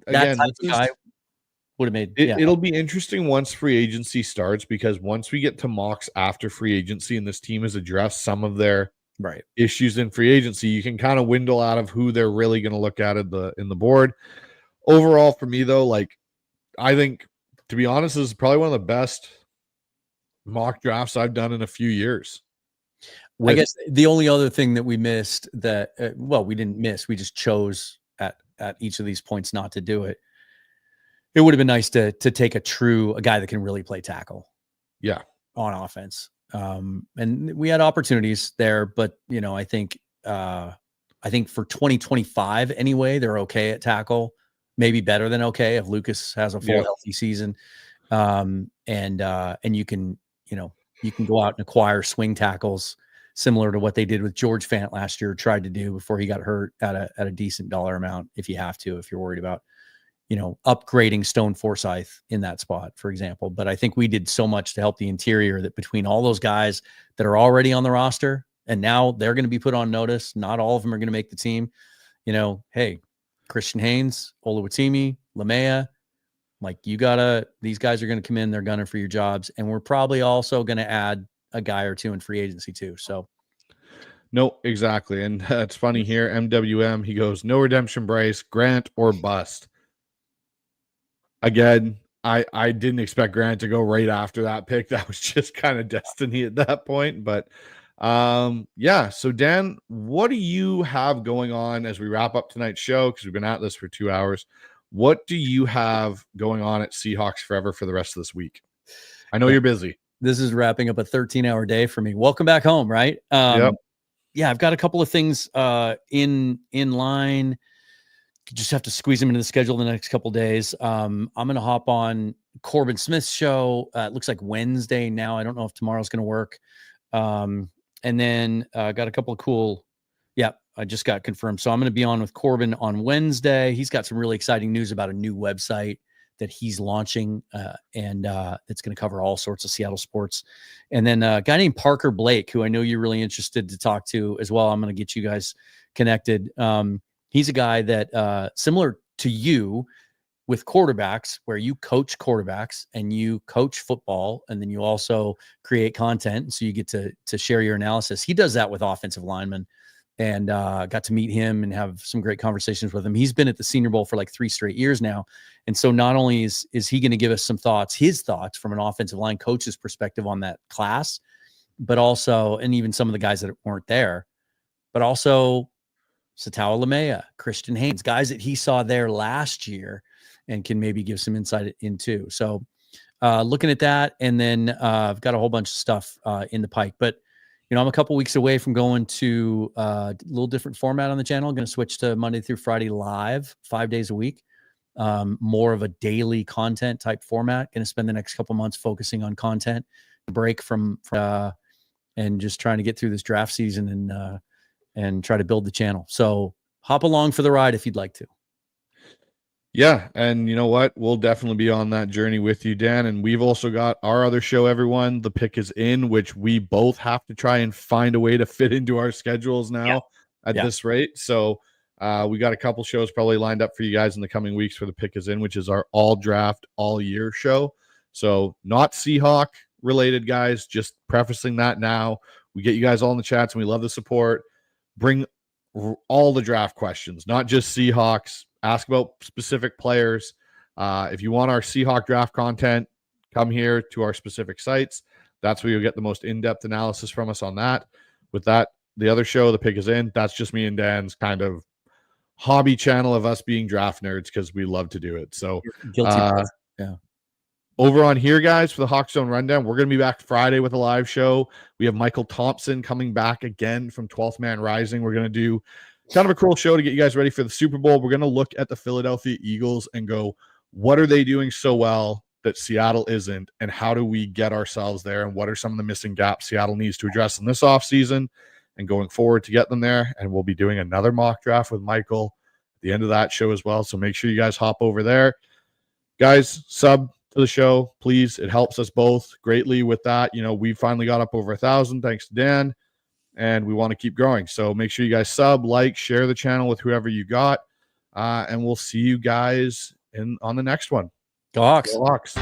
that type of guy would have made. It'll be interesting once free agency starts, because once we get to mocks after free agency and this team has addressed some of their issues in free agency, you can kind of window out of who they're really going to look at in the board. Overall, for me though, like, I think, to be honest, this is probably one of the best mock drafts I've done in a few years. I guess the only other thing that we missed that, we didn't miss, we just chose at each of these points not to do it. It would have been nice to take a guy that can really play tackle. Yeah. On offense. And we had opportunities there, but I think for 2025 anyway, they're okay at tackle, maybe better than okay if Lucas has a full healthy season. And you can go out and acquire swing tackles similar to what they did with George Fant last year, tried to do before he got hurt at a decent dollar amount. If you have to, if you're worried about, upgrading Stone Forsythe in that spot, for example. But I think we did so much to help the interior that between all those guys that are already on the roster and now they're going to be put on notice, not all of them are going to make the team. Hey, Christian Haynes, Oluwatimi, Lamea, like these guys are going to come in, they're gunning for your jobs. And we're probably also going to add a guy or two in free agency too. So no, exactly. And it's funny here. MWM, he goes, no redemption, Bryce, Grant or bust. Again, I didn't expect Grant to go right after that pick. That was just kind of destiny at that point. But so Dan, what do you have going on as we wrap up tonight's show? Because we've been at this for 2 hours. What do you have going on at Seahawks Forever for the rest of this week? I know you're busy. This is wrapping up a 13-hour day for me. Welcome back home, right? Yep. Yeah, I've got a couple of things in line. Just have to squeeze them into the schedule the next couple of days. I'm going to hop on Corbin Smith's show. It looks like Wednesday now. I don't know if tomorrow's going to work. And then got a couple of cool. Yeah, I just got confirmed. So I'm going to be on with Corbin on Wednesday. He's got some really exciting news about a new website that he's launching, and it's going to cover all sorts of Seattle sports. And then a guy named Parker Blake, who I know you're really interested to talk to as well. I'm going to get you guys connected. He's a guy that similar to you with quarterbacks, where you coach quarterbacks and you coach football, and then you also create content. So you get to share your analysis. He does that with offensive linemen. And got to meet him and have some great conversations with him. He's been at the Senior Bowl for like 3 straight years now. And so not only is he going to give us some thoughts, his thoughts from an offensive line coach's perspective on that class, but also, and even some of the guys that weren't there, but also Satawa Lamea, Christian Haynes, guys that he saw there last year and can maybe give some insight into. So looking at that, and then I've got a whole bunch of stuff in the pike, but I'm a couple weeks away from going to a little different format on the channel. I'm going to switch to Monday through Friday live, 5 days a week. More of a daily content type format. Going to spend the next couple months focusing on content, break from and just trying to get through this draft season and try to build the channel. So hop along for the ride if you'd like to. Yeah, and you know what? We'll definitely be on that journey with you, Dan. And we've also got our other show, everyone. The Pick is In, which we both have to try and find a way to fit into our schedules now at this rate. So we got a couple shows probably lined up for you guys in the coming weeks for The Pick is In, which is our all draft, all year show. So not Seahawk related, guys, just prefacing that now. We get you guys all in the chats and we love the support. Bring all the draft questions, not just Seahawks. Ask about specific players. If you want our Seahawk draft content, come here to our specific sites. That's where you'll get the most in-depth analysis from us on that. With that, the other show, The Pick is In, that's just me and Dan's kind of hobby channel of us being draft nerds because we love to do it. So Guilty. over on here, guys, for the Hawkszone Rundown, we're going to be back Friday with a live show. We have Michael Thompson coming back again from 12th Man Rising. We're going to do kind of a cool show to get you guys ready for the Super Bowl. We're going to look at the Philadelphia Eagles and go, what are they doing so well that Seattle isn't? And how do we get ourselves there? And what are some of the missing gaps Seattle needs to address in this offseason and going forward to get them there? And we'll be doing another mock draft with Michael at the end of that show as well. So make sure you guys hop over there. Guys, sub to the show, please. It helps us both greatly with that. We finally got up over 1,000 thanks to Dan. And we want to keep growing. So make sure you guys sub, like, share the channel with whoever you got. And we'll see you guys on the next one. Go Hawks. Go Hawks.